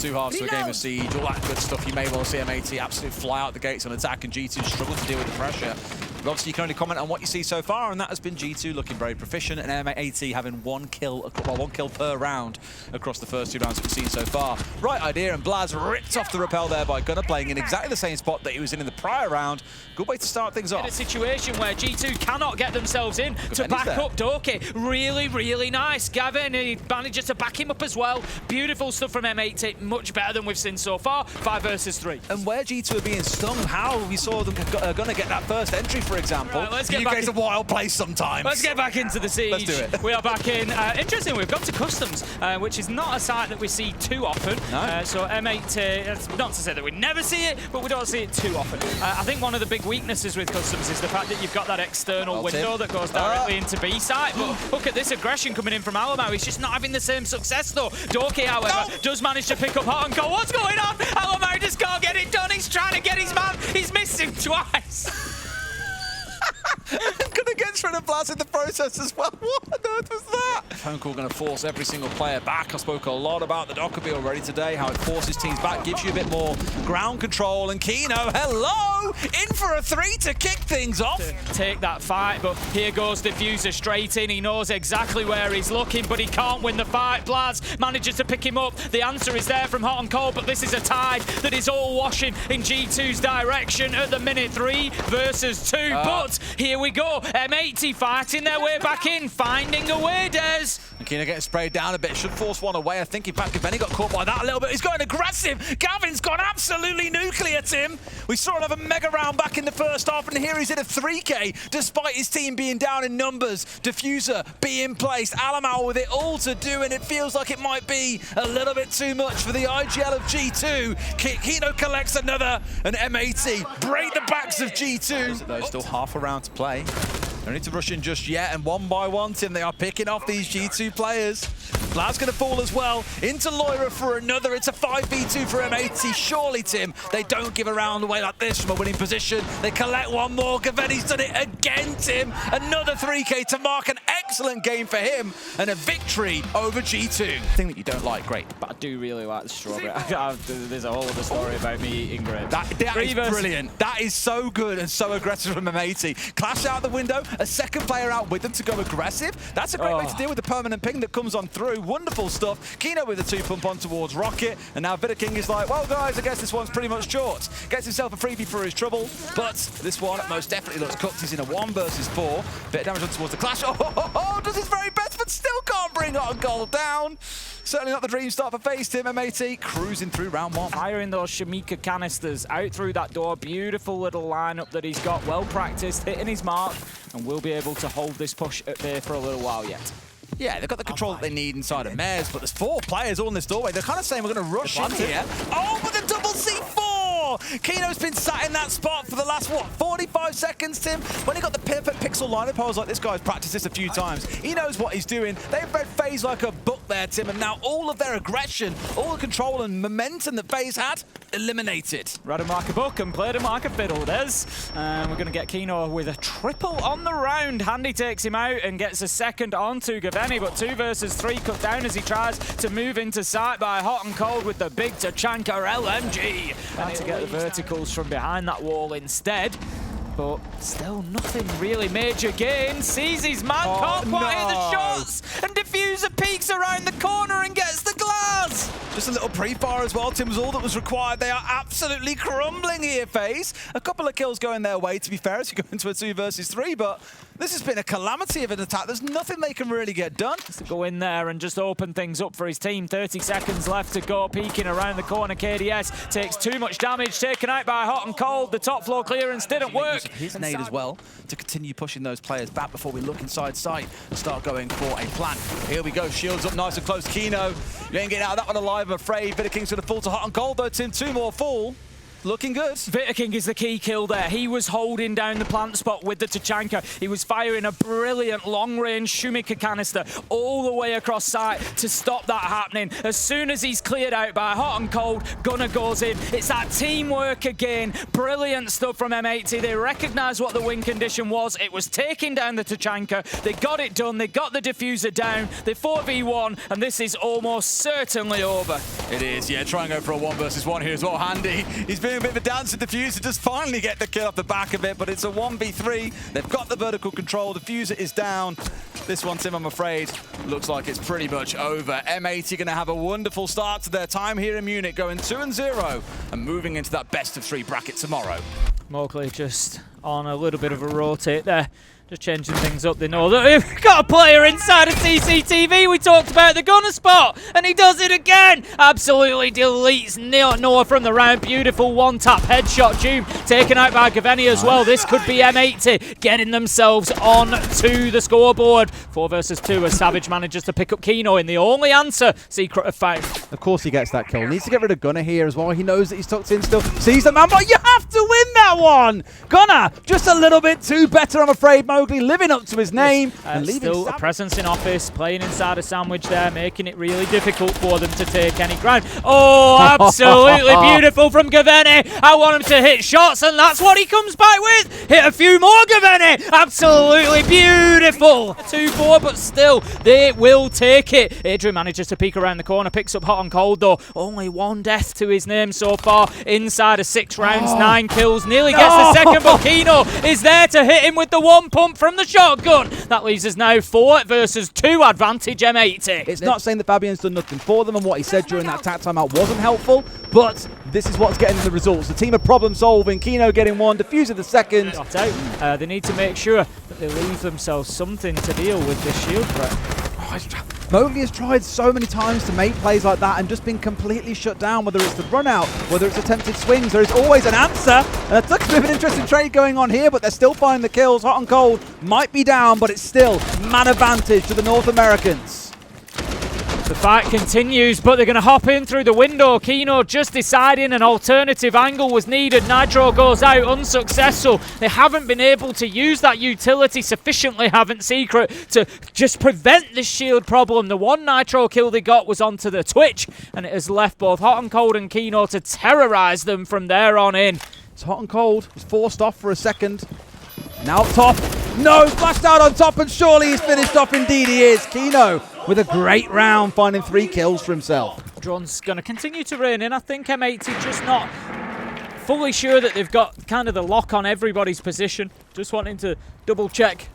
two halves to a game of Siege, all that good stuff. You may well see MAT absolutely fly out the gates on attack, and G2 struggle to deal with the pressure. But obviously, you can only comment on what you see so far, and that has been G2 looking very proficient, and MAT having one kill per round across the first 2 rounds that we've seen so far. Right idea, and Blaz ripped off the rappel there by Gunnar, playing in exactly the same spot that he was in the prior round. Good way to start things off. In a situation where G2 cannot get themselves in to back up Doki. Really, really nice. Gavin, he manages to back him up as well. Beautiful stuff from MAT, much better than we've seen so far. 5 versus 3. And where G2 are being stung, how we saw them gonna get that first entry, for example. Right, let's get you back guys a wild place sometimes. Let's get back into the Siege. Let's do it. We are back in. Interesting, we've got to Customs, which is not a sight that we see too often. No. So MAT, not to say that we never see it, but we don't see it too often. I think one of the big weaknesses with Customs is the fact that you've got that external window that goes directly into B site. But look at this aggression coming in from Alamau. He's just not having the same success though. Doki, however, does manage to pick up Hot and Cold. What's going on? Alamau just can't get it done. He's trying to get his man. He's missed him twice. Gonna get rid of Blaz in the process as well. What on earth was that? Phone call gonna force every single player back. I spoke a lot about the Dockerby already today, how it forces teams back, gives you a bit more ground control. And Kino, hello! In for a 3 to kick things off. Take that fight, but here goes Diffuser straight in. He knows exactly where he's looking, but he can't win the fight. Blaz manages to pick him up. The answer is there from Hot and Cold, but this is a tide that is all washing in G2's direction at the minute. 3 versus 2. But here we go. M80 fighting their way back in, finding a way, Des. And Kino getting sprayed down a bit, should force one away. I think, in fact, Gaveni got caught by that a little bit. He's going aggressive. Gavin's gone absolutely nuclear, Tim. We saw another mega round back in the first half, and here he's in a 3K, despite his team being down in numbers. Diffuser being placed, Alamau with it all to do, and it feels like it might be a little bit too much for the IGL of G2. Kino collects another, and M80 break the backs of G2. Though still half a round to play. Don't need to rush in just yet, and one by one, Tim, they are picking off these G2 players. Blad's going to fall as well. Into Loira for another. It's a 5v2 for M80. Surely, Tim, they don't give a round away like this from a winning position. They collect one more. Gaveni's done it again, Tim. Another 3K to mark an excellent game for him, and a victory over G2. Thing that you don't like, great. But I do really like the strawberry. There's a whole other story about me eating grapes. That is brilliant. That is so good and so aggressive from M80. Clash out the window. A second player out with them to go aggressive. That's a great way to deal with the permanent ping that comes on through. Wonderful stuff. Kino with a 2-pump on towards Rocket. And now Vidaking is like, well, guys, I guess this one's pretty much short. Gets himself a freebie for his trouble. But this one most definitely looks cooked. He's in a 1 versus 4. Bit of damage on towards the Clash. Does his very best, but still can't bring Hot and Cold down. Certainly not the dream start for FaZe Team. M80 cruising through round 1. Firing those Shamika canisters out through that door. Beautiful little lineup that he's got. Well practiced, hitting his mark, and will be able to hold this push at bay for a little while yet. Yeah, they've got the control that they need inside of Mares, but there's 4 players all in this doorway. They're kind of saying we're going to rush in here. Oh, but the double C4! Kino's been sat in that spot for the last, 45 seconds, Tim? When he got the perfect pixel lineup, I was like, this guy's practiced this a few times. He knows what he's doing. They've read FaZe like a book there, Tim, and now all of their aggression, all the control and momentum that FaZe had, eliminated. Read him like a book and played him like a fiddle, Des. And we're going to get Kino with a triple on the round. Handy takes him out and gets a second onto Gaveni, but 2 versus 3 cut down as he tries to move into sight by Hot and Cold with the big Tachanka LMG. Had to get the verticals from behind that wall instead. But still nothing really major gain. Sees his man, can't quite hit the shots, and Diffuser peeks around the corner and gets the glass. Just a little pre-fire as well, Tim, was all that was required. They are absolutely crumbling here, FaZe. A couple of kills going their way, to be fair, as you go into a 2 versus 3, but this has been a calamity of an attack. There's nothing they can really get done. Just to go in there and just open things up for his team. 30 seconds left to go, peeking around the corner. KDS takes too much damage, taken out by Hot and Cold. The top floor clearance didn't work. His nade as well to continue pushing those players back before we look inside sight and start going for a plan. Here we go, shields up nice and close. Kino, you ain't getting out of that one alive, I'm afraid. Bit of King's going to fall to Hot and Cold though, Tim. 2 more fall. looking good. King is the key kill there. He was holding down the plant spot with the Tachanka. He was firing a brilliant long-range Shumika canister all the way across site to stop that happening. As soon as he's cleared out by Hot and Cold, Gunnar goes in. It's that teamwork again. Brilliant stuff from M80. They recognised what the win condition was. It was taking down the Tachanka. They got it done. They got the diffuser down. They 4v1, and this is almost certainly over. It is, yeah. Try and go for a 1 versus 1 here as well. Handy. He's doing a bit of a dance with diffuser, just finally get the kill off the back of it, but it's a 1v3. They've got the vertical control. Diffuser is down. This one, Tim, I'm afraid, looks like it's pretty much over. M80 going to have a wonderful start to their time here in Munich, going 2-0 and moving into that best of 3 bracket tomorrow. Mowgli just on a little bit of a rotate there. Just changing things up. They know that we've got a player inside of CCTV. We talked about the gunner spot, and he does it again. Absolutely deletes Noah from the round. Beautiful one-tap headshot. Doom taken out by Gaveni as well. This could be M80 getting themselves on to the scoreboard. 4 versus 2 as Savage manages to pick up Kino in the only answer Secret have found. Of course he gets that kill. Needs to get rid of Gunnar here as well. He knows that he's tucked in still. Sees the man, but you have to win that one. Gunnar, just a little bit too better, I'm afraid. Mowgli living up to his name and leaving still a presence in office, playing inside a sandwich there, making it really difficult for them to take any ground. Oh, absolutely beautiful from Gaveni. I want him to hit shots, and that's what he comes back with. Hit a few more, Gaveni. Absolutely beautiful. 2-4, but still, they will take it. Adrian manages to peek around the corner, picks up Hot and Cold, though. Only 1 death to his name so far inside of 6 rounds, 9 kills. Nearly gets the second, but Kino is there to hit him with the 1 pump from the shotgun. That leaves us now 4 versus 2 advantage M80. It's not saying that Fabian's done nothing for them, and what he said during that attack timeout wasn't helpful, but this is what's getting the results. The team are problem solving. Kino getting 1, Diffuser the second. Got out. They need to make sure that they leave themselves something to deal with this shield threat. Mowgli has tried so many times to make plays like that and just been completely shut down, whether it's the run out, whether it's attempted swings. There is always an answer. And it's a bit of an interesting trade going on here, but they're still finding the kills. Hot and Cold might be down, but it's still man advantage to the North Americans. The fight continues, but they're going to hop in through the window. Kino just deciding an alternative angle was needed. Nitro goes out unsuccessful. They haven't been able to use that utility sufficiently, haven't Secret, to just prevent this shield problem. The 1 Nitro kill they got was onto the Twitch, and it has left both Hot and Cold and Kino to terrorize them from there on in. It's Hot and Cold. Was forced off for a second. Now up top. No, flashed out on top, and surely he's finished off. Indeed he is. Kino with a great round, finding 3 kills for himself. Drone's going to continue to rein in. I think M80 just not fully sure that they've got kind of the lock on everybody's position. Just wanting to double check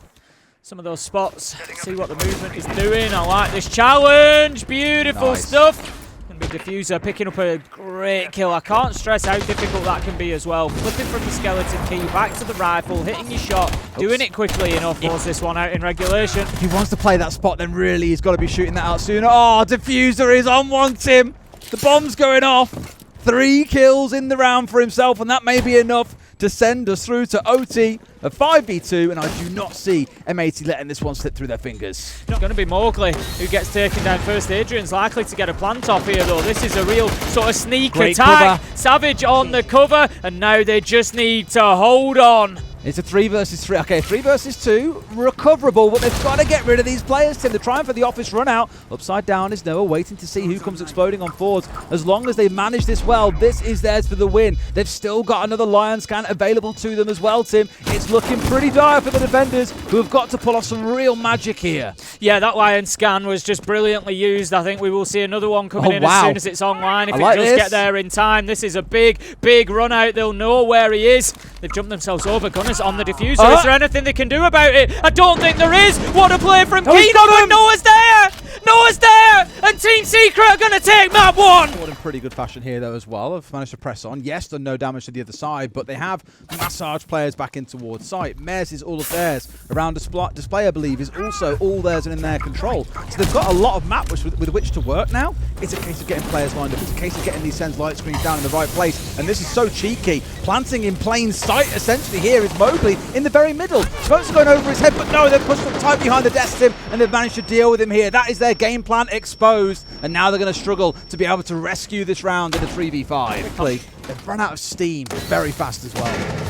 some of those spots, see what the movement is doing. I like this challenge. Beautiful stuff. Diffuser picking up a great kill. I can't stress how difficult that can be as well. Flipping from the skeleton key back to the rifle, hitting your shot, doing it quickly enough. Was this one out in regulation? If he wants to play that spot, then really he's got to be shooting that out sooner. Oh, Diffuser is on one, Tim. The bomb's going off. 3 kills in the round for himself, and that may be enough to send us through to OT, a 5v2, and I do not see M80 letting this one slip through their fingers. It's going to be Mowgli who gets taken down first. Adrian's likely to get a plant off here, though. This is a real sort of sneak attack. Cover. Savage on the cover, and now they just need to hold on. It's a 3 versus 3. Okay, 3 versus 2. Recoverable, but they've got to get rid of these players, Tim. They're trying for the office run out. Upside down is Noah, waiting to see who comes exploding on forwards. As long as they manage this well, this is theirs for the win. They've still got another Lion scan available to them as well, Tim. It's looking pretty dire for the defenders, who have got to pull off some real magic here. Yeah, that Lion scan was just brilliantly used. I think we will see another one coming in as soon as it's online. If it does get there in time, this is a big, big run out. They'll know where he is. They've jumped themselves over. Gunners on the diffuser. Is there anything they can do about it? I don't think there is. What a play from Kino, but Noah's there! Noah's there! And Team Secret are going to take map 1! In pretty good fashion here, though, as well. Have managed to press on. Yes, done no damage to the other side, but they have massaged players back in towards site. Mares is all of theirs. Around display, I believe, is also all theirs and in their control. So they've got a lot of map with which to work now. It's a case of getting players lined up. It's a case of getting these Sens light screens down in the right place. And this is so cheeky. Planting in plain sight, essentially, here is Mowgli in the very middle. Smokes are going over his head, but no, they've pushed him tight behind the desk, Tim, and they've managed to deal with him here. That is their their game plan exposed, and now they're going to struggle to be able to rescue this round in a 3v5. Quickly, they've run out of steam very fast as well.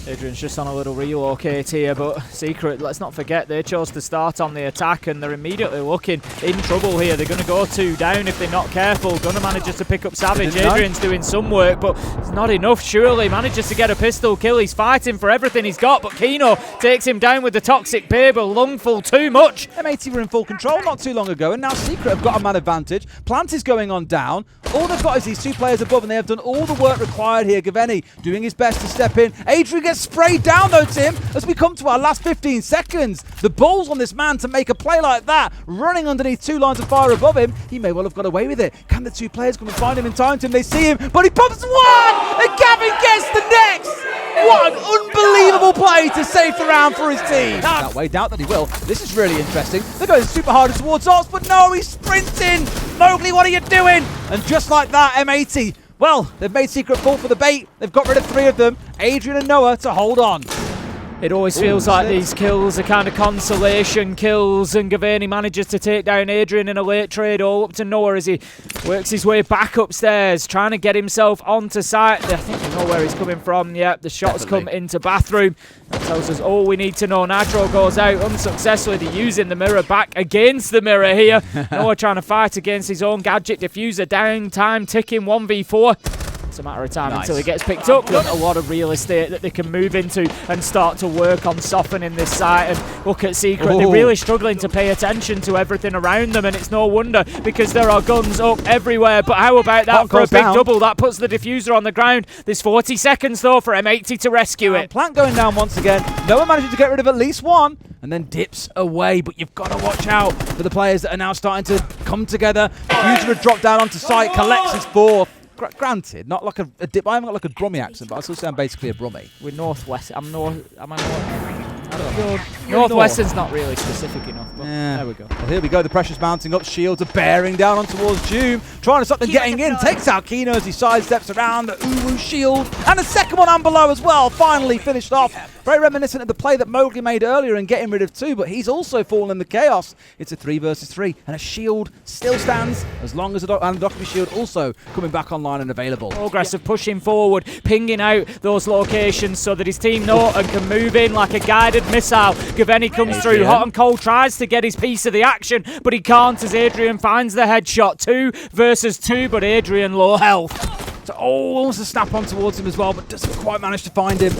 Adrian's just on a little relocate here, but Secret, let's not forget, they chose to start on the attack and they're immediately looking in trouble here. They're going to go 2 down if they're not careful. Gunnar manages to pick up Savage. Adrian's doing some work, but it's not enough, surely. Manages to get a pistol kill. He's fighting for everything he's got, but Kino takes him down with the toxic paper. Lungful, too much. M80 were in full control not too long ago, and now Secret have got a man advantage. Plant is going on down. All they've got is these 2 players above, and they have done all the work required here. Gaveni doing his best to step in. Adrian gets sprayed down though, Tim, as we come to our last 15 seconds. The balls on this man to make a play like that, running underneath 2 lines of fire above him. He may well have got away with it. Can the 2 players come and find him in time, Tim? They see him, but he pops one, and Gavin gets the next. What an unbelievable play to save the round for his team. That way, doubt that he will. This is really interesting. They're going super hard towards us, but no, he's sprinting. Mowgli, what are you doing? And just like that, M80, well, they've made Secret fall for the bait. They've got rid of 3 of them, Adrian and Noah, to hold on. It always feels like these kills are kind of consolation kills, and Gaveni manages to take down Adrian in a late trade all up to Noah as he works his way back upstairs, trying to get himself onto site. I think we know where he's coming from. Yep, the shots come into bathroom. That tells us all we need to know. Nitro goes out unsuccessfully. They're using the mirror back against the mirror here. Noah trying to fight against his own gadget diffuser. Down time ticking 1v4. It's a matter of time until he gets picked up. Got a lot of real estate that they can move into and start to work on softening this site. And look at Secret, they're really struggling to pay attention to everything around them, and it's no wonder because there are guns up everywhere. But how about that for a big double? That puts the diffuser on the ground. There's 40 seconds though for M80 to rescue it. Plant going down once again. Noah manages to get rid of at least one, and then dips away. But you've got to watch out for the players that are now starting to come together. Diffuser would drop down onto site, collects his 4th. Granted, not like a dip. I haven't got like a Brummie accent, but I still say I'm basically a Brummie. We're Northwest. Am I North? I don't know. Northwestern's not really specific enough. But yeah. There we go. Well, here we go. The pressure's mounting up. Shields are bearing down on towards Doom. Trying to stop them getting in. Takes out Kino as he sidesteps around the Uwu shield. And a second one on below as well. Finally finished off. Very reminiscent of the play that Mowgli made earlier and getting rid of 2, but he's also fallen in the chaos. It's a 3 versus 3, and a shield still stands as long as a Doctor shield also coming back online and available. Aggressive pushing forward, pinging out those locations so that his team know and can move in like a guided missile. Gaveni comes through, hot and cold, tries to get his piece of the action, but he can't as Adrian finds the headshot. 2 versus 2, but Adrian low health. So almost a snap on towards him as well, but doesn't quite manage to find him.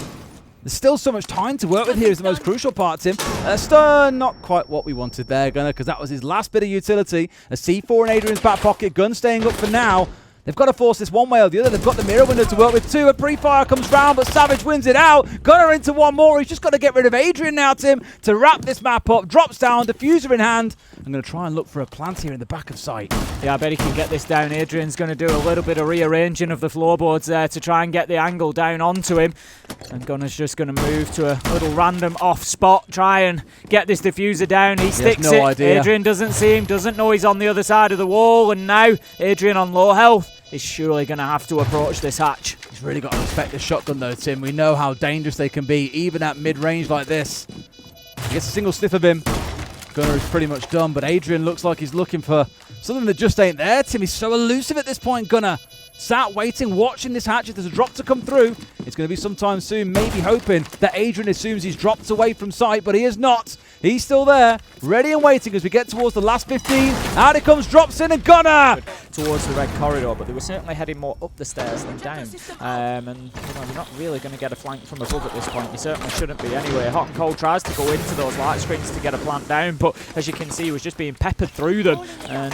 There's still so much time to work with here is the most crucial part, Tim. Stern, not quite what we wanted there, Gunnar, because that was his last bit of utility. A C4 in Adrian's back pocket, gun staying up for now. They've got to force this one way or the other. They've got the mirror window to work with 2. A pre-fire comes round, but Savage wins it out. Gunnar into one more. He's just got to get rid of Adrian now, Tim, to wrap this map up. Drops down, diffuser in hand. I'm going to try and look for a plant here in the back of sight. Yeah, I bet he can get this down. Adrian's going to do a little bit of rearranging of the floorboards there to try and get the angle down onto him. And Gunnar's just going to move to a little random off spot, try and get this diffuser down. He sticks it. Idea. Adrian doesn't see him, doesn't know he's on the other side of the wall. And now Adrian on low health is surely going to have to approach this hatch. He's really got to respect the shotgun though, Tim. We know how dangerous they can be, even at mid-range like this. He gets a single sniff of him. Gunnar is pretty much done, but Adrian looks like he's looking for something that just ain't there, Tim. He's so elusive at this point, Gunnar. Sat waiting, watching this hatch. If there's a drop to come through, it's going to be sometime soon, maybe hoping that Adrian assumes he's dropped away from sight, but he is not. He's still there, ready and waiting as we get towards the last 15. Out it comes, drops in, and Gunnar! Towards the red corridor, but they were certainly heading more up the stairs than down. And you're not really going to get a flank from above at this point. You certainly shouldn't be anyway. Hot and Cold tries to go into those light screens to get a plant down, but as you can see, he was just being peppered through them. And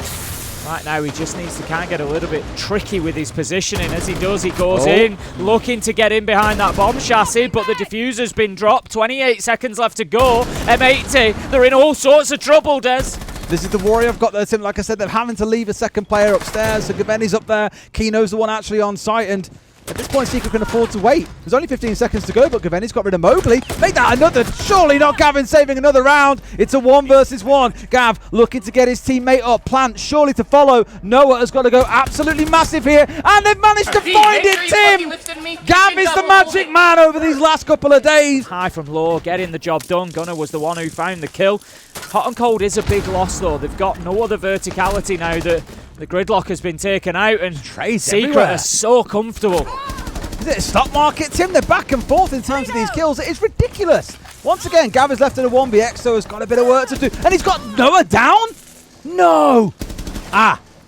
right now, he just needs to kind of get a little bit tricky with his positioning. As he does, he goes in, looking to get in behind that bomb chassis, but the diffuser's been dropped. 28 seconds left to go. M80, they're in all sorts of trouble, Des. This is the worry I've got there, Tim. Like I said, they're having to leave a second player upstairs, so Gaveni's up there. Kino's the one actually on site, and At this point, Secret can afford to wait. There's only 15 seconds to go, but Gaveni's got rid of Mowgli. Make that another. Surely not Gavin saving another round. It's a 1 versus 1. Gav looking to get his teammate up. Plant surely to follow. Noah has got to go absolutely massive here. And they've managed to find it, Tim! Gav is the magic man over these last couple of days. High from low, getting the job done. Gunnar was the one who found the kill. Hot and Cold is a big loss, though. They've got no other verticality now that the gridlock has been taken out, and Secret are so comfortable. Is it a stock market, Tim? They're back and forth in terms of these kills. It is ridiculous. Once again, Gav is left in a 1v, so has got a bit of work to do. And he's got Noah down? No!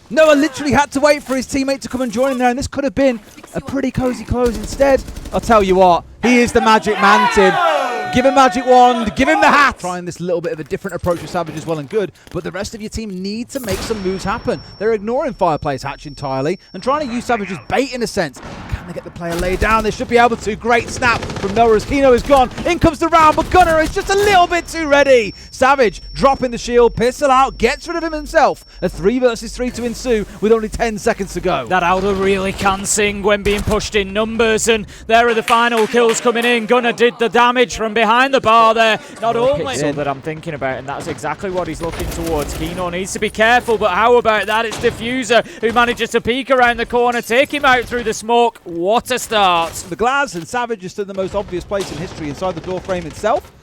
Noah literally had to wait for his teammate to come and join him there, and this could have been a pretty cozy close instead. I'll tell you what, he is the magic man, Tim. Give him magic wand, give him the hat. Trying this little bit of a different approach with Savage is well and good, but the rest of your team need to make some moves happen. They're ignoring Fireplace Hatch entirely and trying to use Savage as bait in a sense. Can they get the player laid down? They should be able to. Great snap from Noah as Kino is gone. In comes the round, but Gunnar is just a little bit too ready. Savage dropping the shield, pistol out, gets rid of him himself. A 3 versus 3 to ensue with only 10 seconds to go. That Aldo really can sing when being pushed in numbers, and there are the final kills coming in. Gunnar did the damage from behind the bar there. Not only pixel that I'm thinking about, and that's exactly what he's looking towards. Kino needs to be careful, but how about that? It's Diffuser who manages to peek around the corner, take him out through the smoke. What a start. The Glaz and Savage is still the most obvious place in history inside the door frame itself.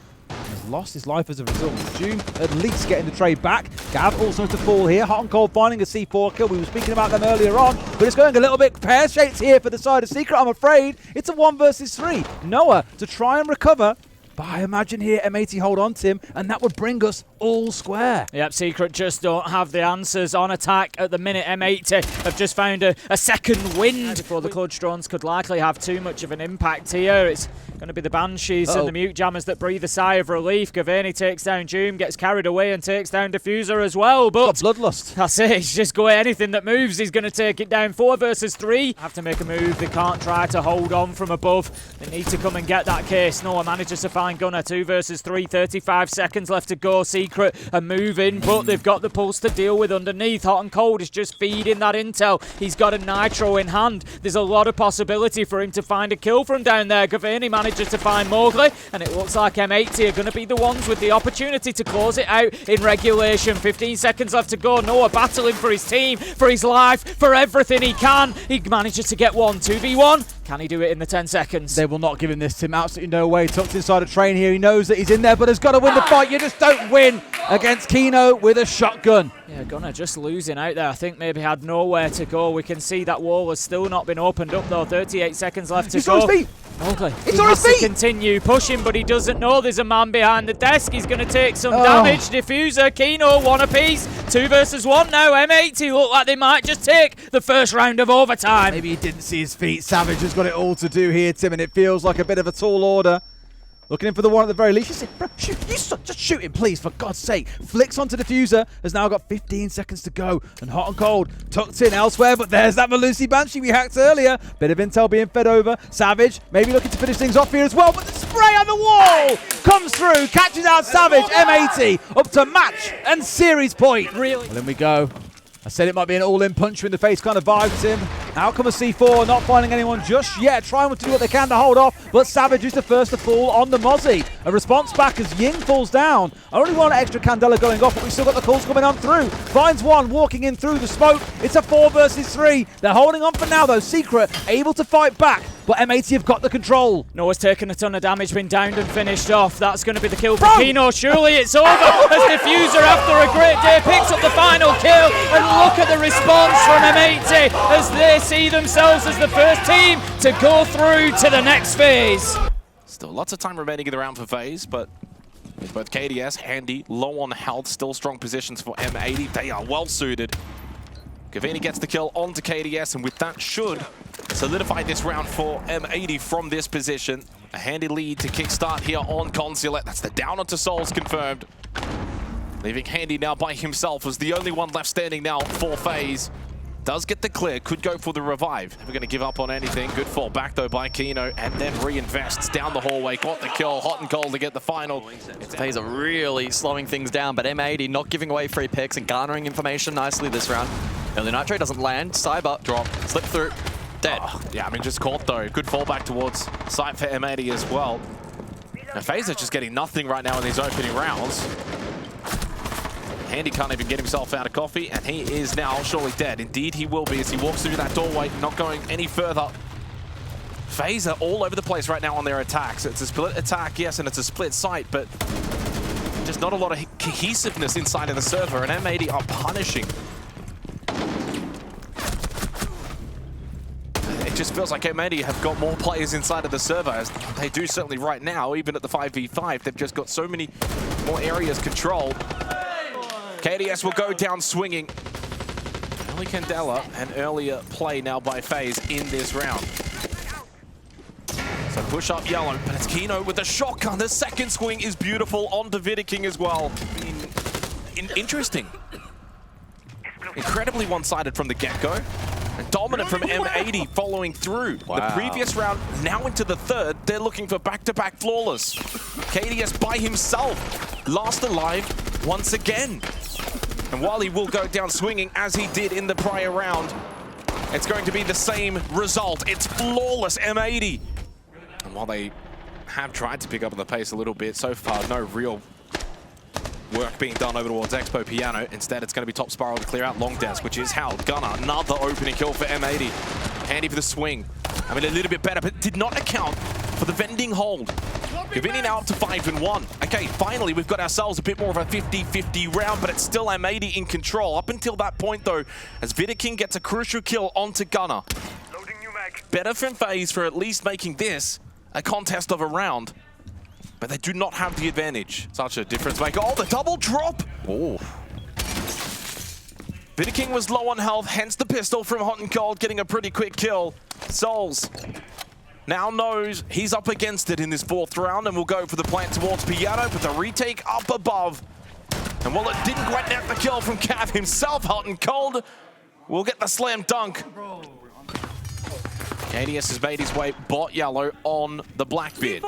He's lost his life as a result. Doom at least getting the trade back. Gav also to fall here. Hot and Cold finding a C4 kill. We were speaking about them earlier on, but it's going a little bit pear-shaped here for the side of Secret, I'm afraid. It's a 1 versus 3. Noah to try and recover. But I imagine here M80 hold on to him, and that would bring us all square. Yep, Secret just don't have the answers on attack at the minute. M80 have just found a second wind before the clutch drones could likely have too much of an impact here. It's going to be the Banshees and the Mute Jammers that breathe a sigh of relief. Gaveni takes down Doom, gets carried away and takes down Diffuser as well. But bloodlust. That's it. He's just going anything that moves. He's going to take it down. 4 versus 3. Have to make a move. They can't try to hold on from above. They need to come and get that case. Noah manages to find Gunnar. 2 versus 3. 35 seconds left to go. Secret are moving, but they've got the pulse to deal with underneath. Hot and Cold is just feeding that intel. He's got a nitro in hand. There's a lot of possibility for him to find a kill from down there. Gaveni manages to find Mowgli, and it looks like M80 are going to be the ones with the opportunity to close it out in regulation. 15 seconds left to go. Noah battling for his team, for his life, for everything he can. He manages to get 1 2v1. Can he do it in the 10 seconds? They will not give him this, Tim. Absolutely no way. Tucked inside a train here. He knows that he's in there, but has got to win the fight. You just don't win against Kino with a shotgun. Yeah, Gunnar just losing out there. I think maybe had nowhere to go. We can see that wall has still not been opened up, though. 38 seconds left to go. He's on his feet. Mowgli. He's on his feet. To continue pushing, but he doesn't know there's a man behind the desk. He's going to take some damage. Diffuser, Kino, 1 apiece. 2 versus 1 now. M80 look like they might just take the first round of overtime. Maybe he didn't see his feet. Savage has got it all to do here, Tim, and it feels like a bit of a tall order. Looking in for the one at the very least. You said, bro, shoot, just shoot him, please, for God's sake. Flicks onto Diffuser. Has now got 15 seconds to go. And Hot and Cold tucked in elsewhere, but there's that Malusi Banshee we hacked earlier. Bit of intel being fed over. Savage maybe looking to finish things off here as well, but the spray on the wall comes through, catches out Savage. M80 up to match and series point. Really? Well, in we go. I said it might be an all-in punch you in the face kind of vibe, Tim. Out come a C4, not finding anyone just yet, trying to do what they can to hold off, but Savage is the first to fall on the Mozzie. A response back as Ying falls down. Only 1 extra Candela going off, but we've still got the calls coming on through. Finds 1, walking in through the smoke. It's a 4 versus 3. They're holding on for now, though. Secret able to fight back, but M80 have got the control. Noah's taken a ton of damage, been downed and finished off. That's going to be the kill for Kino. Surely it's over as Diffuser, after a great day, picks up the final kill. And look at the response from M80 as they see themselves as the first team to go through to the next phase. Still lots of time remaining in the round for phase, but with both KDS, Handy, low on health, still strong positions for M80. They are well suited. Gaveni gets the kill onto KDS, and with that should solidify this round for M80 from this position. A handy lead to kickstart here on Consulate. That's the down onto Souls confirmed. Leaving Handy now by himself as the only one left standing now for phase. Does get the clear, could go for the revive. Never going to give up on anything. Good fall back though by Kino, and then reinvests down the hallway. Got the kill, Hot and Cold to get the final. Phase are really slowing things down, but M80 not giving away free picks and garnering information nicely this round. Early Nitro doesn't land. Cyber drop, slip through. Dead. Oh, yeah, I mean, just caught though. Good fallback towards site for M80 as well. And FaZe just getting nothing right now in these opening rounds. Handy can't even get himself out of coffee, and he is now surely dead. Indeed, he will be as he walks through that doorway, not going any further. FaZe are all over the place right now on their attacks. It's a split attack, yes, and it's a split site, but just not a lot of cohesiveness inside of the server, and M80 are punishing. It just feels like M80 have got more players inside of the server, as they do certainly right now, even at the 5v5. They've just got so many more areas controlled. KDS will go down swinging. Early Candela, an earlier play now by FaZe in this round. So push up yellow, but it's Kino with the shotgun. The second swing is beautiful onto Vidiking as well. Interesting. Incredibly one-sided from the get-go. And dominant from M80 following through. Wow. The previous round, now into the third, they're looking for back-to-back flawless. KDS by himself, last alive once again. And while he will go down swinging as he did in the prior round, it's going to be the same result. It's flawless M80. And while they have tried to pick up on the pace a little bit, so far no real work being done over towards Expo Piano. Instead, it's going to be top spiral to clear out long desk, which is how Gunner, another opening kill for M80. Handy for the swing. I mean, a little bit better, but did not account for the vending hold. Gavini now up to 5-1. Okay, finally, we've got ourselves a bit more of a 50-50 round, but it's still M80 in control. Up until that point, though, as Vidiking gets a crucial kill onto Gunner. Better from FaZe for at least making this a contest of a round. But they do not have the advantage. Such a difference maker. Oh, the double drop! Oh. Vidiking was low on health, hence the pistol from Hot and Cold, getting a pretty quick kill. Souls now knows he's up against it in this fourth round, and will go for the plant towards Piano, but the retake up above. And while it didn't quite net the kill from Cav himself, Hot and Cold will get the slam dunk. KDS has made his way bot yellow on the Blackbeard.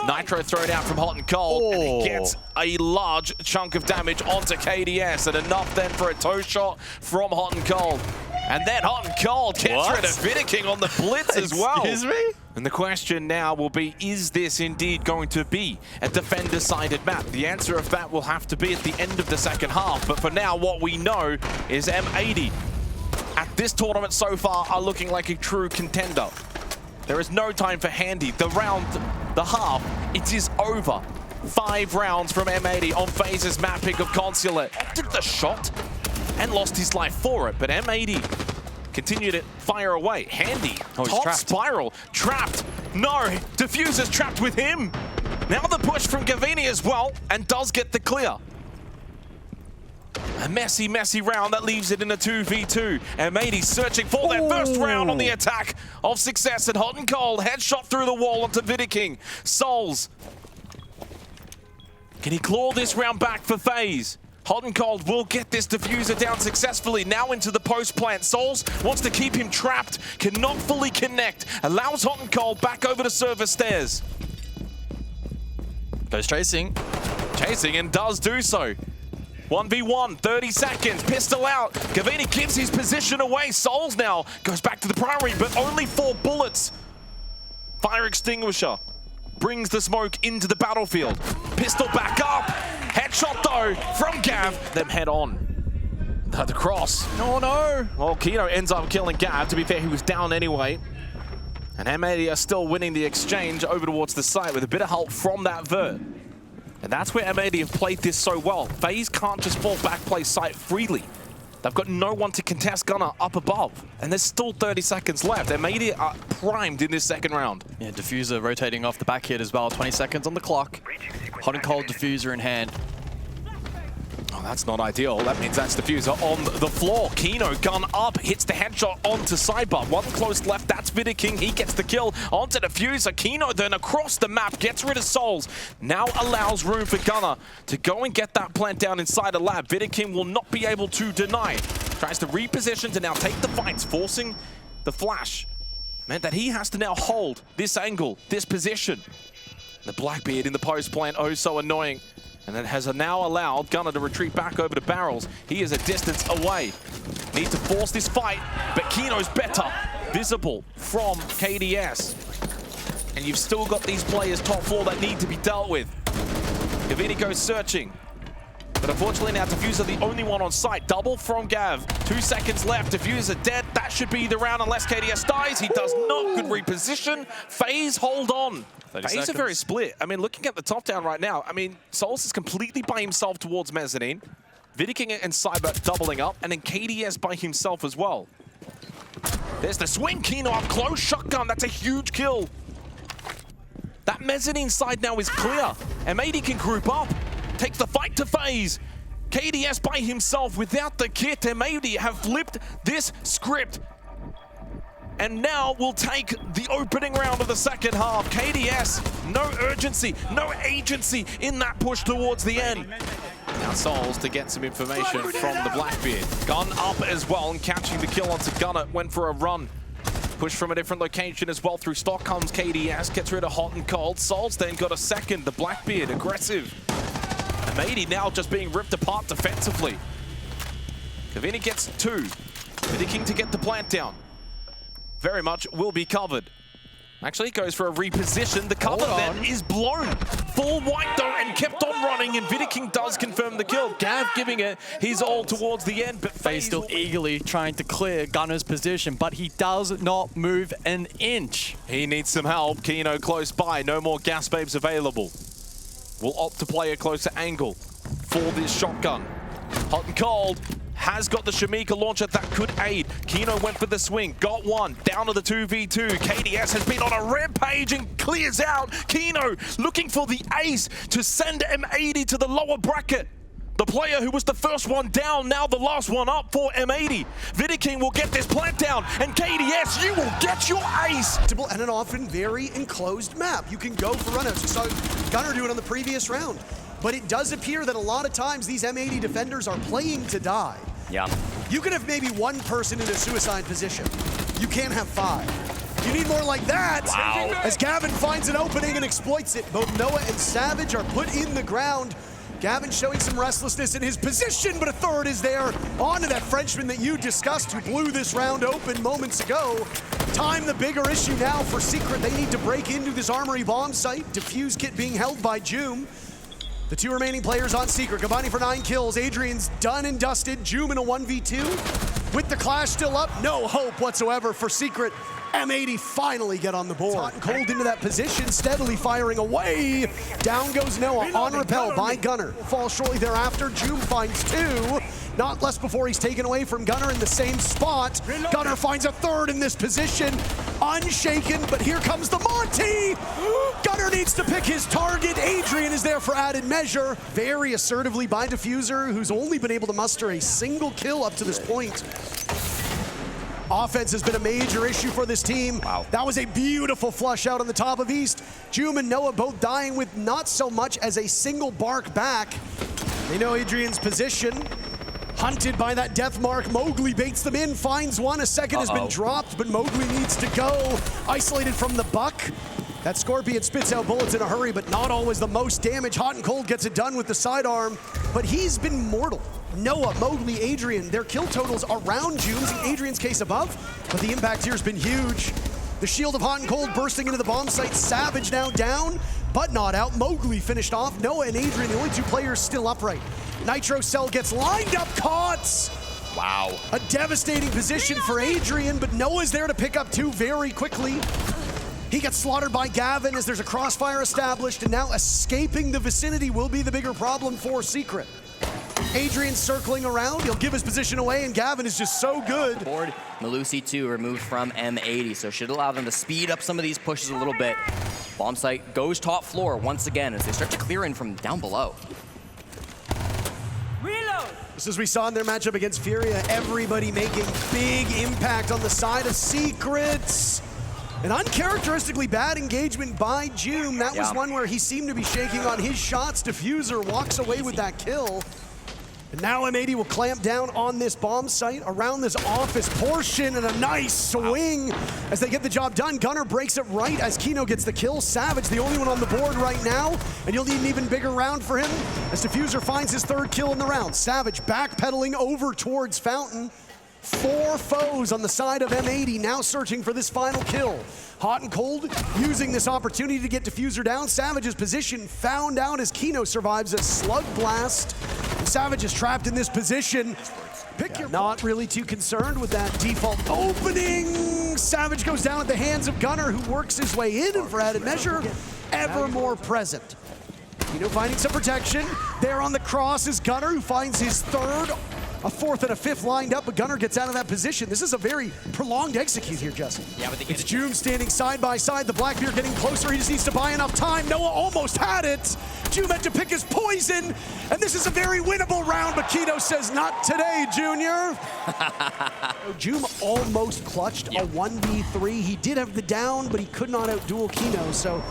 Nitro thrown out from Hot and Cold, and he gets a large chunk of damage onto KDS, and enough then for a toe shot from Hot and Cold. And then Hot and Cold gets rid of Vidiking on the blitz as well. Excuse me? And the question now will be, is this indeed going to be a defender-sided map? The answer of that will have to be at the end of the second half. But for now, what we know is M80 at this tournament so far are looking like a true contender. There is no time for Handy. The half, it is over. 5 rounds from M80 on FaZe's map pick of Consulate. Opted the shot and lost his life for it, but M80 continued to fire away. Handy, top spiral, trapped. No, Diffuser's trapped with him. Now the push from Gavini as well, and does get the clear. A messy, messy round that leaves it in a 2v2. M80 searching for their first round on the attack of success, and Hot and Cold headshot through the wall onto Vidiking. Souls. Can he claw this round back for FaZe? Hot and Cold will get this diffuser down successfully. Now into the post plant. Souls wants to keep him trapped, cannot fully connect. Allows Hot and Cold back over to server stairs. Goes chasing. Chasing and does do so. 1v1, 30 seconds, pistol out. Gavini gives his position away. Souls now goes back to the primary, but only 4 bullets. Fire extinguisher brings the smoke into the battlefield. Pistol back up. Headshot though from Gav. Them head on. The cross. Oh no. Well, Kino ends up killing Gav. To be fair, he was down anyway. And M80 are still winning the exchange over towards the site with a bit of help from that vert. And that's where M80 have played this so well. FaZe can't just fall back play site freely. They've got no one to contest Gunner up above. And there's still 30 seconds left. M80 are primed in this second round. Yeah, Diffuser rotating off the back hit as well. 20 seconds on the clock. Hot and Cold Diffuser in hand. Oh, that's not ideal. That means that's Diffuser on the floor. Kino, gun up, hits the headshot onto Sidebar. One close left, that's Vidiking. He gets the kill onto Diffuser. Kino then across the map, gets rid of Souls. Now allows room for Gunner to go and get that plant down inside a lab. Vidiking will not be able to deny. Tries to reposition to now take the fights, forcing the flash. Meant that he has to now hold this angle, this position. The Blackbeard in the post plant, oh so annoying. And it has now allowed Gunner to retreat back over to Barrels. He is a distance away. Needs to force this fight, but Kino's better. visible from KDS. And you've still got these players top floor that need to be dealt with. Gavini goes searching. But unfortunately now Diffuser the only one on site. Double from Gav. 2 seconds left. Diffuser dead. That should be the round unless KDS dies. He does not. Good reposition. FaZe hold on. FaZe are very split. I mean, looking at the top down right now, I mean, Souls is completely by himself towards Mezzanine. Vidiking and Cyber doubling up. And then KDS by himself as well. There's the swing. Kino up close. Shotgun. That's a huge kill. That Mezzanine side now is clear. M80 can group up. Takes the fight to FaZe. KDS by himself without the kit. M80 have flipped this script. And now we'll take the opening round of the second half. KDS, no urgency, no agency in that push towards the end. Now Souls to get some information from the Blackbeard. Gun up as well and catching the kill onto Gunner. Went for a run. Push from a different location as well. Through stock comes KDS. Gets rid of Hot and Cold. Souls then got a second. The Blackbeard aggressive. M80 now just being ripped apart defensively. Gavini gets 2. Vidiking to get the plant down. Very much will be covered. Actually goes for a reposition. The cover then is blown. Full white though and kept on running, and Vidiking does confirm the kill. Gav giving it his all towards the end, but FaZe still eagerly trying to clear Gunner's position, but he does not move an inch. He needs some help. Kino close by. No more gas babes available. Will opt to play a closer angle for this shotgun. Hot and Cold has got the Shamika launcher that could aid. Kino went for the swing, got one, down to the 2v2. KDS has been on a rampage and clears out. Kino looking for the ace to send M80 to the lower bracket. The player who was the first one down, now the last one up for M80. Vidiking will get this plant down, and KDS, you will get your ace. And an often very enclosed map. You can go for runouts. You saw Gunner do it on the previous round. But it does appear that a lot of times these M80 defenders are playing to die. Yeah. You can have maybe one person in a suicide position. You can't have 5. You need more like that. Wow. As Gavin finds an opening and exploits it. Both Noah and Savage are put in the ground. Gavin showing some restlessness in his position, but a third is there. On to that Frenchman that you discussed who blew this round open moments ago. Time the bigger issue now for Secret. They need to break into this Armory bomb site. Diffuse kit being held by Joom. The 2 remaining players on Secret. Gabani for 9 kills. Adrian's done and dusted. Joom in a 1v2. With the clash still up, no hope whatsoever for Secret. M80 finally get on the board. Hot and Cold into that position, steadily firing away. Down goes Noah on rappel by Gunner. Falls shortly thereafter. Joom finds 2. Not less before he's taken away from Gunner in the same spot. Gunner finds a third in this position. Unshaken, but here comes the Monty. Gunner needs to pick his target. Adrian is there for added measure. Very assertively by Diffuser, who's only been able to muster a single kill up to this point. Offense has been a major issue for this team. Wow. That was a beautiful flush out on the top of East. Joom and Noah both dying with not so much as a single bark back. They know Adrian's position. Hunted by that death mark, Mowgli baits them in, finds one. A second has been dropped, but Mowgli needs to go. Isolated from the buck. That Scorpion spits out bullets in a hurry, but not always the most damage. Hot and Cold gets it done with the sidearm, but he's been mortal. Noah, Mowgli, Adrian, their kill totals around Joom's, in Adrian's case above, but the impact here has been huge. The shield of Hot and Cold bursting into the bomb site. Savage now down, but not out. Mowgli finished off. Noah and Adrian, the only 2 players still upright. Nitro Cell gets lined up, caught! Wow. A devastating position for Adrian, but Noah's there to pick up 2 very quickly. He gets slaughtered by Gavin as there's a crossfire established, and now escaping the vicinity will be the bigger problem for Secret. Adrian circling around, he'll give his position away, and Gavin is just so good. Board, Malusi 2 removed from M80, so should allow them to speed up some of these pushes a little bit. Bomb site goes top floor once again as they start to clear in from down below. Just as we saw in their matchup against Furia, everybody making big impact on the side of Secrets. An uncharacteristically bad engagement by Joom. That was one where he seemed to be shaking on his shots. Diffuser walks away with that kill. And now M80 will clamp down on this bomb site around this office portion, and a nice swing as they get the job done. Gunner breaks it right as Kino gets the kill. Savage, the only one on the board right now, and you'll need an even bigger round for him as Diffuser finds his 3rd kill in the round. Savage backpedaling over towards Fountain. 4 foes on the side of M80, now searching for this final kill. Hot and Cold using this opportunity to get Diffuser down. Savage's position found out as Kino survives a slug blast. Savage is trapped in this position. Not really too concerned with that default opening. Savage goes down at the hands of Gunnar, who works his way in, and for added measure, ever more present. Kino finding some protection. There on the cross is Gunnar, who finds his third. A fourth and a fifth lined up, but Gunnar gets out of that position. This is a very prolonged execute here, Jesse. Yeah, but it's Joom standing side by side. The Blackbeard getting closer. He just needs to buy enough time. Noah almost had it. Joom had to pick his poison, and this is a very winnable round, but Kino says, not today, Junior. Joom almost clutched a 1v3. He did have the down, but he could not outduel Kino, so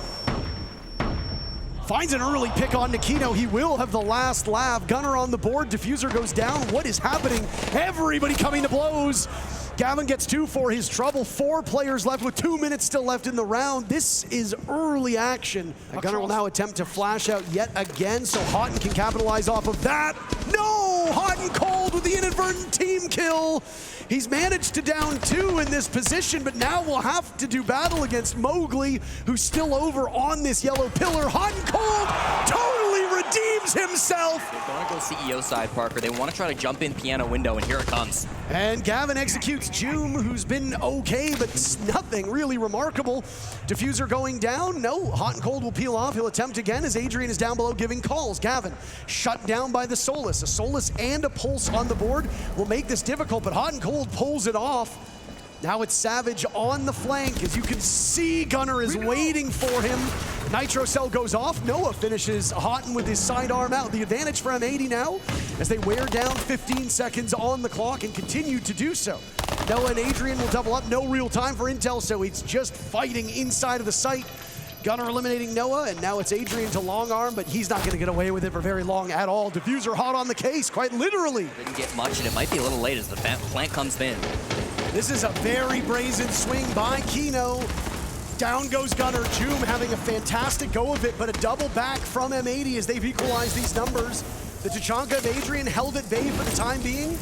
finds an early pick on Nikino. He will have the last laugh. Gunnar on the board. Diffuser goes down. What is happening? Everybody coming to blows. Gavin gets 2 for his trouble. 4 players left with 2 minutes still left in the round. This is early action. Gunnar will now attempt to flash out yet again, so Houghton can capitalize off of that. No! Hot and Cold with the inadvertent team kill. He's managed to down 2 in this position, but now we'll have to do battle against Mowgli, who's still over on this yellow pillar. Hot and Cold totally redeems himself. They want to go CEO side, Parker. They want to try to jump in piano window, and here it comes. And Gavin executes Joom, who's been okay, but nothing really remarkable. Diffuser going down. No, Hot and Cold will peel off. He'll attempt again as Adrian is down below giving calls. Gavin shut down by the Solus. A Solus and a Pulse on the board will make this difficult, but Hot and Cold pulls it off. Now it's Savage on the flank. As you can see, Gunnar is waiting for him. Nitro Cell goes off. Noah finishes Houghton with his sidearm out. The advantage for M80 now as they wear down 15 seconds on the clock and continue to do so. Noah and Adrian will double up. No real time for intel, so it's just fighting inside of the site. Gunnar eliminating Noah, and now it's Adrian to long arm, but he's not going to get away with it for very long at all. Diffuser hot on the case, quite literally. Didn't get much, and it might be a little late as the flank comes in. This is a very brazen swing by Kino. Down goes Gunnar. Joom having a fantastic go of it, but a double back from M80 as they've equalized these numbers. The Tachanka of Adrian held at bay for the time being.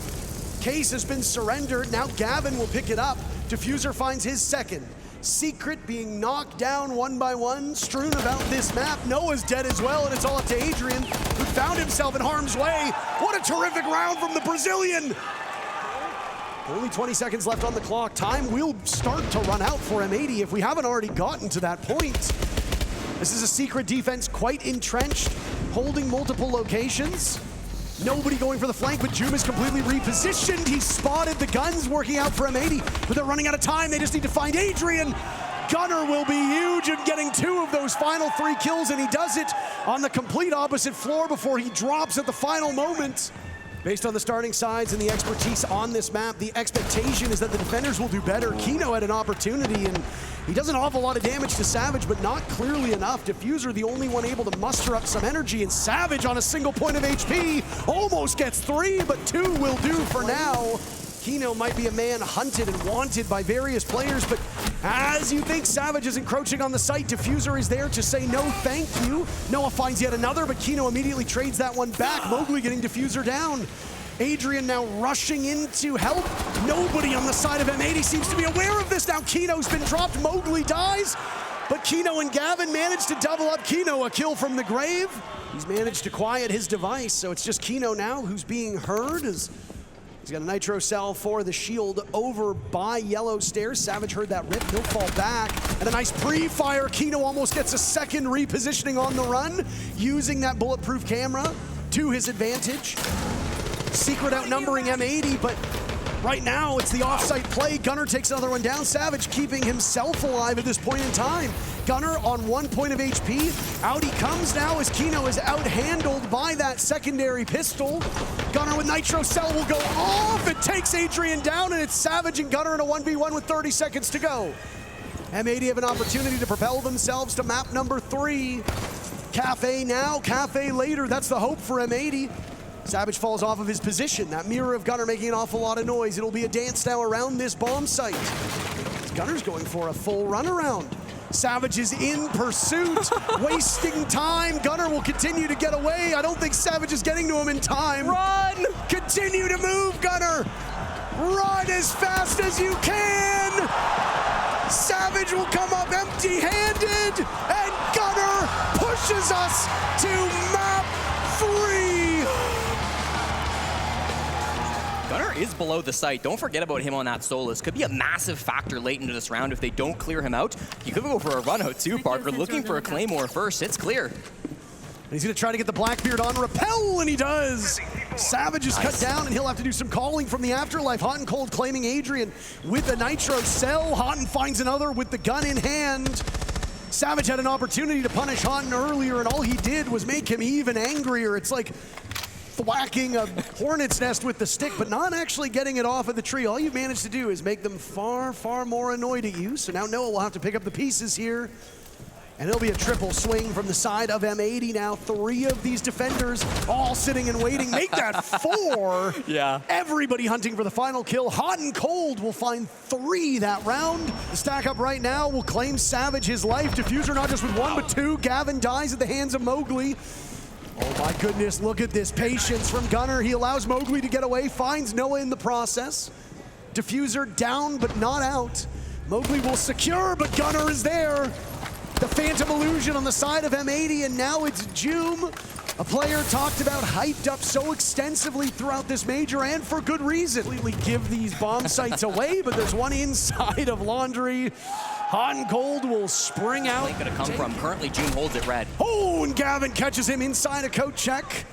Case has been surrendered. Now Gavin will pick it up. Diffuser finds his second. Secret being knocked down one by one, strewn about this map. Noah's dead as well, and it's all up to Adrian, who found himself in harm's way. What a terrific round from the Brazilian. Only 20 seconds left on the clock. Time will start to run out for M80 if we haven't already gotten to that point. This is a Secret defense quite entrenched, holding multiple locations. Nobody going for the flank, but Joom is completely repositioned. He spotted the guns working out for M80, but they're running out of time. They just need to find Adrian. Gunnar will be huge in getting 2 of those final 3 kills, and he does it on the complete opposite floor before he drops at the final moment. Based on the starting sides and the expertise on this map, the expectation is that the defenders will do better. Kino had an opportunity, and he does an awful lot of damage to Savage, but not clearly enough. Diffuser, the only one able to muster up some energy, and Savage on a single point of HP almost gets 3, but 2 will do for now. Kino might be a man hunted and wanted by various players, but as you think Savage is encroaching on the site, Diffuser is there to say no thank you. Noah finds yet another, but Kino immediately trades that one back. Mowgli getting Diffuser down. Adrian now rushing in to help. Nobody on the side of M80 seems to be aware of this. Now Kino's been dropped, Mowgli dies, but Kino and Gavin manage to double up. Kino a kill from the grave. He's managed to quiet his device, so it's just Kino now who's being heard as he's got a Nitro Cell for the shield over by Yellow Stairs. Savage heard that rip, he'll fall back. And a nice pre-fire. Kino almost gets a second repositioning on the run, using that bulletproof camera to his advantage. Secret outnumbering M80, but right now it's the offsite play. Gunnar takes another one down. Savage keeping himself alive at this point in time. Gunnar on 1 point of HP. Out he comes now as Kino is out-handled by that secondary pistol. Gunnar with Nitro Cell will go off. It takes Adrian down, and it's Savage and Gunnar in a 1v1 with 30 seconds to go. M80 have an opportunity to propel themselves to map number 3. Cafe now, Cafe later. That's the hope for M80. Savage falls off of his position. That mirror of Gunnar making an awful lot of noise. It'll be a dance now around this bomb site. Gunner's going for a full runaround. Savage is in pursuit, wasting time. Gunnar will continue to get away. I don't think Savage is getting to him in time. Run! Continue to move, Gunnar! Run as fast as you can! Savage will come up empty-handed, and Gunner pushes us to map 3! Gunner is below the site. Don't forget about him on that Solus. Could be a massive factor late into this round if they don't clear him out. He could go for a run out too, Parker. Looking for a Claymore first. It's clear. He's gonna try to get the Blackbeard on Repel, and he does. Savage is cut down, and he'll have to do some calling from the afterlife. Hot and Cold claiming Adrian with the Nitro cell. Hot and finds another with the gun in hand. Savage had an opportunity to punish Houghton earlier, and all he did was make him even angrier. It's like thwacking a hornet's nest with the stick, but not actually getting it off of the tree. All you've managed to do is make them far, far more annoyed at you. So now Noah will have to pick up the pieces here. And it'll be a triple swing from the side of M80 now. 3 of these defenders all sitting and waiting. Make that 4. Yeah. Everybody hunting for the final kill. Hot and Cold will find 3 that round. The stack up right now will claim Savage his life. Diffuser not just with 1, but 2. Gavin dies at the hands of Mowgli. Oh my goodness, look at this patience from Gunner. He allows Mowgli to get away, finds Noah in the process. Diffuser down, but not out. Mowgli will secure, but Gunner is there. The Phantom Illusion on the side of M80, and now it's Joom, a player talked about, hyped up so extensively throughout this major, and for good reason. Completely give these bomb sites away, but there's one inside of Laundry. Hot and Cold will spring out. Gonna come from. Currently, Joom holds it red. Oh, and Gavin catches him inside a coat check.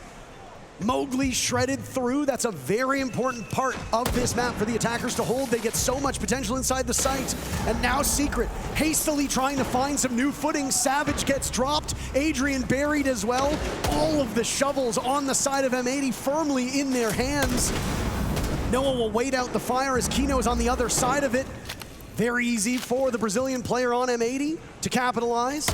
Mowgli shredded through. That's a very important part of this map for the attackers to hold. They get so much potential inside the site. And now Secret hastily trying to find some new footing. Savage gets dropped. Adrian buried as well. All of the shovels on the side of M80 firmly in their hands. Noah will wait out the fire as Kino is on the other side of it. Very easy for the Brazilian player on M80 to capitalize.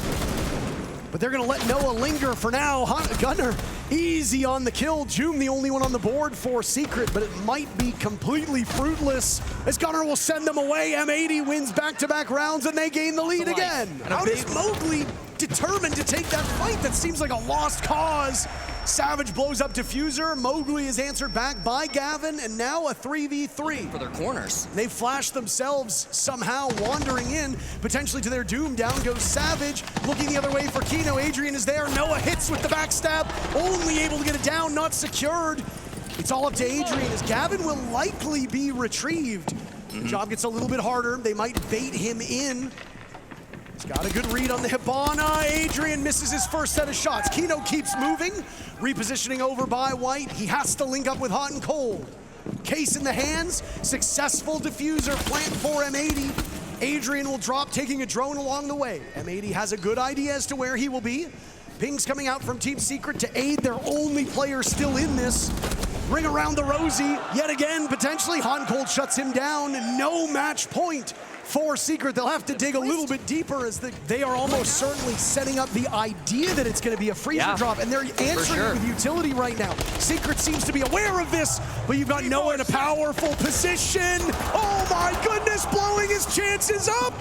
But they're gonna let Noah linger for now. Gunner easy on the kill. Joom the only one on the board for Secret, but it might be completely fruitless as Gunner will send them away. M80 wins back-to-back rounds and they gain the lead again. How does Mowgli determined to take that fight? That seems like a lost cause. Savage blows up Diffuser. Mowgli is answered back by Gavin, and now a 3v3. For their corners. They've flashed themselves somehow wandering in, potentially to their doom. Down goes Savage, looking the other way for Kino. Adrian is there. Noah hits with the backstab, only able to get it down, not secured. It's all up to Adrian as Gavin will likely be retrieved. The job gets a little bit harder. They might bait him in. He's got a good read on the Hibana. Adrian misses his first set of shots. Kino keeps moving, repositioning over by White. He has to link up with Hot and Cold. Case in the hands, successful Diffuser plant for M80. Adrian will drop, taking a drone along the way. M80 has a good idea as to where he will be. Pings coming out from Team Secret to aid their only player still in this. Ring around the Rosie, yet again, potentially. Hot and Cold shuts him down. No match point for Secret. They'll have to dig a little bit deeper as they are almost certainly setting up the idea that it's going to be a freezer drop, and they're answering it with utility right now. Secret seems to be aware of this, but you've got Noah in a powerful position. Oh my goodness, blowing his chances up.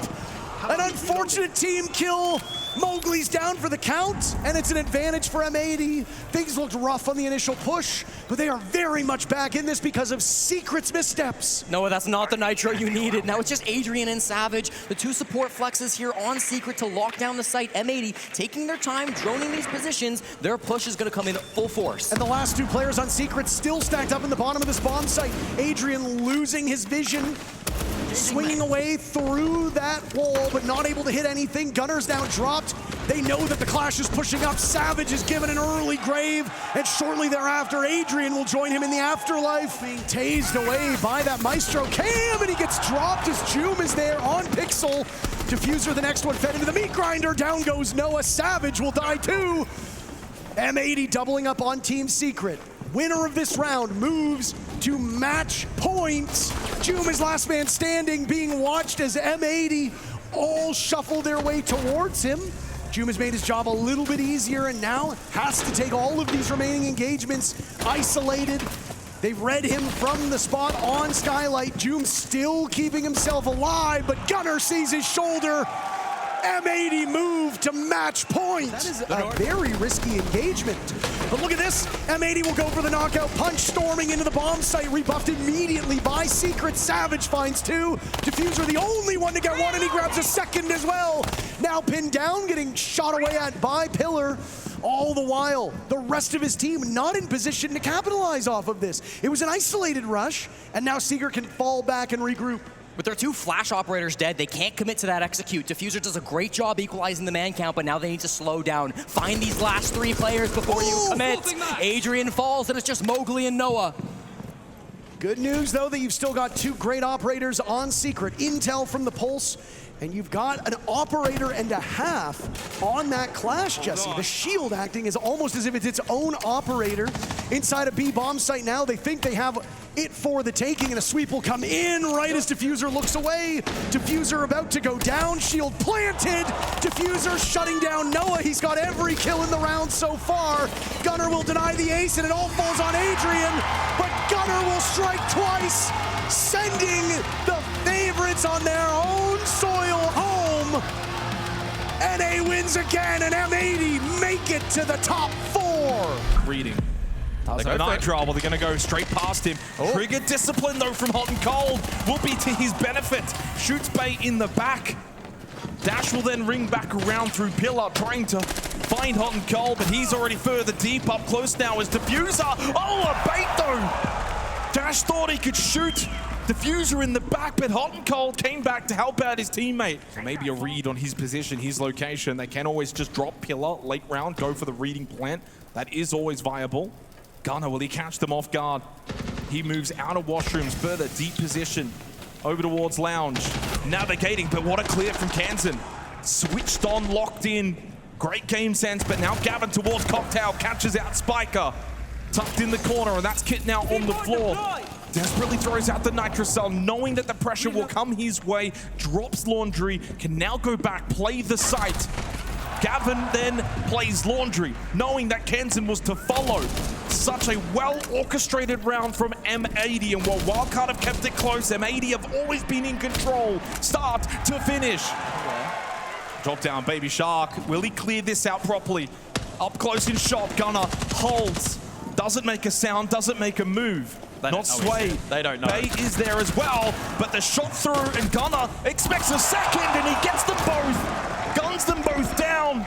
An unfortunate team kill. Mowgli's down for the count, and it's an advantage for M80. Things looked rough on the initial push, but they are very much back in this because of Secret's missteps. No, that's not the Nitro you needed. Now it's just Adrian and Savage, the 2 support flexes here on Secret to lock down the site. M80 taking their time, droning these positions. Their push is going to come in full force. And the last 2 players on Secret still stacked up in the bottom of this bomb site. Adrian losing his vision, swinging away through that wall, but not able to hit anything. Gunner's now dropped. They know that the clash is pushing up. Savage is given an early grave, and shortly thereafter, Adrian will join him in the afterlife, being tased away by that Maestro Cam, and he gets dropped as Joom is there on Pixel. Diffuser, the next one, fed into the meat grinder. Down goes Noah. Savage will die too. M80 doubling up on Team Secret. Winner of this round moves to match point. Joom is last man standing, being watched as M80 all shuffle their way towards him. Joom has made his job a little bit easier and now has to take all of these remaining engagements isolated. They've read him from the spot on Skylight. Joom still keeping himself alive, but Gunner sees his shoulder M80 move to match point. That is a very risky engagement. But look at this. M80 will go for the knockout punch, storming into the bomb site, rebuffed immediately by Secret. Savage finds 2. Diffuser the only one to get 1, and he grabs a second as well. Now pinned down, getting shot away at by Pillar. All the while, the rest of his team not in position to capitalize off of this. It was an isolated rush, and now Seeger can fall back and regroup. With their 2 flash operators dead, they can't commit to that execute. Diffuser does a great job equalizing the man count, but now they need to slow down. Find these last 3 players before you commit. Adrian falls, and it's just Mowgli and Noah. Good news, though, that you've still got 2 great operators on Secret. Intel from the Pulse, and you've got an operator and a half on that Clash, Jesse. The shield acting is almost as if it's its own operator inside a B bomb site now. They think they have it for the taking, and a sweep will come in right as Diffuser looks away. Diffuser about to go down, shield planted. Diffuser shutting down Noah. He's got every kill in the round so far. Gunnar will deny the ace, and it all falls on Adrian, but Gunnar will strike twice, sending the favorites on their own soil home. NA wins again, and M80 make it to the top 4. Reading. They go Nitro, well, they're going to go straight past him. Trigger discipline, though, from Hot and Cold will be to his benefit. Shoots bait in the back. Dash will then ring back around through Pillar, trying to find Hot and Cold, but he's already further deep. Up close now is Diffuser. Oh, a bait, though. Dash thought he could shoot Diffuser in the back, but Hot and Cold came back to help out his teammate. So maybe a read on his position, his location. They can always just drop Pillar late round, go for the reading plant. That is always viable. Gunnar, will he catch them off guard? He moves out of washrooms, further deep position, over towards Lounge. Navigating, but what a clear from Kansan. Switched on, locked in. Great game sense, but now Gavin towards Cocktail, catches out Spiker. Tucked in the corner, and that's Kit now on the floor. Desperately throws out the Nitro Cell, knowing that the pressure will come his way. Drops Laundry, can now go back, play the site. Gavin then plays Laundry, knowing that Kansan was to follow. Such a well-orchestrated round from M80, and while Wildcard have kept it close, M80 have always been in control, start to finish. Drop down, Baby Shark. Will he clear this out properly? Up close in shot, Gunnar holds. Doesn't make a sound, doesn't make a move. Not Sway. They don't know. Bay is there as well, but the shot through, and Gunnar expects a second, and he gets them both. Guns them both down.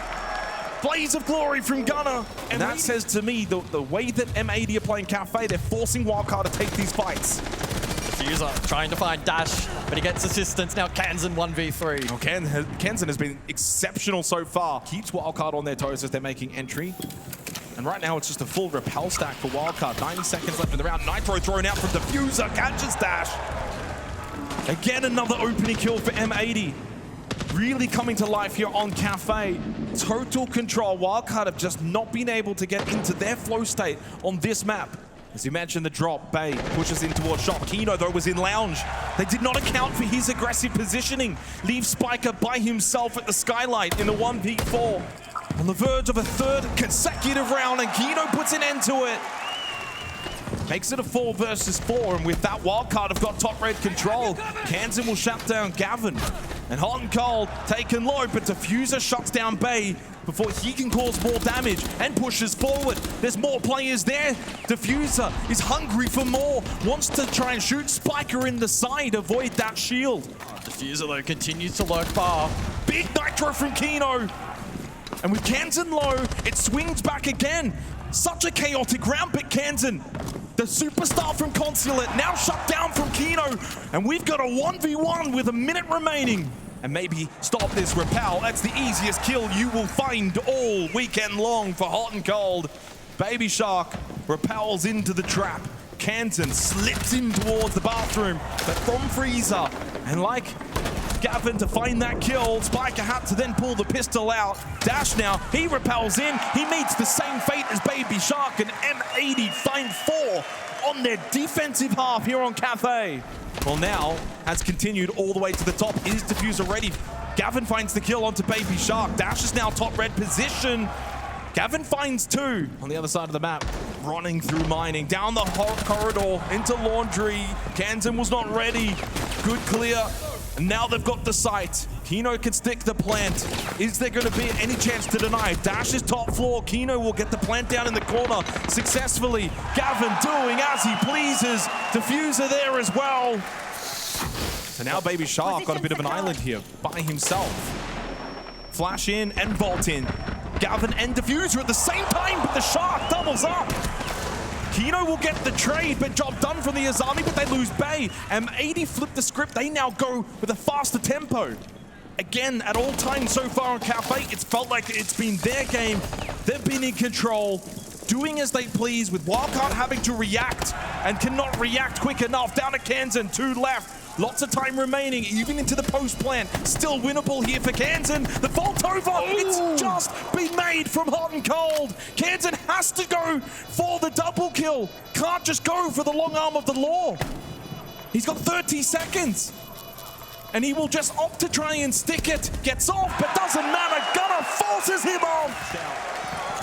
Blaze of glory from Gunnar. And that says to me, the way that M80 are playing Cafe, they're forcing Wildcard to take these fights. Diffuser trying to find Dash, but he gets assistance. Now Kansan 1v3. Well, Kansan has been exceptional so far. Keeps Wildcard on their toes as they're making entry. And right now, it's just a full repel stack for Wildcard. 90 seconds left in the round. Nitro thrown out from Diffuser, catches Dash. Again, another opening kill for M80. Really coming to life here on Cafe. Total control. Wildcard have just not been able to get into their flow state on this map. As you mentioned, the drop, Bay pushes in towards shot. Kino, though, was in Lounge. They did not account for his aggressive positioning. Leaves Spiker by himself at the skylight in a 1v4. On the verge of a 3rd consecutive round, and Kino puts an end to it. Makes it a 4 versus 4, and with that, Wildcard have got top red control. Kansan will shut down Gavin. And Hot and Cold taken low, but Diffuser shuts down Bay before he can cause more damage and pushes forward. There's more players there. Diffuser is hungry for more, wants to try and shoot Spiker in the side, avoid that shield. Diffuser, though, continues to lurk far. Big Nitro from Kino. And with Kansan low, it swings back again. Such a chaotic round, but Kansan, the superstar from Consulate, now shut down from Kino. And we've got a 1v1 with a minute remaining. And maybe stop this repel. That's the easiest kill you will find all weekend long for Hot and Cold. Baby Shark repels into the trap. Kansan slips in towards the bathroom, but from Freezer. And like Gavin to find that kill, Spiker had to then pull the pistol out. Dash now, he repels in. He meets the same fate as Baby Shark, and M80 find 4 on their defensive half here on Cafe. Well, now has continued all the way to the top. Is Diffuser ready? Gavin finds the kill onto Baby Shark. Dash is now top red position. Gavin finds 2 on the other side of the map. Running through mining, down the corridor, into Laundry. Kansan was not ready. Good clear And now they've got the site. Kino can stick the plant. Is there going to be any chance to deny? Dash is top floor. Kino will get the plant down in the corner successfully. Gavin doing as he pleases. Diffuser there as well. So now Baby Shark got a bit of an island here by himself. Flash in and vault in. Gavin and Diffuser at the same time, but the Shark doubles up. Kino will get the trade, but job done from the Azami, but they lose Bay. M80 flip the script. They now go with a faster tempo. Again, at all times so far on Cafe, it's felt like it's been their game. They've been in control, doing as they please, with Wildcard having to react and cannot react quick enough. Down to Kansan, 2 left. Lots of time remaining, even into the post plant. Still winnable here for Kansan. The vault over, it's just been made from hot and cold. Kansan has to go for the double kill. Can't just go for the long arm of the law. He's got 30 seconds. And he will just opt to try and stick it. Gets off, but doesn't matter. Gunner forces him off.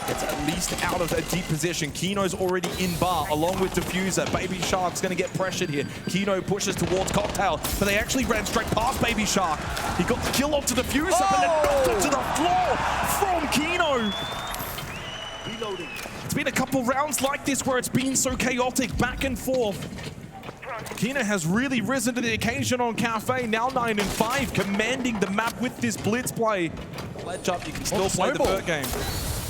Gets at least out of a deep position. Kino's already in bar, along with Diffuser. Baby Shark's going to get pressured here. Kino pushes towards Cocktail, but they actually ran straight past Baby Shark. He got the kill onto Diffuser, but then knocked it to the floor from Kino. Reloading. It's been a couple rounds like this where it's been so chaotic, back and forth. Kino has really risen to the occasion on Cafe, now 9-5, commanding the map with this blitz play. Ledge up, you can still play the Burt game.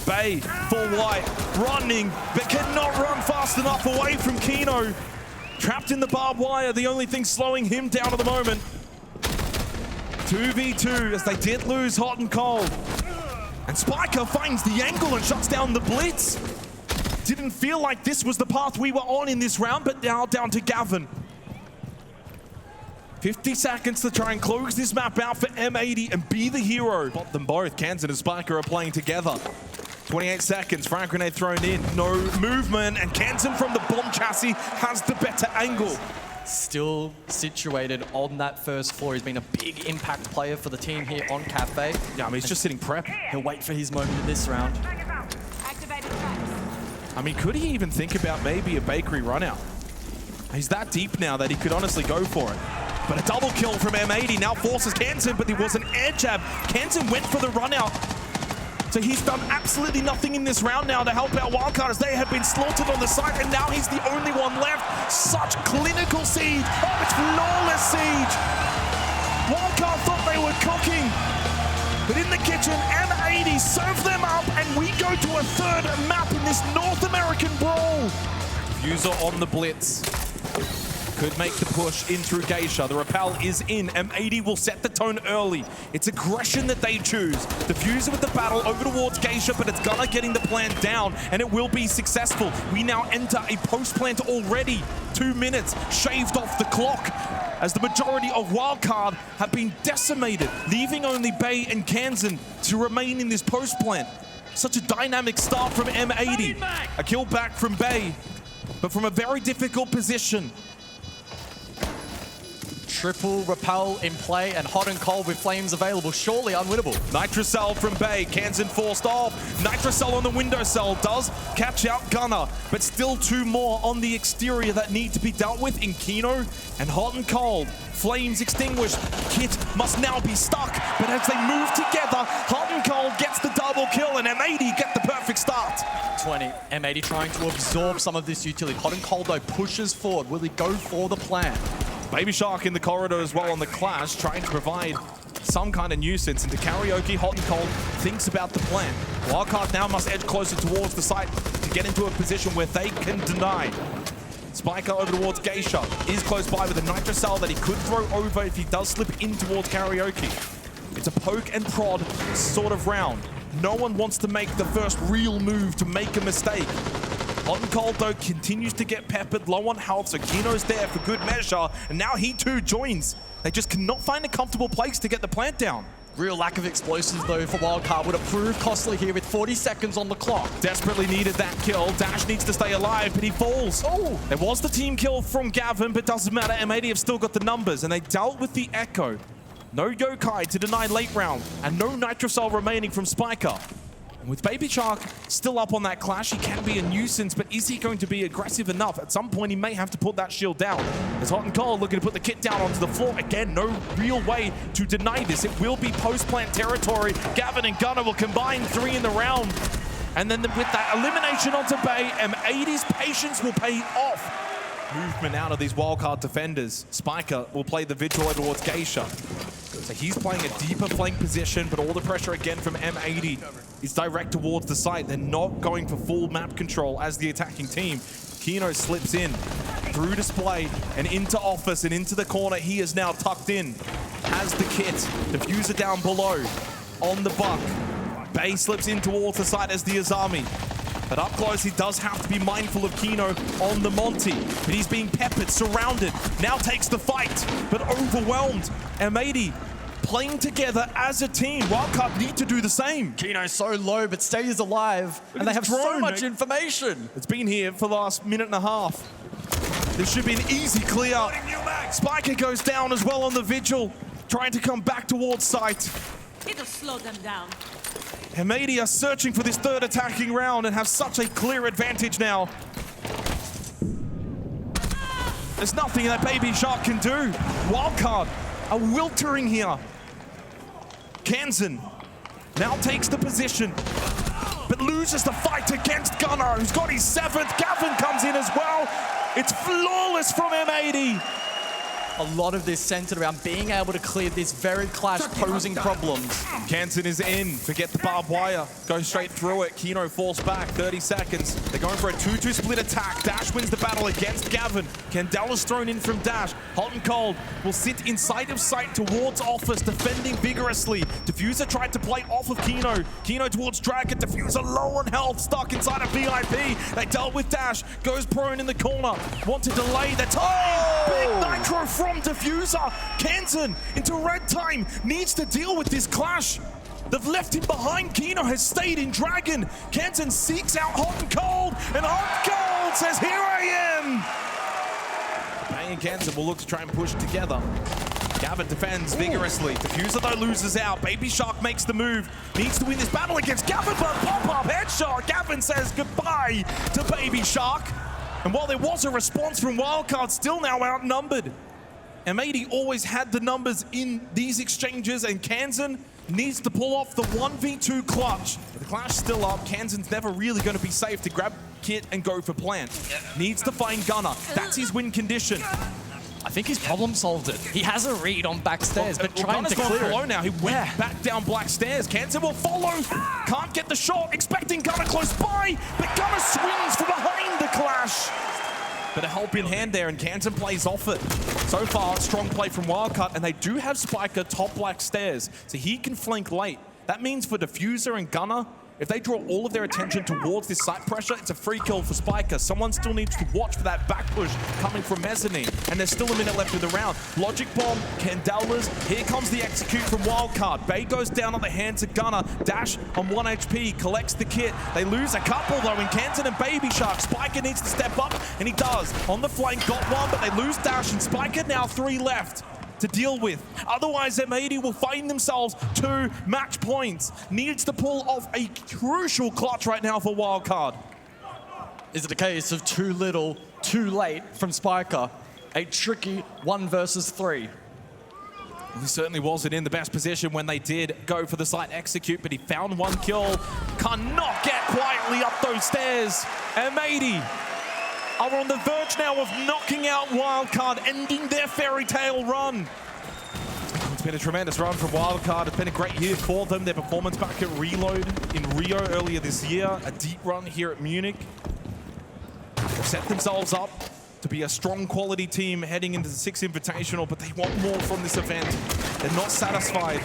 Bay, full white, running, but cannot run fast enough away from Kino. Trapped in the barbed wire, the only thing slowing him down at the moment. 2v2 as they did lose hot and cold. And Spiker finds the angle and shuts down the blitz. Didn't feel like this was the path we were on in this round, but now down to Gavin. 50 seconds to try and close this map out for M80 and be the hero. But them both, Kansan and Spiker are playing together. 28 seconds, frag grenade thrown in, no movement, and Kansan from the bomb chassis has the better angle. Still situated on that first floor. He's been a big impact player for the team here on Cafe. Yeah, I mean, he's just sitting prep. He'll wait for his moment in this round. I mean, could he even think about maybe a bakery run out? He's that deep now that he could honestly go for it. But a double kill from M80 now forces Kansan, but there was an air jab. Kansan went for the run out. So he's done absolutely nothing in this round now to help out Wildcard as they have been slaughtered on the site, and now he's the only one left. Such clinical siege. Oh, it's flawless siege. Wildcard thought they were cooking, but in the kitchen, M80 serve them up, and we go to a third map in this North American brawl. User on the blitz. Could make the push in through Geisha. The rappel is in. M80 will set the tone early. It's aggression that they choose. Diffuser with the battle over towards Geisha, but it's Gunner getting the plant down, and it will be successful. We now enter a post plant already. 2 minutes shaved off the clock as the majority of Wildcard have been decimated, leaving only Bay and Kansan to remain in this post plant. Such a dynamic start from M80. A kill back from Bay, but from a very difficult position. Triple rappel in play and hot and cold with flames available. Surely unwinnable. Nitrocell from Bay. Kansan forced off. Nitrocell on the windowcell does catch out Gunner, but still 2 more on the exterior that need to be dealt with in Kino and hot and cold. Flames extinguished. Kit must now be stuck, but as they move together, hot and cold gets the double kill, and M80 get the perfect start. 20. M80 trying to absorb some of this utility. Hot and cold though pushes forward. Will he go for the plan? Baby Shark in the corridor as well on the clash, trying to provide some kind of nuisance into Karaoke. Hot and cold thinks about the plan. Wildcard now must edge closer towards the site to get into a position where they can deny. Spiker over towards Geisha is close by with a Nitrocell that he could throw over if he does slip in towards Karaoke. It's a poke and prod sort of round. No one wants to make the first real move to make a mistake. Hot and cold, though, continues to get peppered, low on health, so Kino's there for good measure, and now he too joins. They just cannot find a comfortable place to get the plant down. Real lack of explosives, though, for Wildcard. Would have proved costly here with 40 seconds on the clock. Desperately needed that kill. Dash needs to stay alive, but he falls. Oh! There was the team kill from Gavin, but doesn't matter. M80 have still got the numbers, and they dealt with the Echo. No Yokai to deny late round, and no Nitrocell remaining from Spiker. With Baby Shark still up on that clash, he can be a nuisance, but is he going to be aggressive enough? At some point, he may have to put that shield down. As Hot and Cold looking to put the kit down onto the floor. Again, no real way to deny this. It will be post-plant territory. Gavin and Gunnar will combine 3 in the round. And then with that elimination onto Bay, M80's patience will pay off. Movement out of these wildcard defenders. Spiker will play the Vigil towards Geisha. So he's playing a deeper flank position, but all the pressure again from M80 is direct towards the site. They're not going for full map control as the attacking team. Kino slips in through display and into office and into the corner. He is now tucked in, has the kit. Diffuser down below on the buck. Bay slips in towards the site as the Azami. But up close, he does have to be mindful of Kino on the Monty. But he's being peppered, surrounded, now takes the fight, but overwhelmed. M80 playing together as a team. Wildcard need to do the same. Kino's so low, but stays alive, and they have so much information. It's been here for the last minute and a half. This should be an easy clear. Spiker goes down as well on the Vigil, trying to come back towards site. It'll slow them down. M80 are searching for this third attacking round and have such a clear advantage now. There's nothing that Baby Shark can do. Wildcard are wiltering here. Kansan now takes the position, but loses the fight against Gunnar, who's got his 7th. Gavin comes in as well. It's flawless from M80. A lot of this centered around being able to clear this very clash posing problems. Kansan is in. Forget the barbed wire. Go straight through it. Kino falls back. 30 seconds. They're going for a 2-2 split attack. Dash wins the battle against Gavin. Candela's thrown in from Dash. Hot and Cold will sit inside of sight towards Office, defending vigorously. Diffuser tried to play off of Kino. Kino towards Dragon. Diffuser low on health, stuck inside of VIP. They dealt with Dash. Goes prone in the corner. Want to delay the time. Big Nitro from Diffuser. Kansan into red time. Needs to deal with this clash. They've left him behind. Kino has stayed in Dragon. Kansan seeks out Hot and Cold, and Hot and Cold says, "Here I am." Bay and Kansan will look to try and push together. Gavin defends vigorously. Diffuser though loses out. Baby Shark makes the move. Needs to win this battle against Gavin, but pop-up headshot. Gavin says goodbye to Baby Shark. And while there was a response from Wildcard, still now outnumbered. M80 always had the numbers in these exchanges, and Kansan needs to pull off the 1v2 clutch. The clash still up. Kansan's never really going to be safe to grab kit and go for plant. Needs to find Gunnar. That's his win condition. I think he's problem solved it. He has a read on backstairs, but trying to clear below it. now. He went back down black stairs. Kansan will follow. Can't get the shot. Expecting Gunnar close by, but Gunnar swings from behind the clash. But a help in hand there, and Kansan plays off it. So far, strong play from Wildcard, and they do have Spiker top black stairs, so he can flank late. That means for Diffuser and Gunnar, if they draw all of their attention towards this site pressure, it's a free kill for Spiker. Someone still needs to watch for that back push coming from Mezzanine, and there's still a minute left in the round. Logic Bomb, Candela's, here comes the execute from Wildcard. Bay goes down on the hands of Gunnar. Dash on 1 HP, collects the kit. They lose a couple though in Kansan and Baby Shark. Spiker needs to step up, and he does. On the flank, got one, but they lose Dash, and Spiker now 3 left to deal with. Otherwise, M80 will find themselves 2 match points. Needs to pull off a crucial clutch right now for Wildcard. Is it a case of too little, too late from Spiker? A tricky 1 versus 3. He certainly wasn't in the best position when they did go for the site execute, but he found 1 kill. Cannot get quietly up those stairs. M80 are on the verge now of knocking out Wildcard, ending their fairy tale run. It's been a tremendous run from Wildcard. It's been a great year for them. Their performance back at Reload in Rio earlier this year. A deep run here at Munich. They've set themselves up to be a strong quality team heading into the 6th Invitational, but they want more from this event. They're not satisfied.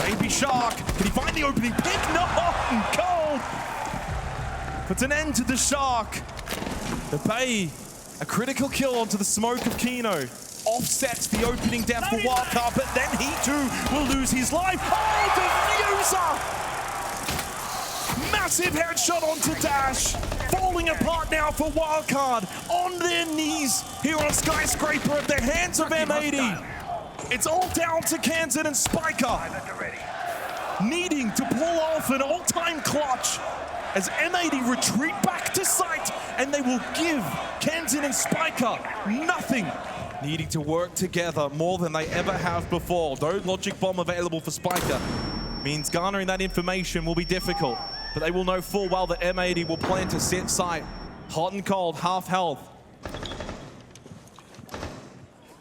Baby Shark, can he find the opening pick? No, Cold. Puts an end to the Shark. The Bay, a critical kill onto the smoke of Kino. Offsets the opening death for Wildcard, but then he too will lose his life. Oh, Diffuser! Massive headshot onto Dash. Falling apart now for Wildcard. On their knees here on Skyscraper at the hands of M80. It's all down to Kansan and Spiker. needing to pull off an all-time clutch as M80 retreat back to site, and they will give Kenton and Spiker nothing. Needing to work together more than they ever have before. No logic bomb available for Spiker means garnering that information will be difficult, but they will know full well that M80 will plan to sit site. Hot and cold, half health.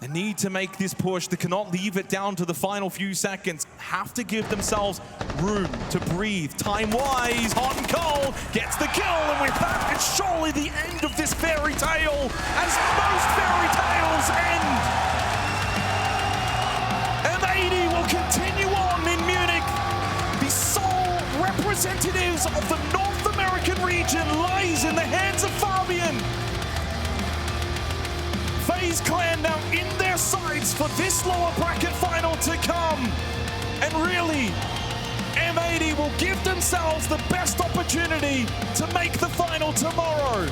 They need to make this push. They cannot leave it down to the final few seconds. Have to give themselves room to breathe. Time-wise, hot and cold, gets the kill, and with that, it's surely the end of this fairy tale, as most fairy tales end. M80 will continue on in Munich. The sole representatives of the North American region lies in the hands of Fabian. FaZe Clan now in their sights for this lower bracket final to come. And really, M80 will give themselves the best opportunity to make the final tomorrow.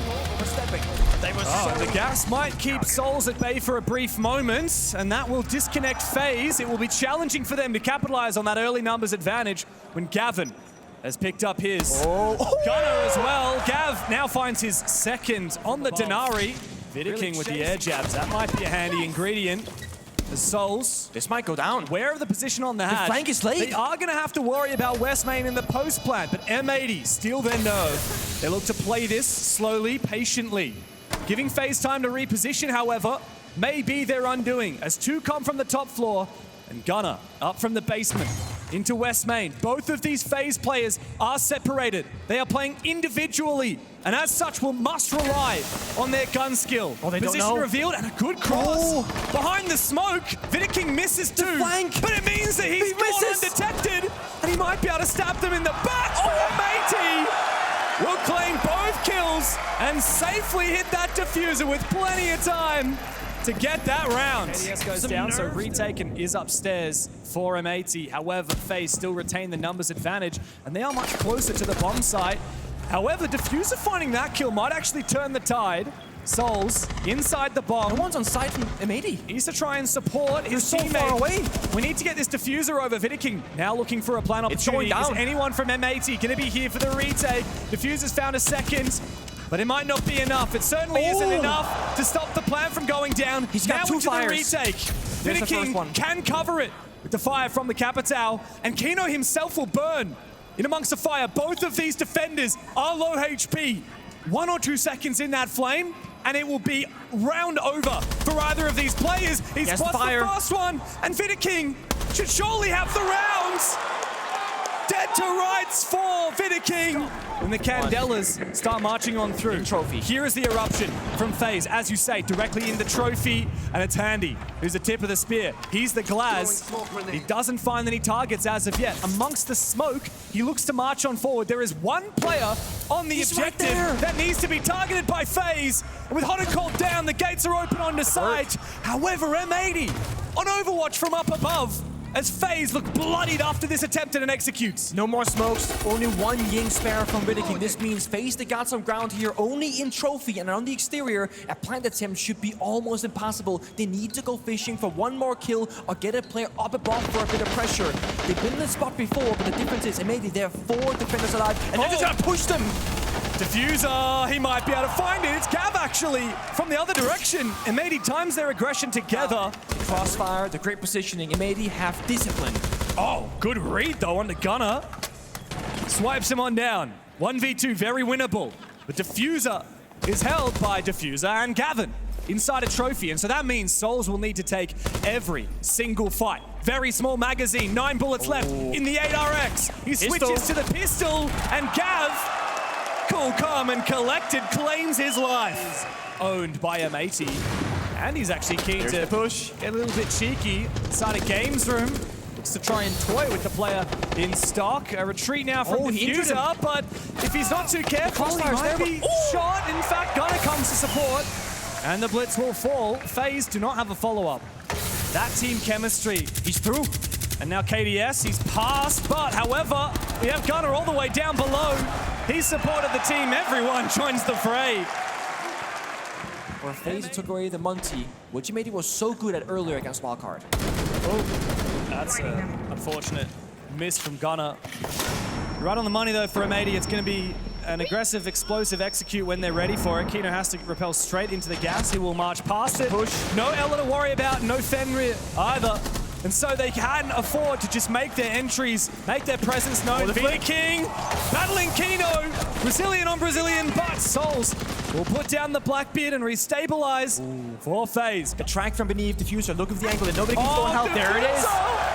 The gas might keep Souls at bay for a brief moment, and that will disconnect FaZe. It will be challenging for them to capitalize on that early numbers advantage when Gavin has picked up his gunner as well. Gav now finds his second on the Denari. Vidiking with the air jabs. That might be a handy ingredient. The Souls. This might go down. Aware of the position on the hatch. The flank is late. They are going to have to worry about West Main in the post plant, but M80 steal their nerve. They look to play this slowly, patiently. Giving FaZe time to reposition, however, may be their undoing, as two come from the top floor and Gunner up from the basement into West Main. Both of these FaZe players are separated. They are playing individually, and as such will must rely on their gun skill. They don't Position know. revealed and a good cross. Behind the smoke, Vidiking misses too. flank. But it means that he's gone undetected, and he might be able to stab them in the back. M80 will claim both kills and safely hit that diffuser with plenty of time to get that round. KDS goes down, so retaken is upstairs for M80. However, FaZe still retain the numbers advantage, and they are much closer to the bomb site. However, Diffuser finding that kill might actually turn the tide. Souls inside the bomb. No one's on site from M80. He needs to try and support his so teammate. far away. We need to get this Diffuser over. Vidiking now looking for a plan opportunity. It's going down. Is anyone from M80 going to be here for the retake? Diffuser's found a second, but it might not be enough. It certainly isn't enough to stop the plan from going down. He's got now two into fires. the retake. There's the first one. Vidiking can cover it with the fire from the Capitao, and Kino himself will burn in amongst the fire. Both of these defenders are low HP. 1 or 2 seconds in that flame, and it will be round over for either of these players. He's Yes, spots the fire. first one, and Vidiking should surely have the rounds. Dead to rights for Vidiking. And the Candelas start marching on through. Trophy. Here is the eruption from FaZe, as you say, directly in the trophy, and it's Handy, who's the tip of the spear. He's the Glaz. He doesn't find any targets as of yet. Amongst the smoke, he looks to march on forward. There is one player on the objective that needs to be targeted by FaZe. And with hot and cold down, the gates are open onto site. However, M80 on Overwatch from up above, as FaZe look bloodied after this attempt and executes. No more smokes, only one Ying spare from Vidiking. This means FaZe, they got some ground here only in trophy, and on the exterior, a plant attempt should be almost impossible. They need to go fishing for one more kill or get a player up above for a bit of pressure. They've been in this spot before, but the difference is maybe they have 4 defenders alive, and they're just gonna push them. Diffuser, he might be able to find it. It's Gav actually from the other direction. M80 times their aggression together. Crossfire, the great positioning. M80 have discipline. Oh, good read though on the gunner. Swipes him on down. 1v2, very winnable. The Diffuser is held by Diffuser and Gavin inside a trophy. And so that means Souls will need to take every single fight. Very small magazine, 9 bullets left in the 8RX. He switches to the pistol, and Gav, cool, calm, and collected, claims his life. Owned by M80. And he's actually keen to push, get a little bit cheeky inside a games room. Looks to try and toy with the player in stock. A retreat now from Diffuser, but if he's not too careful, he might be shot. In fact, Gunner comes to support, and the blitz will fall. FaZe do not have a follow-up. That team chemistry, he's through. And now KDS, he's passed, but however, we have Gunner all the way down below. He's supported the team, everyone joins the fray. For FaZe, it took away the Munty, which M80 was so good at earlier against Wildcard. Oh, that's unfortunate. Miss from Gunner. Right on the money, though, for M80. It's going to be an aggressive, explosive execute when they're ready for it. Kino has to repel straight into the gas. He will march past it. Push. No Ella to worry about, no Fenrir either. And so they can't afford to just make their entries, make their presence known. Vita King battling Kino. Brazilian on Brazilian, but Souls will put down the Blackbeard and restabilize for FaZe. The track from beneath Diffuser. Look at the angle. Nobody can throw help. There it is.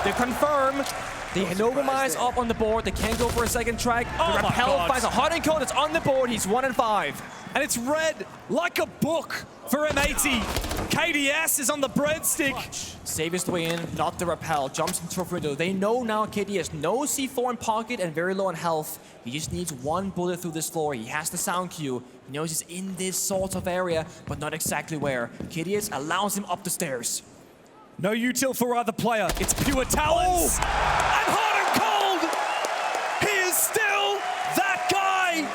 They confirm. They Novomize up on the board. They can't go for a second track. The Repel finds a hot and cold. It's on the board. He's 1 and 5. And it's read like a book for M80. KDS is on the breadstick. Saves the way in, not the Repel. Jumps into a window. They know now KDS. No C4 in pocket and very low on health. He just needs one bullet through this floor. He has the sound cue. He knows he's in this sort of area, but not exactly where. KDS allows him up the stairs. No util for either player. It's pure talents. And hot and cold. He is still that guy.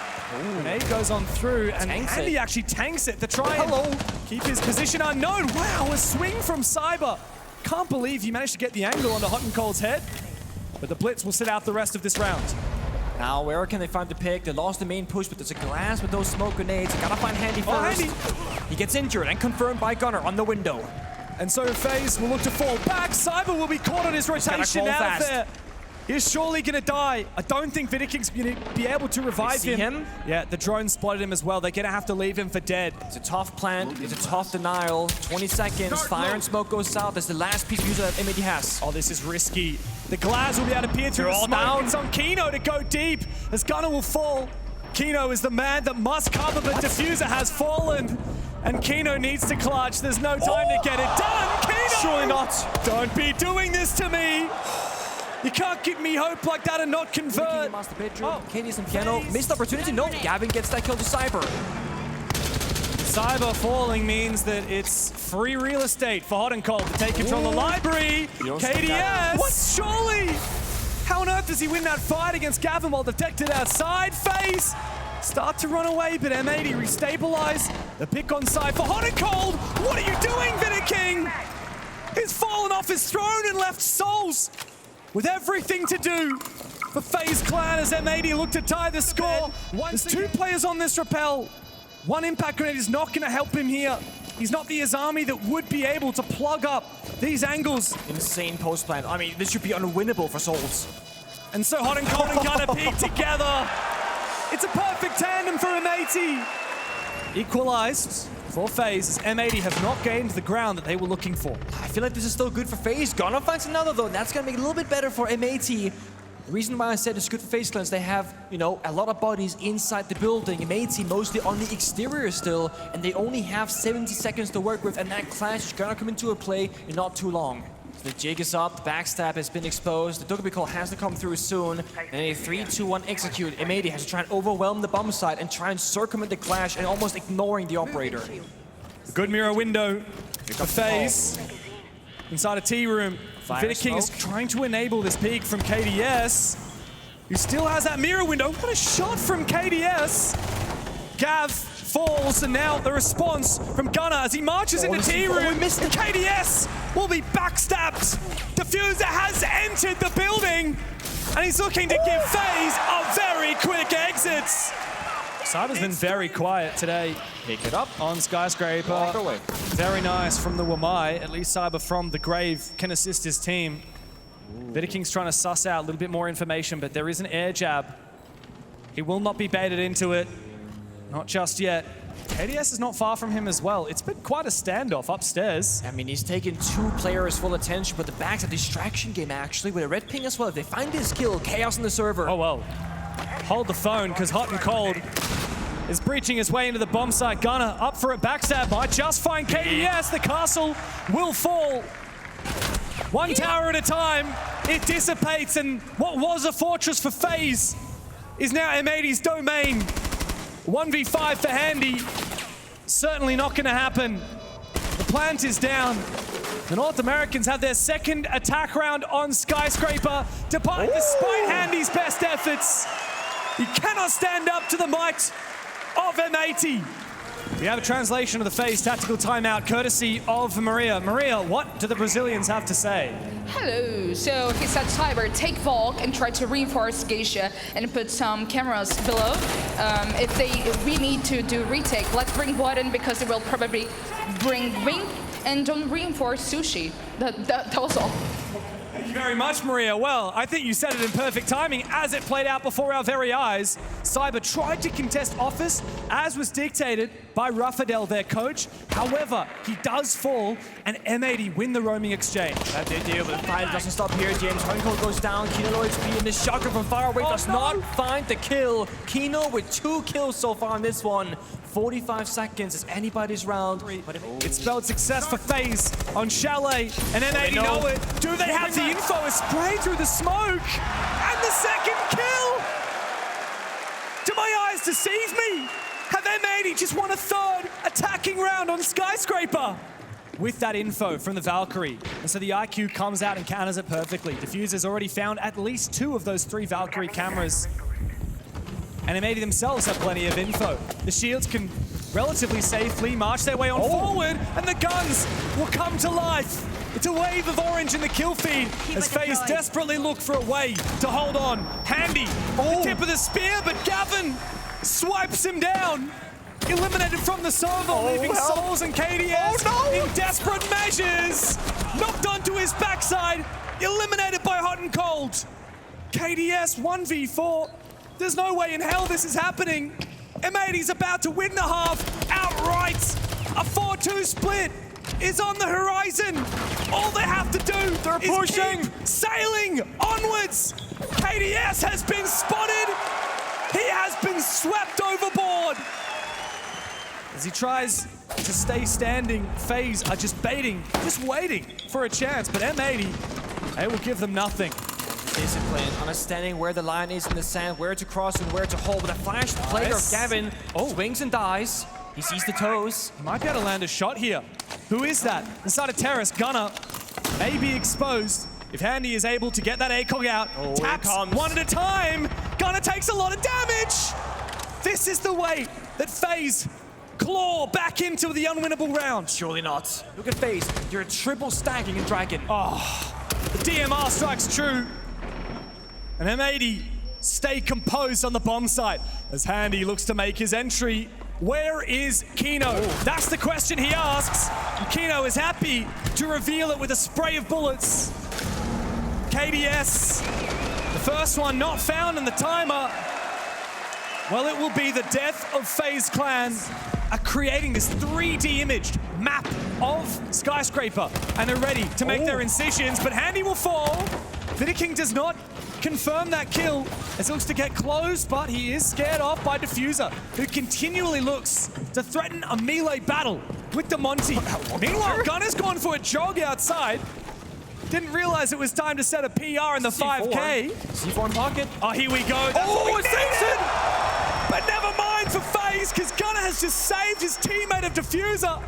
Nade goes on through, and Andy actually tanks it to try and keep his position unknown. Wow, a swing from Cyber. Can't believe he managed to get the angle onto Hot and Cold's head. But the Blitz will sit out the rest of this round. Now, where can they find the pick? They lost the main push, but there's a glass with those smoke grenades. Gotta find Handy first. He gets injured and confirmed by Gunner on the window. And so FaZe will look to fall back. Cyber will be caught on his rotation out of there. He's surely gonna die. I don't think Vidiking's gonna be able to revive him. Yeah, the drone spotted him as well. They're gonna have to leave him for dead. It's a tough plant. It's a tough denial. 20 seconds. Fire and smoke goes south. That's the last piece of user that M80 has. Oh, this is risky. The glass will be able to peer through the smoke. down. It's on Kino to go deep as Gunner will fall. Kino is the man that must cover, but Diffuser has fallen. And Kino needs to clutch. There's no time to get it done. Kino! Surely not. Don't be doing this to me. You can't give me hope like that and not convert. Master bedroom. KDS and Piano. Missed opportunity. No. Gavin gets that kill to Cyber. Cyber falling means that it's free real estate for Hot and Cold to take control of the library. KDS! What? Surely! How on earth does he win that fight against Gavin while detected outside? FaZe start to run away, but M80 restabilize. The pick on side for Hot and Cold. What are you doing, Vidiking? He's fallen off his throne and left Souls with everything to do for FaZe Clan as M80 look to tie the score. There's 2 players on this Repel. One impact grenade is not going to help him here. He's not the Azami that would be able to plug up these angles. Insane post plan. I mean, this should be unwinnable for Souls. And so Hot and Cold and Gunner peek together. It's a perfect tandem for M80. Equalized for FaZe as M80 have not gained the ground that they were looking for. I feel like this is still good for FaZe. Gunner finds another though. That's going to make it a little bit better for M80. The reason why I said it's good for FaZe Clan is they have, you know, a lot of bodies inside the building. M80 mostly on the exterior still, and they only have 70 seconds to work with, and that clash is gonna come into a play in not too long. So the jig is up, the backstab has been exposed, the Dugby call has to come through soon, and a 3-2-1 execute. M80 has to try and overwhelm the bomb site and try and circumvent the clash and almost ignoring the operator. Good mirror window for FaZe. Inside a T room. Vidiking is trying to enable this peek from KDS, who still has that mirror window. What a shot from KDS. Gav falls, and now the response from Gunner as he marches into T room. KDS will be backstabbed. Diffuser has entered the building, and he's looking to give FaZe a very quick exit. Cyber's been very quiet today. Pick it up. On Skyscraper. Very nice from the Wamai. At least Cyber from the grave can assist his team. Vidiking's trying to suss out a little bit more information, but there is an air jab. He will not be baited into it. Not just yet. KDS is not far from him as well. It's been quite a standoff upstairs. I mean, he's taken 2 players full attention, but the back's a distraction game actually with a red ping as well. If they find this kill, chaos in the server. Oh well. Hold the phone, because Hot and Cold is breaching his way into the bomb site. Gunner up for a backstab, might just find KDS. The castle will fall. 1 tower at a time. It dissipates, and what was a fortress for FaZe is now M80's domain. 1v5 for Handy. Certainly not going to happen. The plant is down. The North Americans have their 2nd attack round on Skyscraper, despite Handy's best efforts. He cannot stand up to the might of M80. We have a translation of the FaZe tactical timeout courtesy of Maria. Maria, what do the Brazilians have to say? Hello. So he said, Cyber, take Volk and try to reinforce Geisha and put some cameras below. If we need to do retake, let's bring Blood because it will probably bring Wink, and don't reinforce Sushi. That was all. Thank you very much, Maria. Well, I think you said it in perfect timing as it played out before our very eyes. Cyber tried to contest Office, as was dictated by Raffadel, their coach. However, he does fall, and M80 win the roaming exchange. That they do, but the fight doesn't stop here. James Hunkel goes down. Kino HP, and the shocker from far away does not find the kill. Kino with 2 kills so far in this one. 45 seconds is anybody's round. But It spelled success for FaZe on Chalet, and M80 know it. Do they have the info? A spray through the smoke, and the second kill! Do my eyes deceive me? Have M80 just won a 3rd attacking round on Skyscraper? With that info from the Valkyrie. And so the IQ comes out and counters it perfectly. Diffuser's already found at least 2 of those 3 Valkyrie cameras. And M80 themselves have plenty of info. The shields can relatively safely march their way on forward, and the guns will come to life. It's a wave of orange in the kill feed as FaZe desperately look for a way to hold on. Handy, the tip of the spear, but Gavin swipes him down. Eliminated from the server, leaving Souls and KDS in desperate measures. Knocked onto his backside, eliminated by Hot and Cold. KDS 1v4. There's no way in hell this is happening. M80's about to win the half outright. A 4-2 split is on the horizon. All they have to do is keep sailing onwards. KDS has been spotted. He has been swept overboard. As he tries to stay standing, FaZe are just baiting, just waiting for a chance. But M80, they will give them nothing. Discipline, understanding where the line is in the sand, where to cross and where to hold. With a flash player of Gavin swings and dies. He sees the toes. He might be able to land a shot here. Who is that? Inside of Terrace, Gunner may be exposed. If Handy is able to get that ACOG out, taps one at a time. Gunner takes a lot of damage. This is the way that FaZe claw back into the unwinnable round. Surely not. Look at FaZe. You're triple stacking in Dragon. The DMR strikes true. And M80 stay composed on the bomb site as Handy looks to make his entry. Where is Kino? That's the question he asks. And Kino is happy to reveal it with a spray of bullets. KDS, the first one not found in the timer. Well, it will be the death of FaZe Clan, creating this 3D imaged map of Skyscraper. And they're ready to make their incisions, but Handy will fall. Vidiking does not confirm that kill as it looks to get closed, but he is scared off by Diffuser, who continually looks to threaten a melee battle with DeMonte. Meanwhile, Gunner's gone for a jog outside. Didn't realize it was time to set a PR in the 5K. C4 in pocket. Oh, here we go. That's what we needed. But never mind for FaZe, because Gunner has just saved his teammate of Diffuser.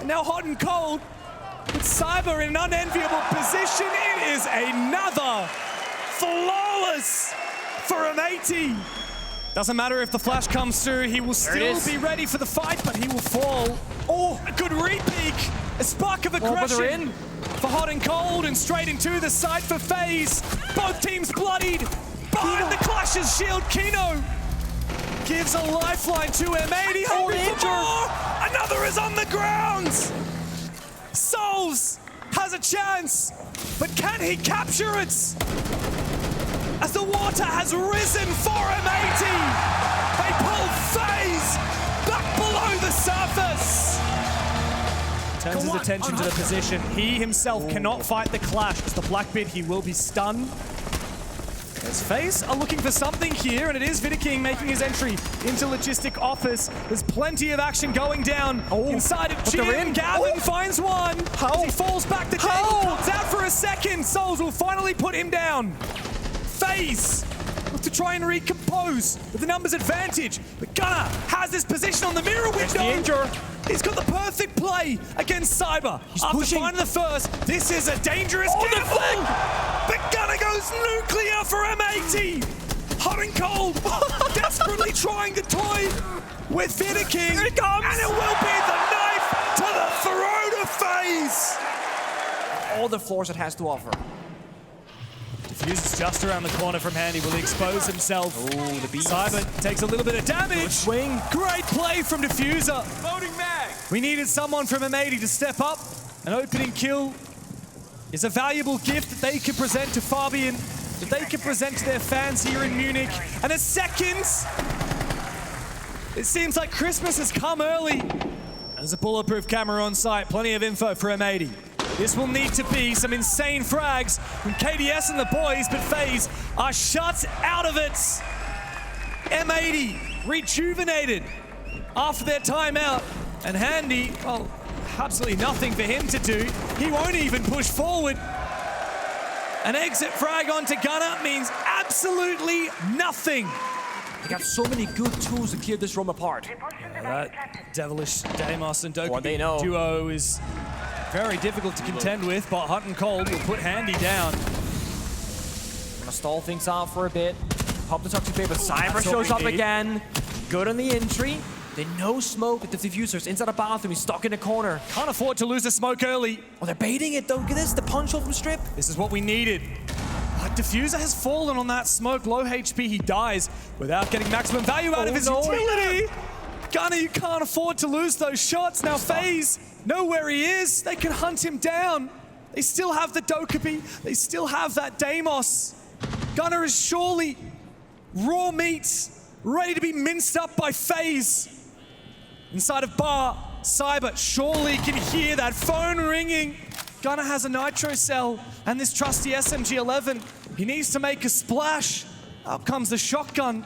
And now Hot and Cold with Cyber in an unenviable position. It is another flawless for M80. Doesn't matter if the flash comes through, he will still be ready for the fight, but he will fall. Oh, a good re-peek. A spark of aggression for Hot and Cold, and straight into the site for FaZe. Both teams bloodied. Behind the Clash's shield, Kino gives a lifeline to M80. Hungry for more. Another is on the ground. Souls has a chance, but can he capture it? As the water has risen for M80, they pull FaZe back below the surface. Turns his attention to the position. He himself cannot fight the Clash. As the Blackbeard, he will be stunned. As FaZe are looking for something here, and it is Vidiking making his entry into Logistic Office. There's plenty of action going down inside of Jim. Gavin finds one. As he falls back to Jim. Comes out for a second. Souls will finally put him down. FaZe look to try and recompose with the numbers advantage. But Gunner has this position on the mirror window. He's got the perfect play against Cyber. After finding the first, this is a dangerous gamble. But Gunner goes nuclear for M80. Hot and Cold, desperately trying to toy with King. Here it comes! And it will be the knife to the throat of FaZe. All the floors it has to offer. Diffuser's just around the corner from Handy. Will he expose himself? Oh, the beast. Simon takes a little bit of damage. Good swing. Great play from Diffuser. Loading mag! We needed someone from M80 to step up. An opening kill is a valuable gift that they can present to Fabian, that they can present to their fans here in Munich. And a second, it seems like Christmas has come early. There's a bulletproof camera on site, plenty of info for M80. This will need to be some insane frags from KDS and the boys, but FaZe are shut out of it. M80 rejuvenated after their timeout, and Handy, well, absolutely nothing for him to do. He won't even push forward. An exit frag onto Gunner means absolutely nothing. They got so many good tools to clear this room apart. That devilish Deimos and Doku they know. duo is very difficult to contend with, but Hot and Cold will put Handy down. Gonna stall things out for a bit. Pop the toxic bait, but Cyber That's what shows we up need. again. Good on the entry. They no smoke with the diffusers inside the bathroom. He's stuck in the corner. Can't afford to lose the smoke early. Oh, they're baiting it though. Look at this, the punch hole from Strip. This is what we needed. But Diffuser has fallen on that smoke. Low HP, he dies without getting maximum value out of his utility. Gunner, you can't afford to lose those shots. Now FaZe know where he is. They can hunt him down. They still have the Dokkaebi. They still have that Deimos. Gunner is surely raw meat, ready to be minced up by FaZe. Inside of Bar, Cyber surely can hear that phone ringing. Gunner has a Nitro Cell and this trusty SMG-11. He needs to make a splash. Out comes the shotgun.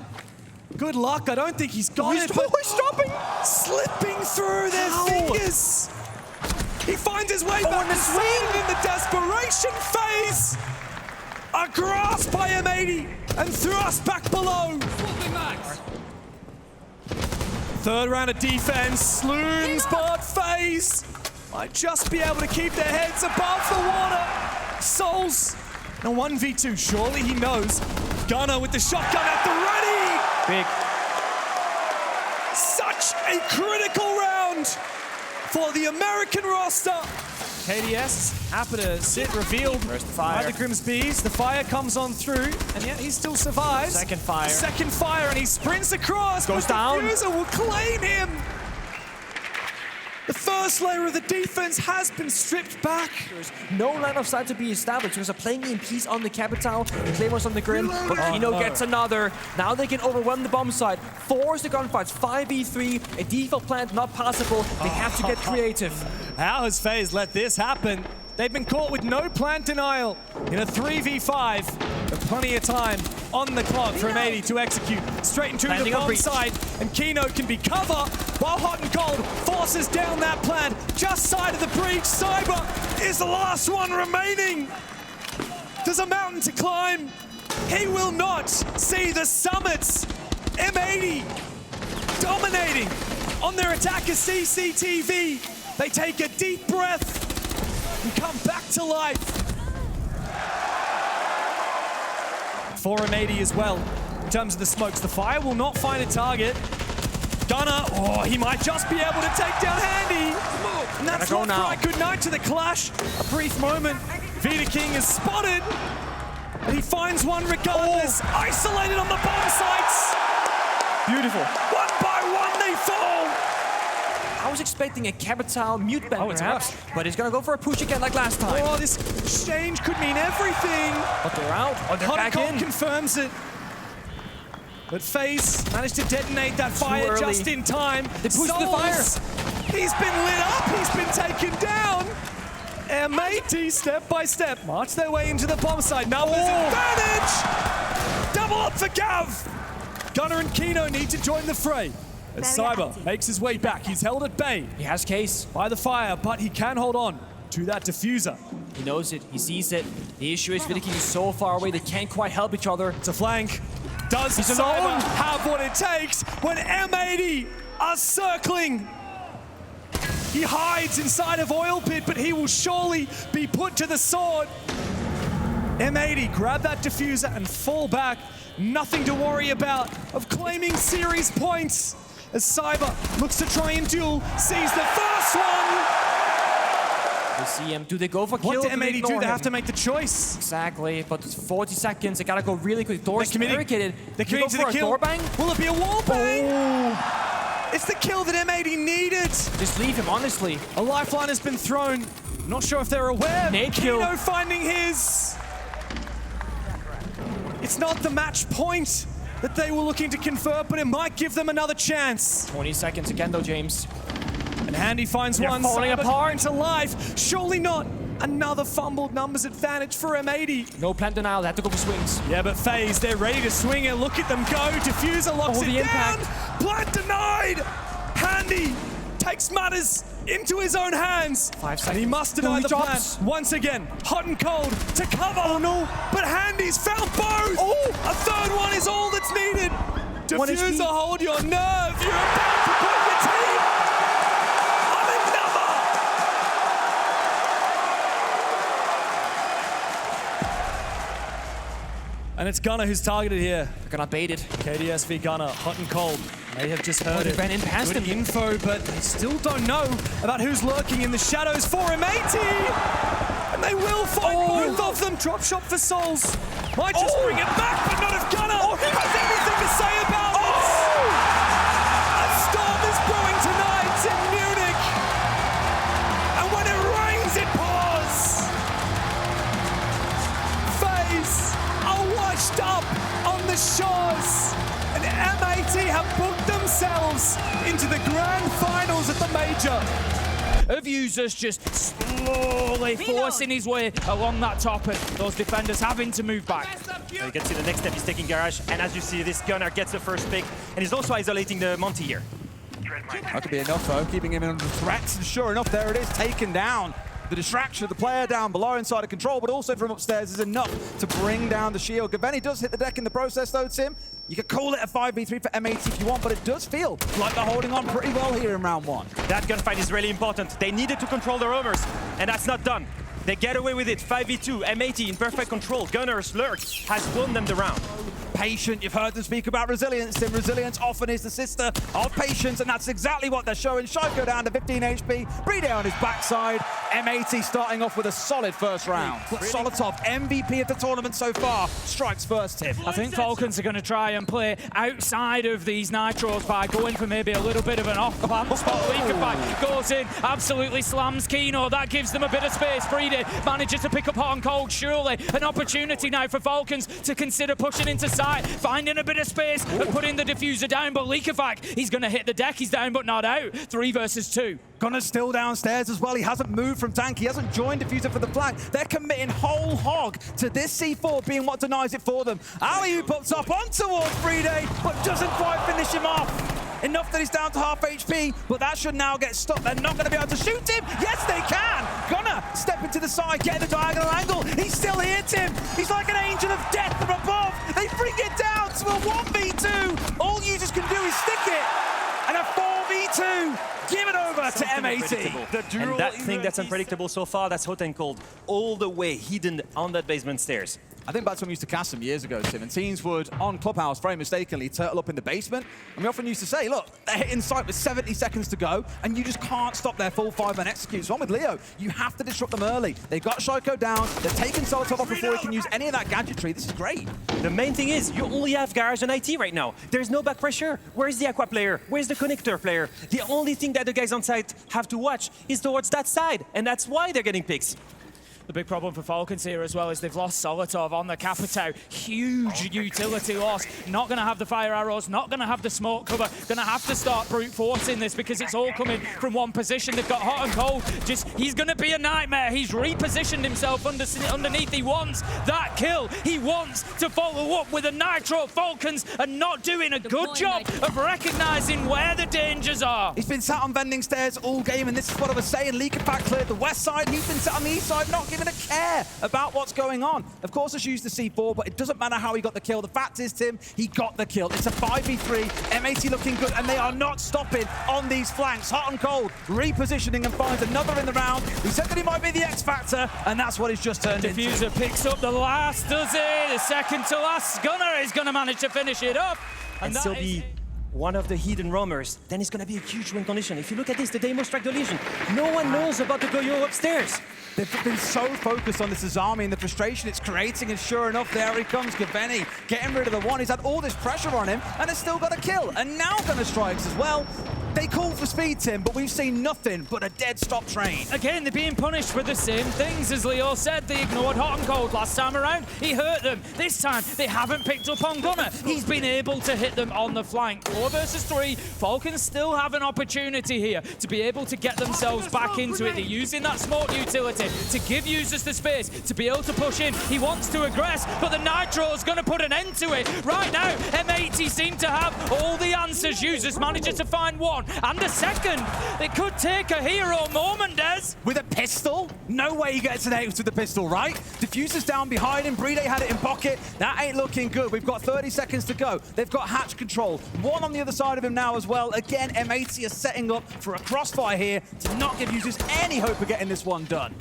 Good luck, I don't think he's got it, but stopping! slipping through their fingers. He finds his way back to swing in the desperation phase. A grasp by M80 and thrust back below. Third round of defense, Sloons, but FaZe might just be able to keep their heads above the water. Souls, a 1v2, surely he knows. Gunner with the shotgun at the ready. Big. Such a critical round for the American roster. KDS happy to sit revealed Where's the fire? by the Grimsbees. The fire comes on through, and yet he still survives. Second fire. Second fire, and he sprints across. Goes but down. Diffuser will claim him. The first layer of the defense has been stripped back. There's no line of sight to be established because they're playing in peace on the Capital. The Claymores on the Grim, but Kino gets another. Now they can overwhelm the bomb site, force the gunfights, 5v3, a default plant not possible. They have to get creative. How has FaZe let this happen? They've been caught with no plant denial in a 3v5. But plenty of time on the clock for M80 to execute. Straight into the Landing on bomb breach. side, and Kino can be cover while Hot and Cold forces down that plant just side of the breach. Cyber is the last one remaining. There's a mountain to climb. He will not see the summits. M80 dominating on their attacker CCTV. They take a deep breath and come back to life. For M80 as well, in terms of the smokes. The fire will not find a target. Gunner, oh, he might just be able to take down Handy. And that's Go not now. right. Good night to the clash. A brief moment. King is spotted, and he finds one regardless. Isolated on the bomb sites. Beautiful. One by one, they fall. I was expecting a Capital mute band it's perhaps, rough. but he's gonna go for a push again like last time. Oh, this exchange could mean everything. But they're out. Oh, they're Hot back and Cold in. confirms it. But FaZe managed to detonate that fire early. just in time. They pushed the fire. He's been lit up. He's been taken down. M80 step by step march their way into the bomb site. Numbers advantage. Double up for Gav. Gunner and Kino need to join the fray. As Cyber makes his way back. He's held at bay He has case. by the fire, but he can hold on to that diffuser. He knows it. He sees it. The issue is King is so far away they can't quite help each other. It's a flank. Does He's Cyber alone. have what it takes when M80 are circling? He hides inside of Oil Pit, but he will surely be put to the sword. M80 grab that diffuser and fall back. Nothing to worry about of claiming series points. as Cyber looks to try and duel, sees the first one. We see him. Do they go for kill? What do M80 do? They him? have to make the choice. Exactly, but it's 40 seconds. They gotta go really quick. Door's barricaded. They're committing to the kill. Door bang? Will it be a wall bang? It's the kill that M80 needed. Just leave him, honestly. A lifeline has been thrown. Not sure if they're aware. Kino finding his. It's not the match point that they were looking to convert, but it might give them another chance. 20 seconds again, though, James. And Handy finds They're one. falling Cyber's apart. going to life. Surely not. Another fumbled numbers advantage for M80. No plant denial. They have to go for swings. Yeah, but FaZe, they're ready to swing it. Look at them go. Diffuser locks it the down. impact. Plant denied. Handy takes matters into his own hands. 5 seconds. And he must deny the drops. plant. Once again, hot and cold to cover. Oh no. But Handy's found both. Oh, a third one is all that's needed. Diffuser, hold your nerve. You're about to put your team on another. And it's Gunner who's targeted here. They're gonna bait it. KDS v Gunner, hot and cold. They have just heard it. Ran in past Good him. info, but they still don't know about who's lurking in the shadows for M80. And they will find both of them. Drop shot for Souls. Might just bring it back, but not if Gunner has anything to say about it. A storm is brewing tonight in Munich. And when it rains, it pours. FaZe are washed up on the shores. And M80 have booked themselves into the grand finals at the Major. Of users just slowly forcing his way along that top, and those defenders having to move back. You can see the next step he's taking Garage, and as you see, this Gunner gets the first pick, and he's also isolating the Monty here. That could be enough, though, keeping him under threat. And sure enough, there it is, taken down. The distraction of the player down below inside of control, but also from upstairs is enough to bring down the shield. Gaveni does hit the deck in the process, though, Tim. You could call it a 5v3 for M80 if you want, but it does feel like they're holding on pretty well here in round one. That gunfight is really important. They needed to control the roamers, and that's not done. They get away with it. 5v2, M80 in perfect control. Gunners lurk, has won them the round. Patient, you've heard them speak about resilience, Tim. Resilience often is the sister of patience, and that's exactly what they're showing. Shaiko down to 15 HP, Brede on his backside. M80 starting off with a solid first round. Solotov, MVP of the tournament so far, strikes first, Tim. I think Falcons are going to try and play outside of these Nitros by going for maybe a little bit of an off-plan spot. Leakify goes in, absolutely slams Kino. That gives them a bit of space. Brede manages to pick up hot and cold. Surely an opportunity now for Falcons to consider pushing into site, finding a bit of space and putting the diffuser down. But Leakify, he's going to hit the deck. He's down but not out. 3 versus 2. Gunner's still downstairs as well. He hasn't moved from tank. He hasn't joined diffuser for the flank. They're committing whole hog to this C4 being what denies it for them. Alley-oop pops up on towards Brede, but doesn't quite finish him off. Enough that he's down to half HP, but that should now get stopped. They're not going to be able to shoot him. Yes, they can. Gunner stepping to the side, getting the diagonal angle. He's still here, Tim. He's like an angel of death from above. They bring it down to a 1v2. All users can do is stick it. And a 4v2. Give it over to M80. And that thing that's unpredictable so far, that's hot and cold. All the way hidden on that basement stairs. I think back to when we used to cast them years ago, Tim, and teams would, on Clubhouse, very mistakenly, turtle up in the basement. And we often used to say, look, they're hitting site with 70 seconds to go, and you just can't stop their full 5-man execute. So on with Leo, you have to disrupt them early. They've got Shaiko down, they're taking Solotov off before he can use any of that gadgetry. This is great. The main thing is, you only have Garage and IT right now. There's no back pressure. Where's the Aqua player? Where's the Connector player? The only thing that the guys on site have to watch is towards that side, and that's why they're getting picks. The big problem for Falcons here as well is they've lost Solotov on the Capitao. Huge utility loss. Not going to have the fire arrows, not going to have the smoke cover. Going to have to start brute forcing this because it's all coming from one position. They've got hot and cold. He's going to be a nightmare. He's repositioned himself underneath. He wants that kill. He wants to follow up with a Nitro. Falcons are not doing a good job of recognizing where the dangers are. He's been sat on vending stairs all game, and this is what I was saying. Leakapack cleared the west side. He's been sat on the east side, not giving a care about what's going on. Of course, he's used the C4, but it doesn't matter how he got the kill. The fact is, Tim, he got the kill. It's a 5v3. M80 looking good, and they are not stopping on these flanks. Hot and cold, repositioning and finds another in the round. He said that he might be the X factor, and that's what he's just turned into. Diffuser picks up the last, does he? The second to last. Gunner is going to manage to finish it up. And still be one of the hidden roamers, then it's going to be a huge win condition. If you look at this, the Demo strike the Legion. No one knows about the Goyo upstairs. They've been so focused on this Azami and the frustration it's creating, and sure enough, there he comes, Gaveni, getting rid of the one. He's had all this pressure on him, and has still got a kill. And now Gunner strikes as well. They call for speed, Tim, but we've seen nothing but a dead stop train. Again, they're being punished for the same things. As Leo said, they ignored Hot and Cold last time around. He hurt them. This time, they haven't picked up on Gunner. He's been able to hit them on the flank. 4 versus 3. Falcons still have an opportunity here to be able to get themselves back into it. They're using that smoke utility to give users the space to be able to push in. He wants to aggress, but the Nitro's going to put an end to it. Right now, M80 seem to have all the answers. Users manages to find one and a second. It could take a hero moment, Des. With a pistol? No way he gets an 8 with the pistol, right? Diffuser's down behind him. Brede had it in pocket. That ain't looking good. We've got 30 seconds to go. They've got hatch control. One on the other side of him now as well. Again, M80 is setting up for a crossfire here to not give users any hope of getting this one done.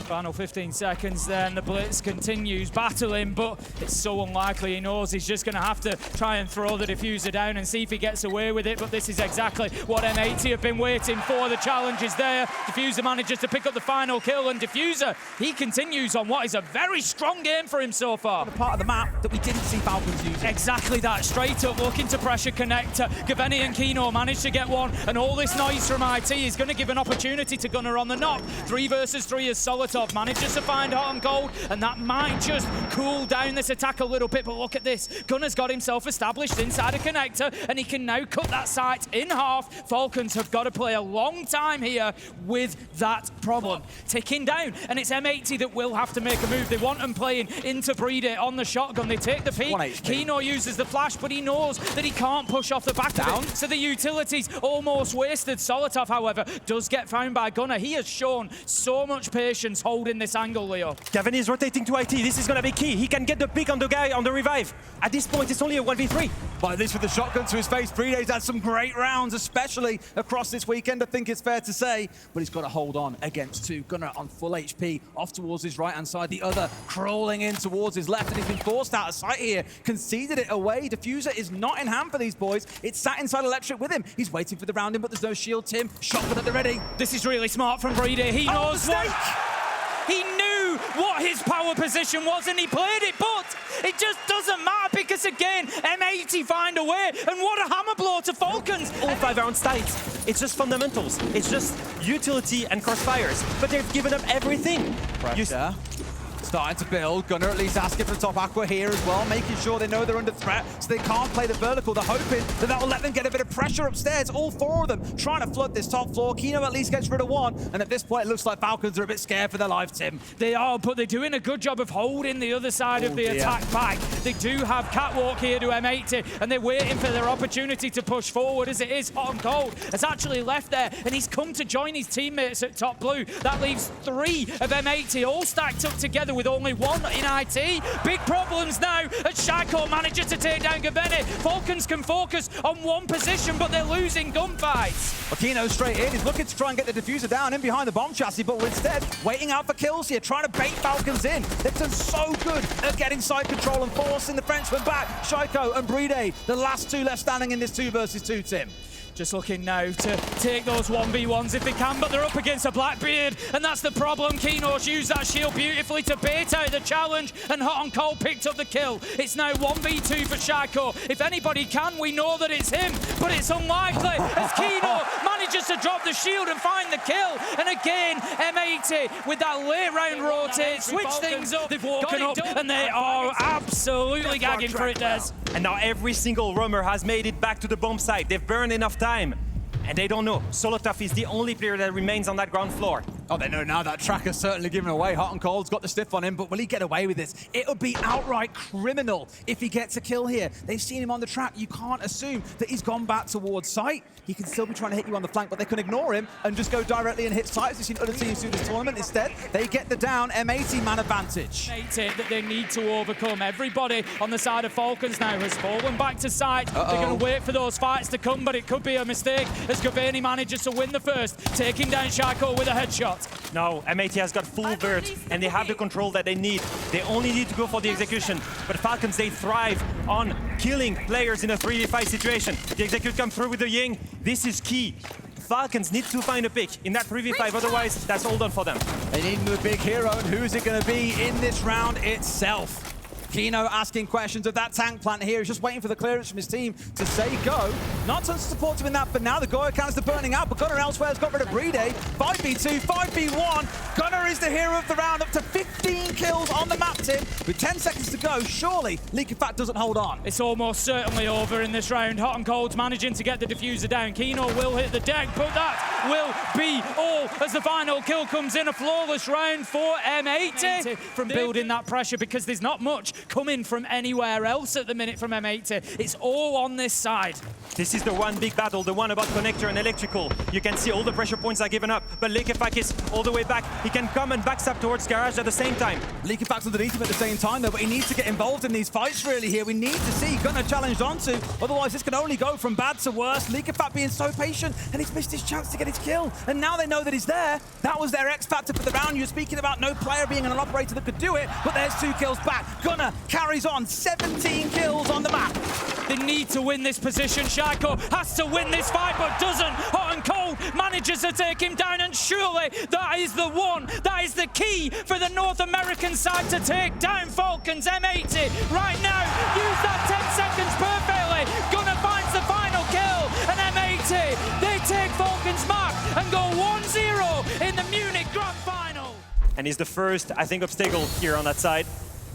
Final 15 seconds then, the Blitz continues battling, but it's so unlikely. He knows he's just going to have to try and throw the Diffuser down and see if he gets away with it, but this is exactly what M80 have been waiting for. The challenge is there. Diffuser manages to pick up the final kill, and Diffuser, he continues on what is a very strong game for him so far. The part of the map that we didn't see Falcons using. Exactly that, straight up looking to pressure connector. Gaveni and Kino managed to get one, and all this noise from IT is going to give an opportunity to Gunner on the knock. 3 versus 3 is Solitov manages to find Hot and Cold, and that might just cool down this attack a little bit, but look at this. Gunner's got himself established inside a connector, and he can now cut that site in half. Falcons have got to play a long time here with that problem. Ticking down, and it's M80 that will have to make a move. They want him playing into Brede on the shotgun. They take the peek. Kino uses the flash, but he knows that he can't push off the back of it, so the utility's almost wasted. Solitov, however, does get found by Gunner. He has shown so much patience holding this angle, Leo. Gavin is rotating to IT. This is going to be key. He can get the pick on the guy on the revive. At this point, it's only a 1v3. But at least with the shotgun to his face, Brede's had some great rounds, especially across this weekend, I think it's fair to say. But he's got to hold on against 2. Gunner on full HP, off towards his right-hand side. The other crawling in towards his left, and he's been forced out of sight here. Conceded it away. Diffuser is not in hand for these boys. It's sat inside Electric with him. He's waiting for the round in, but there's no shield. Tim, shotgun at the ready. This is really smart from Brede. He knows what... He knew what his power position was, and he played it, but it just doesn't matter because, again, M80 find a way, and what a hammer blow to Falcons. All 5 rounds tight. It's just fundamentals. It's just utility and crossfires, but they've given up everything. Pressure. Starting to build. Gunner at least asking for the top aqua here as well, making sure they know they're under threat, so they can't play the vertical. They're hoping that will let them get a bit of pressure upstairs. All 4 of them trying to flood this top floor. Kino at least gets rid of 1, and at this point it looks like Falcons are a bit scared for their life, Tim. They are, but they're doing a good job of holding the other side of the attack back. They do have Catwalk here to M80, and they're waiting for their opportunity to push forward. As it is, Hot and Cold has actually left there, and he's come to join his teammates at top blue. That leaves 3 of M80 all stacked up together with only 1 in IT. Big problems now as Shaiko manages to take down Gaveni. Falcons can focus on 1 position, but they're losing gunfights. Aquino straight in. He's looking to try and get the Diffuser down in behind the bomb chassis, but instead waiting out for kills here, trying to bait Falcons in. They've done so good at getting side control and forcing the Frenchman back. Shaiko and Brede, the last 2 left standing in this 2 versus 2, Tim. Just looking now to take those 1v1s if they can, but they're up against a Blackbeard, and that's the problem. Kino's used that shield beautifully to bait out the challenge, and Hot and Cold picked up the kill. It's now 1v2 for Shaiko. If anybody can, we know that it's him, but it's unlikely as Kino manages to drop the shield and find the kill. And again, M80 with that late round rotate, switch things up. They've woken up, and they are absolutely gagging for it, Des. And now every single roamer has made it back to the bomb site. They've burned enough time, and they don't know. Solotov is the only player that remains on that ground floor. Oh, they know now that tracker's certainly given away. Hot and Cold's got the stiff on him, but will he get away with this? It'll be outright criminal if he gets a kill here. They've seen him on the track. You can't assume that he's gone back towards site. He can still be trying to hit you on the flank, but they can ignore him and just go directly and hit sites. We've seen other teams do this tournament. Instead, they get the down M80 man advantage. That they need to overcome. Everybody on the side of Falcons now has fallen back to site. They're going to wait for those fights to come, but it could be a mistake as Gavani manages to win the first, taking down Shaiko with a headshot. Now, M80 has got full vert, and they have the control that they need. They only need to go for the execution. But Falcons, they thrive on killing players in a 3v5 situation. The execute comes through with the Ying. This is key. Falcons need to find a pick in that 3v5, otherwise that's all done for them. They need the big hero, and who's it going to be in this round itself? Kino asking questions of that tank plant here. He's just waiting for the clearance from his team to say go. Not tons to support him in that, but now the Goyo canister burning out, but Gunnar elsewhere has got rid of Brede. 5v2, 5v1. Gunnar is the hero of the round, up to 15 kills on the map, Tim. With 10 seconds to go, surely Leakefat doesn't hold on. It's almost certainly over in this round. Hot and Cold's managing to get the diffuser down. Kino will hit the deck, but that will be all as the final kill comes in. A flawless round for M80 from building that pressure, because there's not much coming from anywhere else at the minute from M80. It's all on this side. This is the one big battle, the one about connector and electrical. You can see all the pressure points are given up, but Leakefak is all the way back. He can come and backstab towards Garage at the same time. Leakefak's underneath him at the same time, though, but he needs to get involved in these fights, really, here. We need to see Gunnar challenged onto, otherwise this can only go from bad to worse. Leakefak being so patient, and he's missed his chance to get his kill. And now they know that he's there. That was their X factor for the round. You're speaking about no player being an operator that could do it, but there's 2 kills back. Gunnar carries on, 17 kills on the map. They need to win this position. Shaiko has to win this fight, but doesn't. Hot and Cold manages to take him down, and surely that is the one, that is the key for the North American side to take down Falcons. M80 right now, use that 10 seconds perfectly. Gunnar finds the final kill, and M80, they take Falcons' mark and go 1-0 in the Munich Grand Final. And he's the first, I think, obstacle here on that side,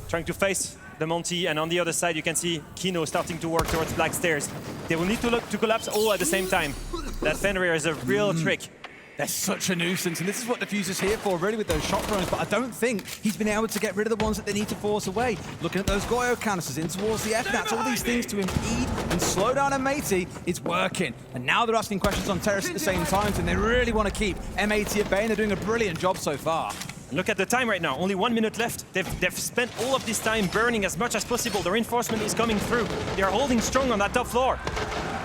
trying to face the Monty, and on the other side you can see Kino starting to work towards Black Stairs. They will need to look to collapse all at the same time. That Fenrir is a real trick. They're such a nuisance, and this is what Diffuser's here for, really, with those shot drones, but I don't think he's been able to get rid of the ones that they need to force away. Looking at those Goyo canisters in towards the F-Nats, all these things to impede and slow down M80, it's working. And now they're asking questions on Terrace at the same time, and they really want to keep M80 at bay, and they're doing a brilliant job so far. Look at the time right now, only 1 minute left. They've spent all of this time burning as much as possible. The reinforcement is coming through. They are holding strong on that top floor.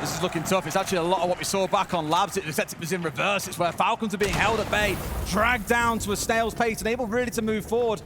This is looking tough. It's actually a lot of what we saw back on Labs. Except it was in reverse. It's where Falcons are being held at bay, dragged down to a snail's pace, and able really to move forward.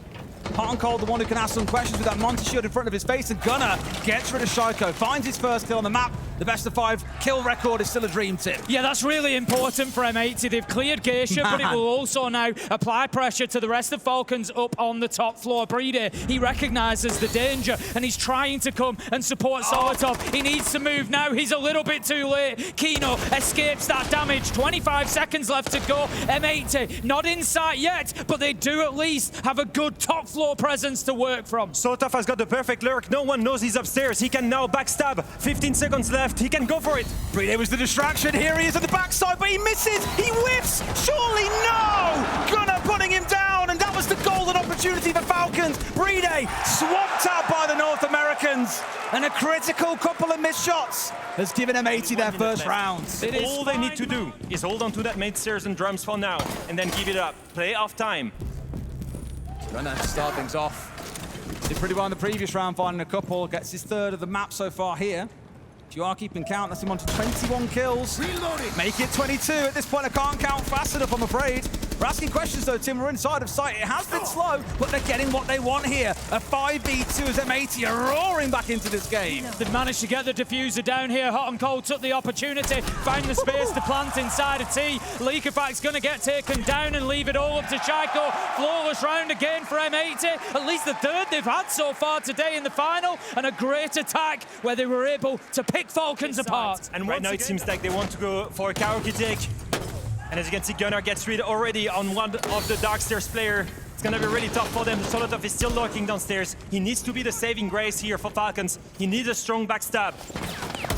Hot and Cold, the one who can ask some questions with that Monty shield in front of his face, and Gunnar gets rid of Shaiko, finds his first kill on the map. The best of 5 kill record is still a dream, Tim. Yeah, that's really important for M80. They've cleared Geisha, but it will also now apply pressure to the rest of Falcons up on the top floor. Brede, he recognises the danger, and he's trying to come and support Solotov. He needs to move now. He's a little bit too late. Kino escapes that damage. 25 seconds left to go. M80 not in sight yet, but they do at least have a good top floor presence to work from. Solotov has got the perfect lurk. No one knows he's upstairs. He can now backstab. 15 seconds left. He can go for it. Brede was the distraction. Here he is at the backside, but he misses. He whiffs. Surely no! Gunnar putting him down, and that was the golden opportunity for Falcons. Brede swamped out by the North Americans, and a critical couple of missed shots has given M80 their first round. All they need to do is hold on to that main stairs and drums for now, and then give it up. Play off time. Gunnar to start things off. Did pretty well in the previous round, finding a couple. Gets his 3rd of the map so far here. If you are keeping count, that's him on to 21 kills. Reloading. Make it 22. At this point, I can't count fast enough, I'm afraid. We're asking questions, though, Tim. We're inside of sight. It has been slow, but they're getting what they want here. A 5v2 as M80 are roaring back into this game. They've managed to get the diffuser down here. Hot and Cold took the opportunity, found the space to plant inside a T. Leakefak's going to get taken down and leave it all up to Shaiko. Flawless round again for M80. At least the 3rd they've had so far today in the final, and a great attack where they were able to pick Falcons apart. And right now it seems like they want to go for a karaoke take. And as you can see, Gunnar gets rid already on one of the Dark Stairs player. It's gonna be really tough for them. Solotov is still lurking downstairs. He needs to be the saving grace here for Falcons. He needs a strong backstab.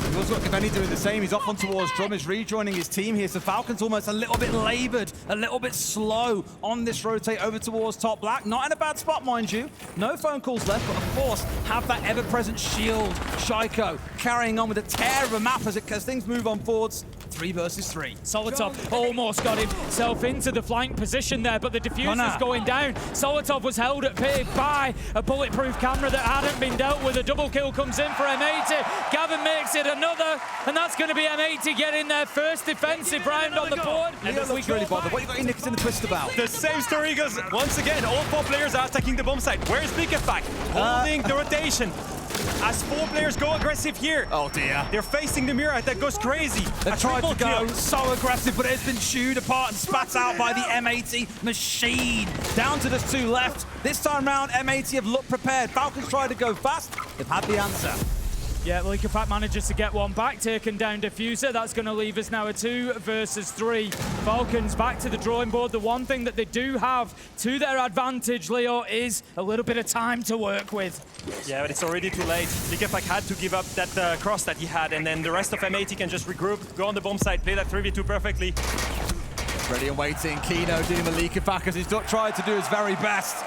We've also got Gavani doing the same. He's off on towards Drum, is rejoining his team here. So Falcons almost a little bit laboured, a little bit slow on this rotate over towards top black. Not in a bad spot, mind you. No phone calls left, but of course, have that ever-present shield. Shaiko carrying on with a tear of a map as things move on forwards. 3 versus 3. Solotov almost got himself into the flank position there, but the diffuser's going down. Solotov was held at bay by a bulletproof camera that hadn't been dealt with. A double kill comes in for M80. Gavin makes it another, and that's going to be M80 getting their first defensive round on the board. And looks really bothered. What you got your knickers in the twist about? The same story goes once again. All 4 players are attacking the bomb site. Where's Bigafak? Holding the rotation. As 4 players go aggressive here. Oh dear. They're facing the mirror that goes crazy. They tried to go kill. so aggressive, but it's been chewed apart and spat out by the M80 machine. Down to just 2 left. This time round, M80 have looked prepared. Falcons tried to go fast. They've had the answer. Yeah, Likafak manages to get one back, taking down Diffuser. That's going to leave us now a 2 versus 3. Falcons back to the drawing board. The one thing that they do have to their advantage, Leo, is a little bit of time to work with. Yeah, but it's already too late. Likafak had to give up that cross that he had, and then the rest of M80 can just regroup, go on the bomb site, play that 3v2 perfectly. Ready and waiting. Kino doing the Likafak as he's tried to do his very best.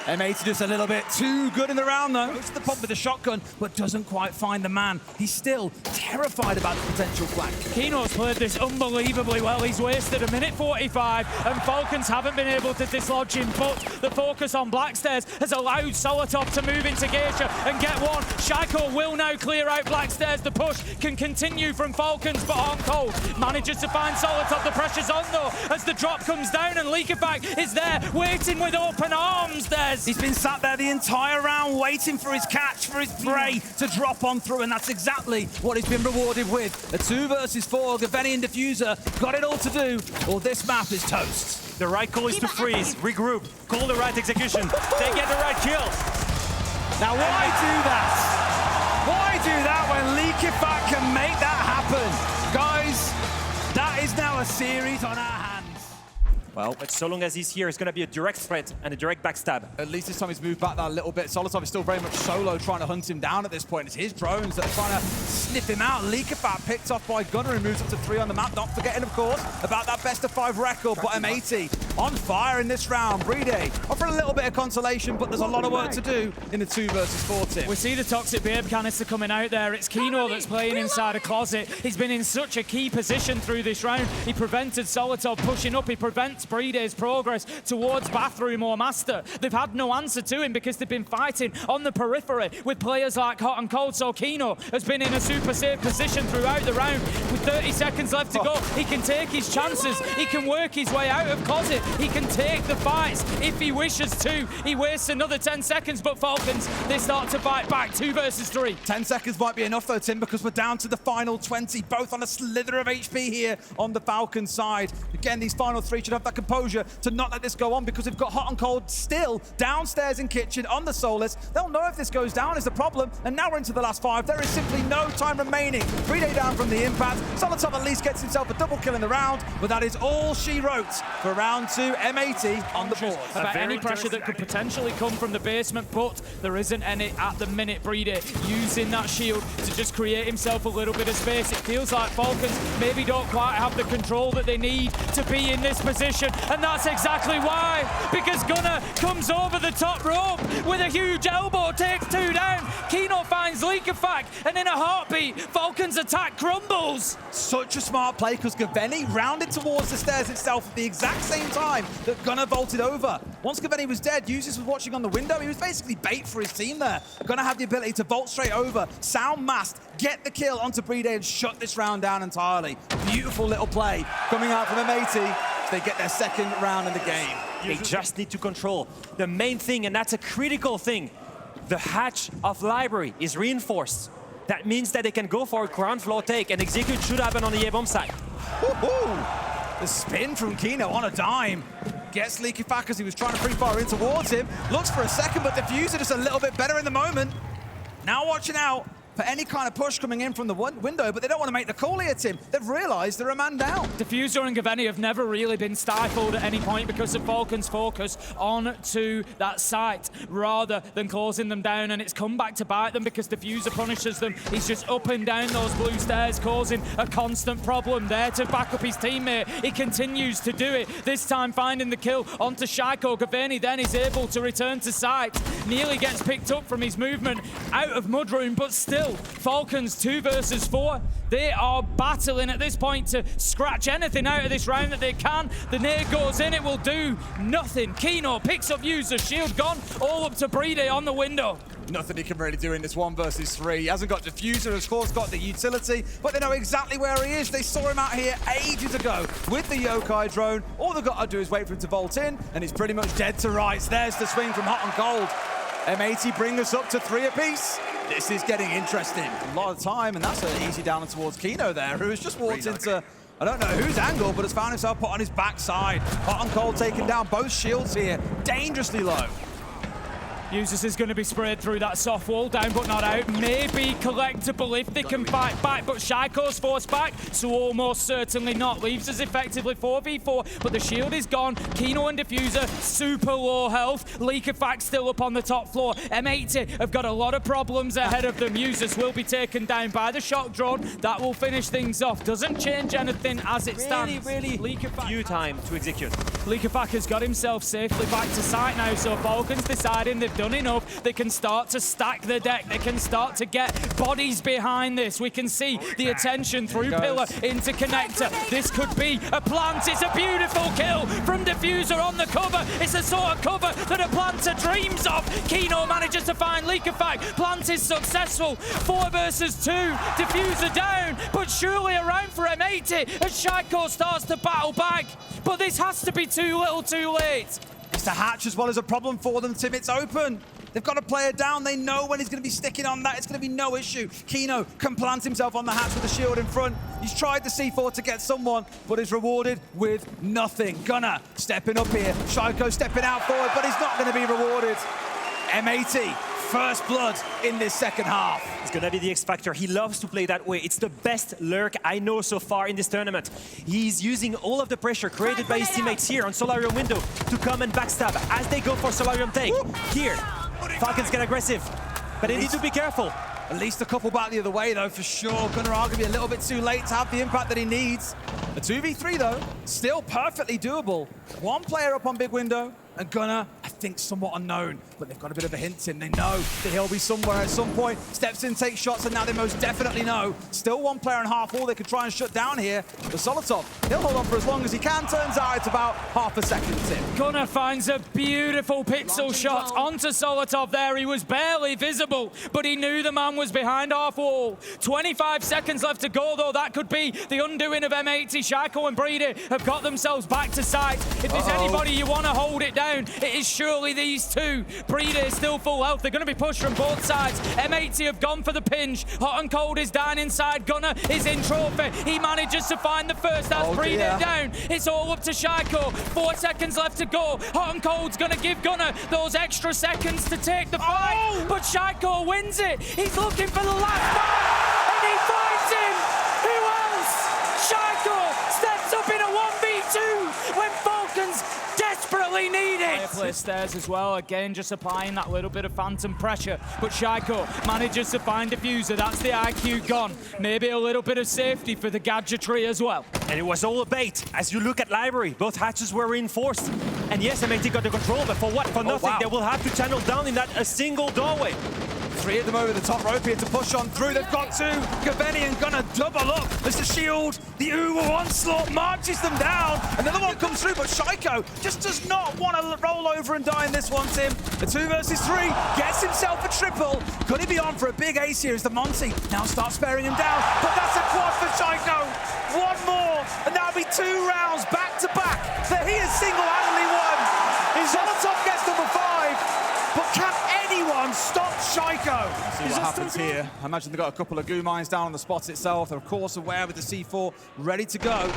M80 just a little bit too good in the round, though. Goes to the pump with the shotgun, but doesn't quite find the man. He's still terrified about the potential flank. Kino's played this unbelievably well. He's wasted a minute 45, and Falcons haven't been able to dislodge him, but the focus on Blackstairs has allowed Solotov to move into Geisha and get one. Shaiko will now clear out Blackstairs. The push can continue from Falcons, but on cold manages to find Solotov. The pressure's on, though, as the drop comes down, and Likafak is there, waiting with open arms. He's been sat there the entire round waiting for his catch, for his prey to drop on through, and that's exactly what he's been rewarded with. A 2 versus 4, Gaveni and Diffuser got it all to do, or this map is toast. The right call is to freeze, regroup, call the right execution, they get the right kill. Now why do that? Why do that when Likafak can make that happen? Guys, that is now a series on our hands. Well, but so long as he's here, it's going to be a direct threat and a direct backstab. At least this time he's moved back that a little bit. Solotov is still very much solo, trying to hunt him down at this point. It's his drones that are trying to sniff him out. Likafak picked off by Gunner, who moves up to 3 on the map. Not forgetting, of course, about that best of 5 record. But M80 on fire in this round. Brede offering a little bit of consolation, but there's a lot of work to do in the 2 versus 4 team. We see the Toxic Babe canister coming out there. It's Kino that's playing inside a closet. He's been in such a key position through this round. He prevented Solotov pushing up. He prevents Brede's progress towards Bathroom or Master. They've had no answer to him because they've been fighting on the periphery with players like Hot and Cold. So Kino has been in a super safe position throughout the round. With 30 seconds left to go, he can take his chances. He can work his way out of closet. He can take the fights if he wishes to. He wastes another 10 seconds, but Falcons, they start to fight back. 2 versus 3. 10 seconds might be enough though, Tim, because we're down to the final 20, both on a slither of HP here on the Falcon side. Again, these final 3 should have that composure to not let this go on, because we've got Hot and Cold still downstairs in kitchen on the Solus. They'll know if this goes down is the problem, and now we're into the last 5. There is simply no time remaining. Brede down from the impact. Solotov at least gets himself a double kill in the round, but that is all she wrote for round 2. M80 on the board. About any pressure that could potentially come from the basement, but there isn't any at the minute. Brede using that shield to just create himself a little bit of space. It feels like Falcons maybe don't quite have the control that they need to be in this position, and that's exactly why, because Gunner comes over the top rope with a huge elbow, takes 2 down. Kino finds Likafak, and in a heartbeat, Falcon's attack crumbles. Such a smart play, because Gaveni rounded towards the stairs itself at the exact same time that Gunner vaulted over. Once Gaveni was dead, Usis was watching on the window. He was basically bait for his team there. Gunner had the ability to vault straight over, sound mast, get the kill onto Brede and shut this round down entirely. Beautiful little play coming out from M80. They get their 2nd round in the game. They just need to control the main thing, and that's a critical thing. The hatch of library is reinforced. That means that they can go for a ground floor take, and execute should happen on the A-bomb side. The spin from Kino on a dime. Gets Likafak as he was trying to free fire in towards him. Looks for a second, but Diffuser just a little bit better in the moment. Now watching out for any kind of push coming in from the window, but they don't want to make the call here, Tim. They've realised they're a man down. Diffuser and Gaveni have never really been stifled at any point because of Falcon's focus on to that site rather than closing them down, and it's come back to bite them because Diffuser punishes them. He's just up and down those blue stairs, causing a constant problem there to back up his teammate. He continues to do it, this time finding the kill onto Shaiko. Gaveni then is able to return to site. Nearly gets picked up from his movement out of Mudroom, but still triple. Falcons 2 versus 4. They are battling at this point to scratch anything out of this round that they can. The nade goes in, it will do nothing. Kino picks up user, shield gone, all up to Brede on the window. Nothing he can really do in this 1 versus 3. He hasn't got Diffuser, of course, got the utility, but they know exactly where he is. They saw him out here ages ago with the Yokai drone. All they've got to do is wait for him to vault in, and he's pretty much dead to rights. There's the swing from Hot and Cold. M80 bring us up to 3 apiece. This is getting interesting. A lot of time, and that's an easy down towards Kino there, who has just walked into, I don't know whose angle, but has found himself put on his backside. Hot and Cold taking down both shields here, dangerously low. Usus is going to be sprayed through that soft wall, down but not out. Maybe collectible if they can fight back, but Shaiko's forced back, so almost certainly not. Leaves us effectively 4v4, but the shield is gone. Kino and Diffuser, super low health. Leakafax still up on the top floor. M80 have got a lot of problems ahead of them. Usus will be taken down by the shock drone. That will finish things off. Doesn't change anything as it stands. Really few time to execute. Leakafax has got himself safely back to site now, so Falcons deciding they've done enough. They can start to stack the deck. They can start to get bodies behind this. We can see the attention through Pillar into Connector. This could be a plant. It's a beautiful kill from Diffuser on the cover. It's the sort of cover that a planter dreams of. Kino manages to find Leakafax. Plant is successful. 4 versus 2. Diffuser down, but surely around for M80 as Shaiko starts to battle back. But this has to be too little too late. It's the hatch as well as a problem for them, Tim. It's open. They've got to play it down. They know when he's going to be sticking on that. It's going to be no issue. Kino can plant himself on the hatch with the shield in front. He's tried the C4 to get someone, but is rewarded with nothing. Gunner stepping up here. Shaiko stepping out forward, but he's not going to be rewarded. M80, first blood in this second half. It's gonna be the X Factor. He loves to play that way. It's the best lurk I know so far in this tournament. He's using all of the pressure created by his teammates here on Solarium window to come and backstab as they go for Solarium take. Here, Falcons get aggressive, but they need to be careful. At least a couple back the other way, though, for sure. Gunnar arguably a little bit too late to have the impact that he needs. A 2v3, though, still perfectly doable. 1 player up on big window, and Gunnar, I think, somewhat unknown, but they've got a bit of a hint in. They know that he'll be somewhere at some point. Steps in, takes shots, and now they most definitely know. Still 1 player and half wall they could try and shut down here. The Solotov, he'll hold on for as long as he can. Turns out it's about half a second, Tim. Gunnar finds a beautiful pixel shot onto Solotov there. He was barely visible, but he knew the man was behind half wall. 25 seconds left to go, though. That could be the undoing of M80. Shaiko and Brede have got themselves back to site. If there's anybody you want to hold it down, it is surely these two. Brede is still full health. They're going to be pushed from both sides. M80 have gone for the pinch. Hot and Cold is down inside. Gunnar is in trophy. He manages to find the first. That's Brede down. It's all up to Shaiko. 4 seconds left to go. Hot and Cold's going to give Gunnar those extra seconds to take the fight. But Shaiko wins it. He's looking for the last man, and he finds him. Who else? Shaiko steps up in a 1v2 when Falcons desperately need it. Play stairs as well, again just applying that little bit of phantom pressure, but Shaiko manages to find Diffuser. That's the IQ gone. Maybe a little bit of safety for the gadgetry as well. And it was all a bait. As you look at Library, both hatches were reinforced. And yes, M80 got the control, but for what? For nothing. They will have to channel down in that a single doorway. 3 of them over the top rope here to push on through. They've got 2. Gaveni and Gunnar double up. There's the shield. The Uber onslaught marches them down. Another one comes through, but Shaiko just does not want to roll over and die in this one, Tim. The 2 versus 3 gets himself a triple. Could he be on for a big ace here as the Monty now starts sparing him down? But that's a quad for Shaiko. 1 more, and that'll be 2 rounds back to back that he has single-handedly won. Solotov gets number 5, but can anyone stop Shaiko? See what happens here. I imagine they've got a couple of goo mines down on the spot itself. They're of course aware with the C4 ready to go.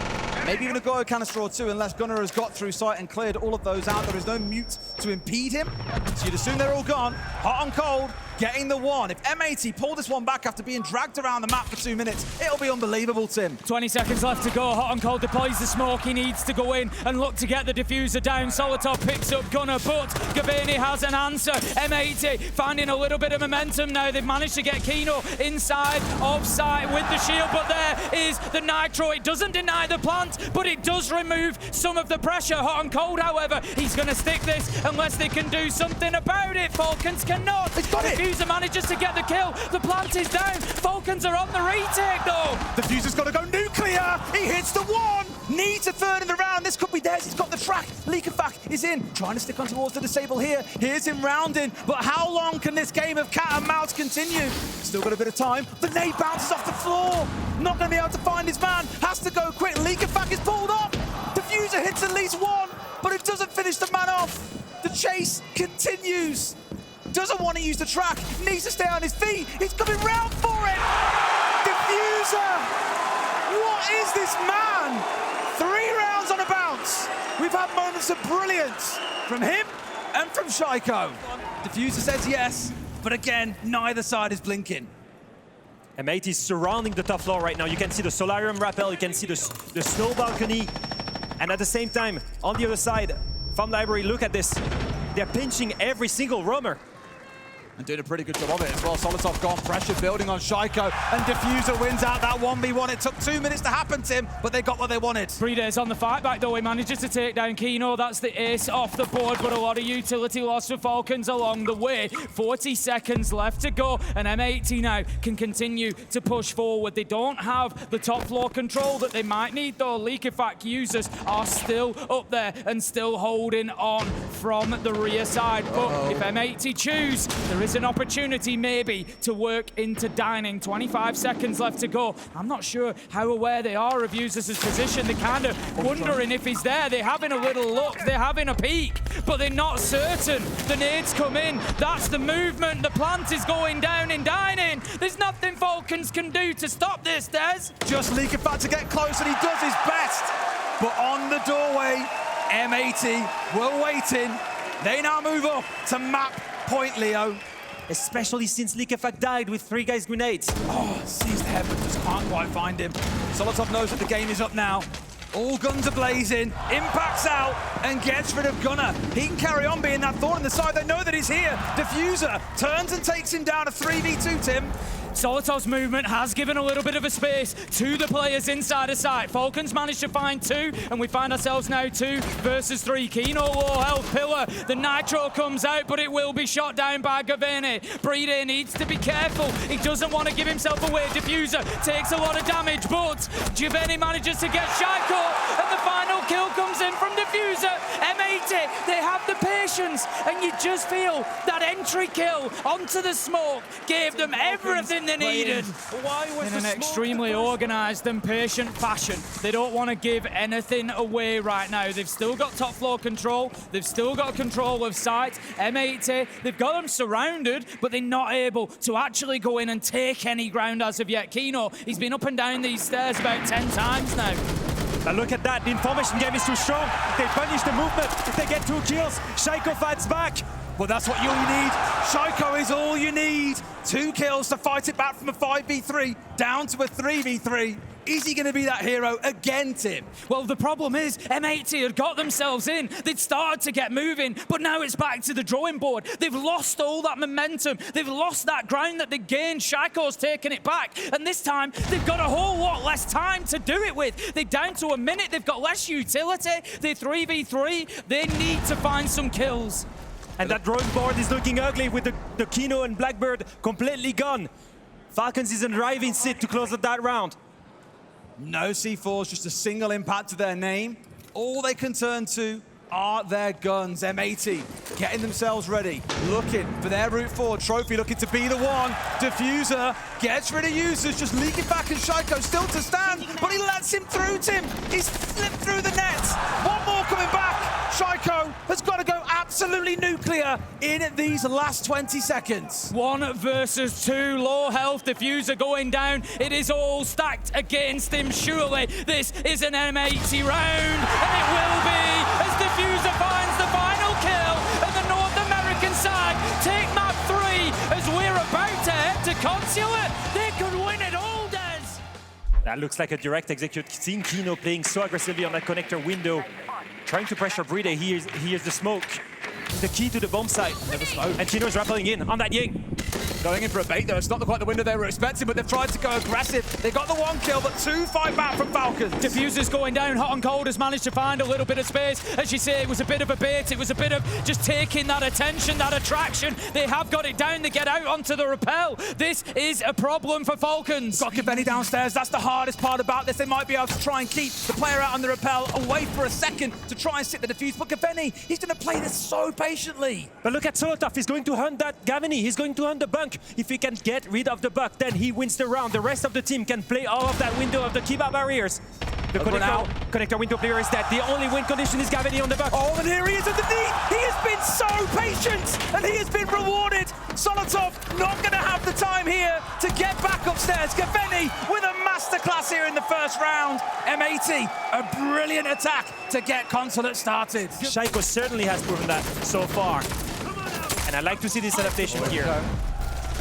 Maybe even a go canister or 2 unless Gunnar has got through sight and cleared all of those out. There is no mute to impede him. So you'd assume they're all gone. Hot and Cold getting the 1. If M80 pull this one back after being dragged around the map for 2 minutes, it'll be unbelievable, Tim. 20 seconds left to go. Hot and Cold deploys the smoke. He needs to go in and look to get the Diffuser down. Solotov picks up Gunnar, but Gaveni has an answer. M80 finding a little bit of momentum now. They've managed to get Kino inside of sight with the shield, but there is the Nitro. It doesn't deny the plant. plant, but it does remove some of the pressure. Hot and cold, however, he's going to stick this unless they can do something about it. Falcons cannot. He's got it. Diffuser manages to get the kill. The plant is down. Falcons are on the retake, though. Diffuser's got to go nuclear. He hits the one. Needs a third in the round. This could be theirs. He's got the track. Leakerfack is in. Trying to stick on towards the disable here. Here's him rounding. But how long can this game of cat and mouse continue? Still got a bit of time. The nade bounces off the floor. Not going to be able to find his man. Has to go quick. Leakerfack is pulled off. Diffuser hits at least one, but it doesn't finish the man off. The chase continues. Doesn't want to use the track. Needs to stay on his feet. He's coming round for it. Diffuser. What is this man? 3 rounds on a bounce. We've had moments of brilliance from him and from Shaiko. Diffuser says yes, but again, neither side is blinking. M8 is surrounding the top floor right now. You can see the Solarium rappel, you can see the snow balcony. And at the same time, on the other side, from Library, look at this. They're pinching every single roamer. And doing a pretty good job of it as well. Solotov gone, pressure building on Shaiko, and Diffuser wins out that 1v1. It took 2 minutes to happen, Tim, but they got what they wanted. Breeder's on the fight back, though. He manages to take down Kino. That's the ace off the board, but a lot of utility loss for Falcons along the way. 40 seconds left to go, and M80 now can continue to push forward. They don't have the top floor control that they might need, though. Leakerfack users are still up there and still holding on from the rear side. But if M80 choose, there is an opportunity maybe to work into dining. 25 seconds left to go. I'm not sure how aware they are of users' position. They're kind of wondering if he's there. They're having a little look. They're having a peek, but they're not certain. The nades come in. That's the movement. The plant is going down in dining. There's nothing Falcons can do to stop this, Des. Just Leakerfack to get close, and he does his best. But on the doorway, M80 were waiting. They now move up to map point, Leo. Especially since Leakerfack died with 3 guys' grenades. Oh, sees the head, but just can't quite find him. Solotov knows that the game is up now. All guns are blazing, impacts out, and gets rid of Gunner. He can carry on being that thorn in the side. They know that he's here. Diffuser turns and takes him down to 3v2, Tim. Solotov's movement has given a little bit of a space to the players inside of sight. Falcons managed to find 2, and we find ourselves now 2 versus 3. Kino low health pillar. The nitro comes out, but it will be shot down by Gavene. Breeder needs to be careful. He doesn't want to give himself away. Diffuser takes a lot of damage, but Gavene manages to get Shaiko, and the final kill comes in from Diffuser. M80, they have the patience, and you just feel that entry kill onto the smoke gave them everything they needed. In an extremely organised and patient fashion. They don't want to give anything away right now. They've still got top floor control. They've still got control of sight. M80, they've got them surrounded, but they're not able to actually go in and take any ground as of yet. Kino, he's been up and down these stairs about 10 times now. Now look at that, the information game is too strong. If they punish the movement, if they get 2 kills, Shaiko fights back. Well, that's what you need. Shaiko is all you need. 2 kills to fight it back from a 5v3 down to a 3v3. Is he going to be that hero again, Tim? Well, the problem is M80 had got themselves in. They'd started to get moving, but now it's back to the drawing board. They've lost all that momentum. They've lost that ground that they gained. Shaiko's taken it back, and this time they've got a whole lot less time to do it with. They're down to a minute. They've got less utility. They're 3v3. They need to find some kills. And that drawing board is looking ugly with the Kino and Blackbird completely gone. Falcons is in driving seat to close up that round. No C4s, just a single impact to their name. All they can turn to are their guns. M80 getting themselves ready, looking for their route forward. Trophy looking to be the one. Diffuser gets rid of users, just Leakerfack and Shaiko still to stand, but he lets him through, Tim. He's slipped through the nets. One more coming back. Shaiko has got to go absolutely nuclear in these last 20 seconds. 1 versus 2, low health, Diffuser going down. It is all stacked against him, surely. This is an M80 round, and it will be as Diffuser finds the final kill, and the North American side take map 3 as we're about to head to Consulate. They could win it all, Des. That looks like a direct execute. Seeing Kino playing so aggressively on that connector window, trying to pressure Breeder. He hears the smoke. The key to the bomb site. And Kino's rappelling in on that Ying. Going in for a bait, though. It's not quite the window they were expecting, but they've tried to go aggressive. They got the 1 kill, but 2 fight back from Falcons. Diffuser's going down. Hot and Cold has managed to find a little bit of space. As you say, it was a bit of a bait. It was a bit of just taking that attention, that attraction. They have got it down. They get out onto the rappel. This is a problem for Falcons. Got Gaveni downstairs. That's the hardest part about this. They might be able to try and keep the player out on the rappel away for a second to try and sit the defuse. But Gaveni, he's going to play this so patiently. But look at Solotov. He's going to hunt that Gaveni. He's going to hunt the bunk. If he can get rid of the buck, then he wins the round. The rest of the team can play all of that window of the Kiba barriers. The connector window player is dead. The only win condition is Gaveni on the buck. Oh, and here he is underneath. He has been so patient, and he has been rewarded. Solotov not going to have the time here to get back upstairs. Gaveni with a masterclass here in the first round. M80, a brilliant attack to get Consulate started. Shaiko certainly has proven that so far. And I'd like to see this adaptation here.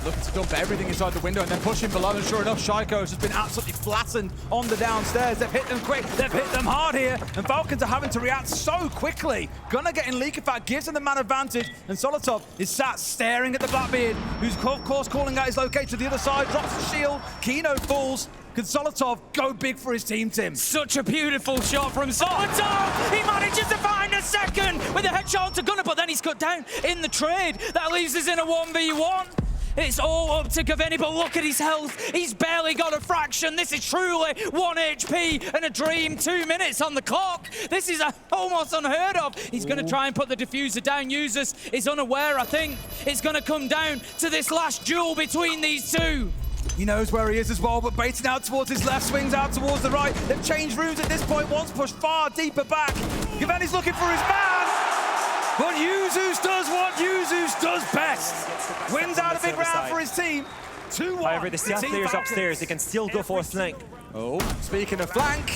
Looking to dump everything inside the window and then pushing below, and sure enough, Shaiko has just been absolutely flattened on the downstairs. They've hit them quick, they've hit them hard here, and Falcons are having to react so quickly. Gunnar getting Liquefact gives them the man advantage, and Solotov is sat staring at the Blackbeard, who's of course calling out his location to the other side, drops the shield, Kino falls. Can Solotov go big for his team, Tim? Such a beautiful shot from Solotov! He manages to find a second with a headshot to Gunnar, but then he's cut down in the trade. That leaves us in a 1v1. It's all up to Gaveni, but look at his health. He's barely got a fraction. This is truly 1 HP and a dream. 2 minutes on the clock. This is almost unheard of. He's going to try and put the diffuser down. Users is unaware, I think. It's going to come down to this last duel between these two. He knows where he is as well, but baiting out towards his left, swings out towards the right. They've changed rooms at this point. One's pushed far deeper back. Gaveni's looking for his man. But Yuzus does what Yuzus does best. Wins out a big round for his team. 2-1. However, the CF players upstairs, they can still go for a flank. Oh, speaking of flank,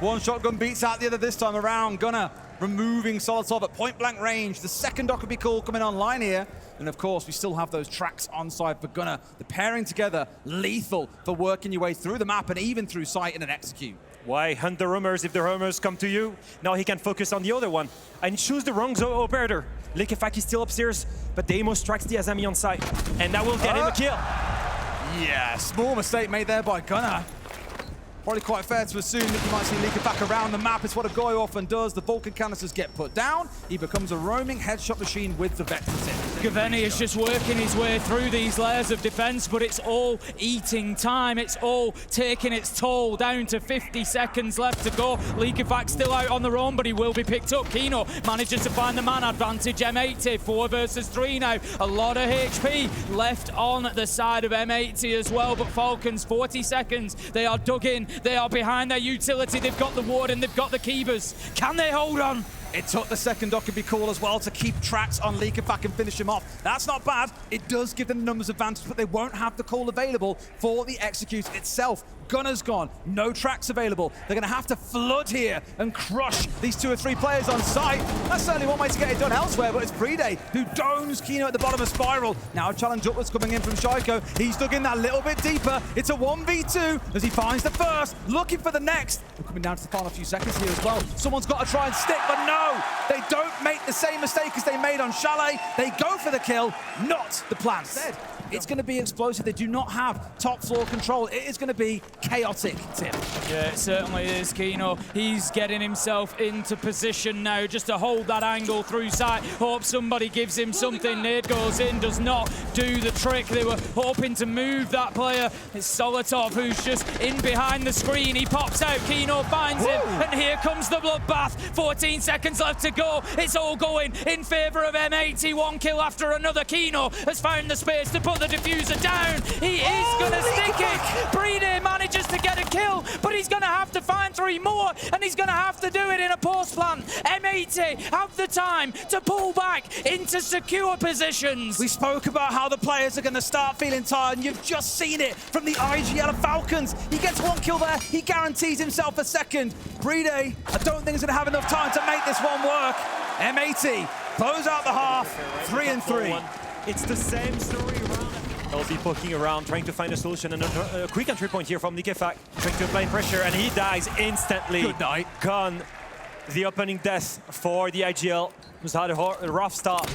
one shotgun beats out the other this time around. Gunnar removing Solotov at point-blank range. The second dock would be cool coming online here. And of course, we still have those tracks on side for Gunnar. The pairing together, lethal for working your way through the map and even through sight in an execute. Why hunt the rumors if the rumors come to you? Now he can focus on the other one and choose the wrong operator. Liquefact is still upstairs, but Deimos strikes the Azami on site, and that will get him a kill. Yeah, small mistake made there by Gunnar. Probably quite fair to assume that you might see Liquefact around the map. It's what a Goy often does. The Vulcan canisters get put down. He becomes a roaming headshot machine with the Vector tip. Gaveni is just working his way through these layers of defense, but it's all eating time. It's all taking its toll. Down to 50 seconds left to go. Liquefact still out on their own, but he will be picked up. Kino manages to find the man advantage. M80, 4 versus 3 now. A lot of HP left on the side of M80 as well, but Falcons, 40 seconds. They are dug in. They are behind their utility. They've got the ward and they've got the Keepers. Can they hold on? It took the second dock could be cool as well to keep tracks on Liquefact and finish him off. That's not bad. It does give them the numbers advantage, but they won't have the call available for the execute itself. Gunner's gone, no tracks available. They're going to have to flood here and crush these 2 or 3 players on site. That's certainly one way to get it done elsewhere, but it's Brede who domes Kino at the bottom of Spiral. Now a challenge upwards coming in from Shaiko. He's dug in that little bit deeper. It's a 1v2 as he finds the first, looking for the next. We're coming down to the final few seconds here as well. Someone's got to try and stick, but no, they don't make the same mistake as they made on Chalet. They go for the kill, not the plan. Instead, it's going to be explosive. They do not have top floor control. It is going to be chaotic, Tim. Yeah, it certainly is, Kino. He's getting himself into position now just to hold that angle through sight. Hope somebody gives him something. Nade goes in, does not do the trick. They were hoping to move that player. It's Solotov who's just in behind the screen. He pops out, Kino finds him, and here comes the bloodbath. 14 seconds left to go. It's all going in favor of M80. 1 kill after another. Kino has found the space to put the diffuser down. He is going to stick it. Brede manages to get a kill, but he's going to have to find 3 more, and he's going to have to do it in a post plant. M80 have the time to pull back into secure positions. We spoke about how the players are going to start feeling tired, and you've just seen it from the IGL of Falcons. He gets 1 kill there. He guarantees himself a second. Brede, I don't think he's going to have enough time to make this one work. M80 close out the half, 3-3. It's the same story around. They'll be poking around, trying to find a solution, and a quick entry point here from Liquefact, trying to apply pressure, and he dies instantly. Good night. Gone. The opening death for the IGL, who's had a rough start.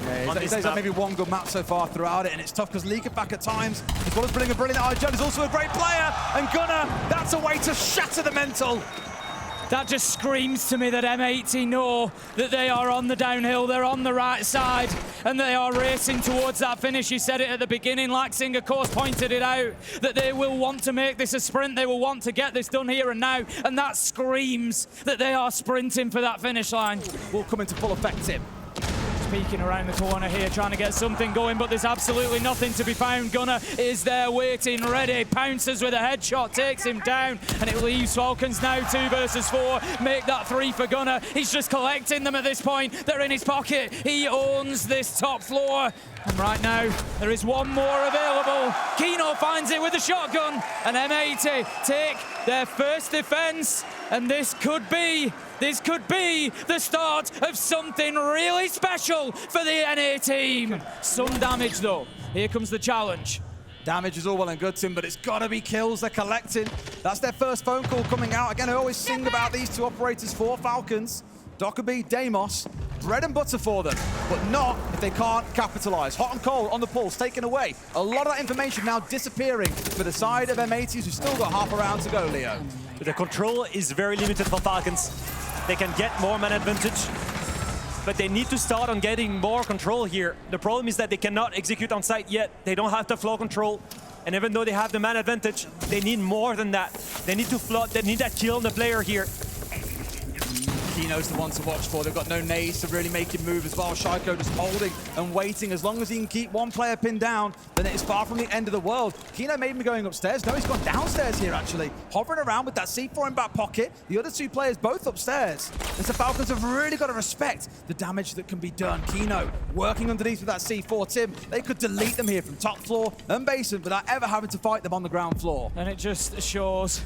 Yeah, on He's this got map. maybe one good map so far throughout it, and it's tough because Liquefact at times, as well as bringing a brilliant IGN, is also a great player. And Gunnar, that's a way to shatter the mental. That just screams to me that M80 know that they are on the downhill, they're on the right side, and they are racing towards that finish. You said it at the beginning, Laxing, of course, pointed it out, that they will want to make this a sprint, they will want to get this done here and now, and that screams that they are sprinting for that finish line. Will come into full effect, Tim. Peeking around the corner here, trying to get something going, but there's absolutely nothing to be found. Gunnar is there waiting, ready, pounces with a headshot, takes him down, and it leaves Falcons now 2 versus 4. Make that 3 for Gunnar. He's just collecting them at this point. They're in his pocket. He owns this top floor. And right now, there is one more available. Kino finds it with a shotgun, and M80 take their first defense, and this could be the start of something really special for the NA team. Some damage though. Here comes the challenge. Damage is all well and good, Tim, but it's got to be kills they're collecting. That's their first phone call coming out. Again, I always sing about these 2 operators for Falcons. Dockerby, Deimos, bread and butter for them, but not if they can't capitalize. Hot and cold on the pulse, taken away. A lot of that information now disappearing for the side of M80s, who've still got half a round to go, Leo. The control is very limited for Falcons. They can get more man advantage, but they need to start on getting more control here. The problem is that they cannot execute on site yet. They don't have the flow control. And even though they have the man advantage, they need more than that. They need to flood, they need that kill on the player here. Kino's the one to watch for. They've got no nades to really make him move as well. Shaiko just holding and waiting. As long as he can keep one player pinned down, then it is far from the end of the world. Kino made him going upstairs. No, he's gone downstairs here, actually. Hovering around with that C4 in back pocket. The other 2 players both upstairs. And so Falcons have really got to respect the damage that can be done. Kino working underneath with that C4. Tim, they could delete them here from top floor and basement without ever having to fight them on the ground floor. And it just shows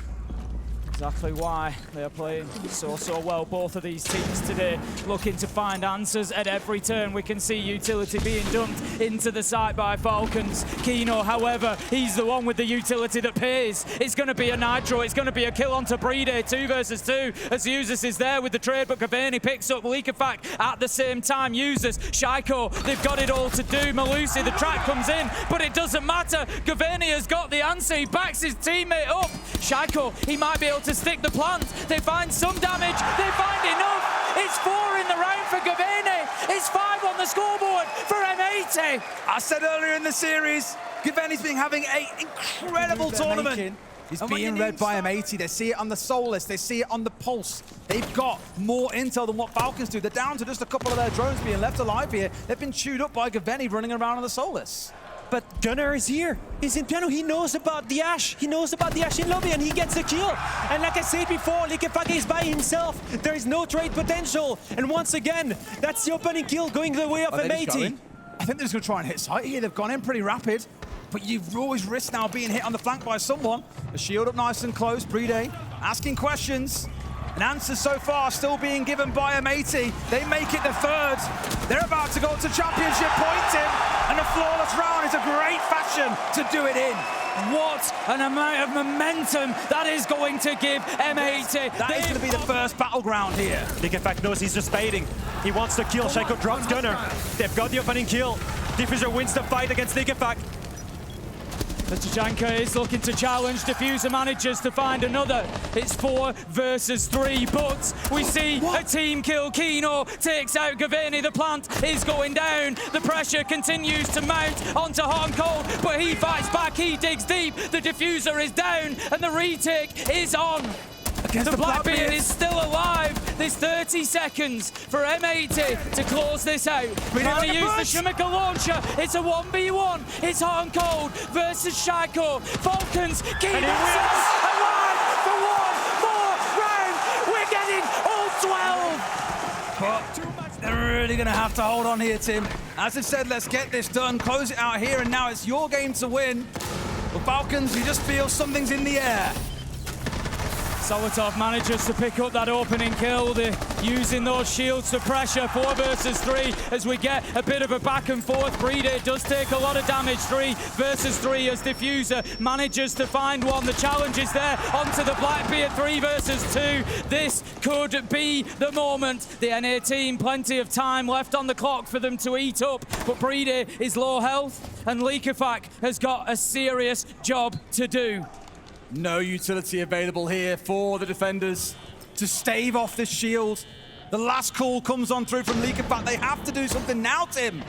exactly why they are playing so well. Both of these teams today looking to find answers at every turn. We can see utility being dumped into the site by Falcons. Kino, however, he's the one with the utility that pays. It's going to be a nitro. It's going to be a kill onto Brede, 2 versus 2, as Usus is there with the trade, but Cavani picks up Liquefact at the same time. Usus, Shaiko, they've got it all to do. Malusi, the track comes in, but it doesn't matter. Cavani has got the answer. He backs his teammate up. Shaiko, he might be able to stick the plant. They find some damage. They find enough. It's 4 in the round for Cavani. It's 5 on the scoreboard for M80. I said earlier in the series, Cavani's been having an incredible tournament. He's being read by M80. They see it on the Solus. They see it on the Pulse. They've got more intel than what Falcons do. They're down to just a couple of their drones being left alive here. They've been chewed up by Cavani running around on the Solus. But Gunnar is here. He's in piano. He knows about the Ash. He knows about the Ash in lobby, and he gets the kill. And like I said before, Liquefact is by himself. There is no trade potential. And once again, that's the opening kill going the way of M80. I think they're just going to try and hit site here. They've gone in pretty rapid. But you've always risked now being hit on the flank by someone. The shield up nice and close. Brede asking questions. And answers so far still being given by M80. They make it the 3rd. They're about to go to championship point, Tim. And a flawless round is a great fashion to do it in. What an amount of momentum that is going to give M80. That is going to be the first battleground here. Liquefact knows he's just baiting. He wants to kill. Shaiko drops Gunnar. They've got the opening kill. Diffuser wins the fight against Liquefact. Tajanka is looking to challenge. Diffuser manages to find another. It's 4 versus 3, but we see a team kill. Kino takes out Cavani. The plant is going down. The pressure continues to mount onto Hot and Cold, but he fights back. He digs deep. The Diffuser is down, and the retake is on. The Blackbeard is still alive. There's 30 seconds for M80 to close this out. Trying to use the Shimika launcher. It's a 1v1. It's Hot and Cold versus Shaiko. Falcons keep themselves alive for one more round. We're getting all 12. But they're really going to have to hold on here, Tim. As I said, let's get this done. Close it out here, and now it's your game to win. The Falcons, you just feel something's in the air. Solotov manages to pick up that opening kill. They're using those shields to pressure 4 versus 3 as we get a bit of a back and forth. Breeder does take a lot of damage. 3 versus 3 as Diffuser manages to find one. The challenge is there onto the Blackbeard. 3 versus 2. This could be the moment. The NA team, plenty of time left on the clock for them to eat up, but Breeder is low health and Likafak has got a serious job to do. No utility available here for the defenders to stave off this shield. The last call comes on through from Likafak. They have to do something now, Tim.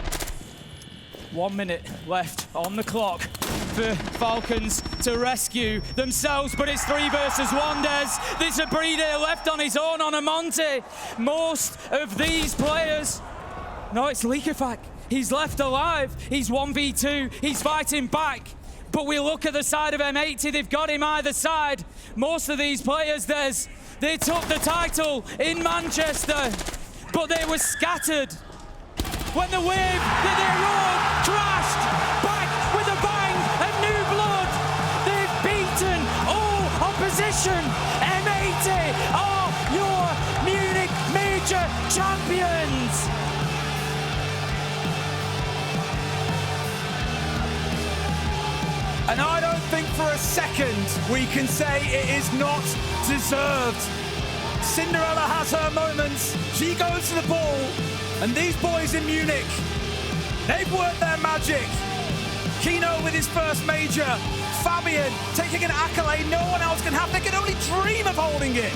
1 minute left on the clock for Falcons to rescue themselves, but it's 3 versus 1, Des. This is Breeder left on his own on a Monte. Most of these players... No, it's Likafak. He's left alive. He's 1v2. He's fighting back. But we look at the side of M80, they've got him either side. Most of these players, they took the title in Manchester, but they were scattered when the wave that they rode crashed back with a bang and new blood. They've beaten all opposition. M80 are your Munich Major champions. And I don't think for a second we can say it is not deserved. Cinderella has her moments. She goes to the ball, and these boys in Munich, they've worked their magic. Kino with his first major. Fabian taking an accolade no one else can have. They can only dream of holding it.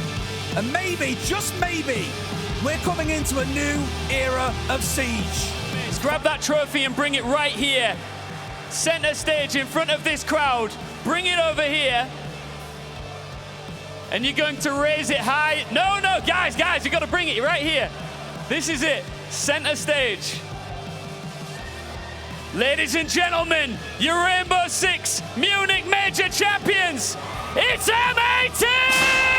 And maybe, just maybe, we're coming into a new era of Siege. Grab that trophy and bring it right here. Center stage in front of this crowd. Bring it over here. And you're going to raise it high. No, guys, you got to bring it right here. This is it, center stage. Ladies and gentlemen, your Rainbow Six Munich Major champions, it's M80!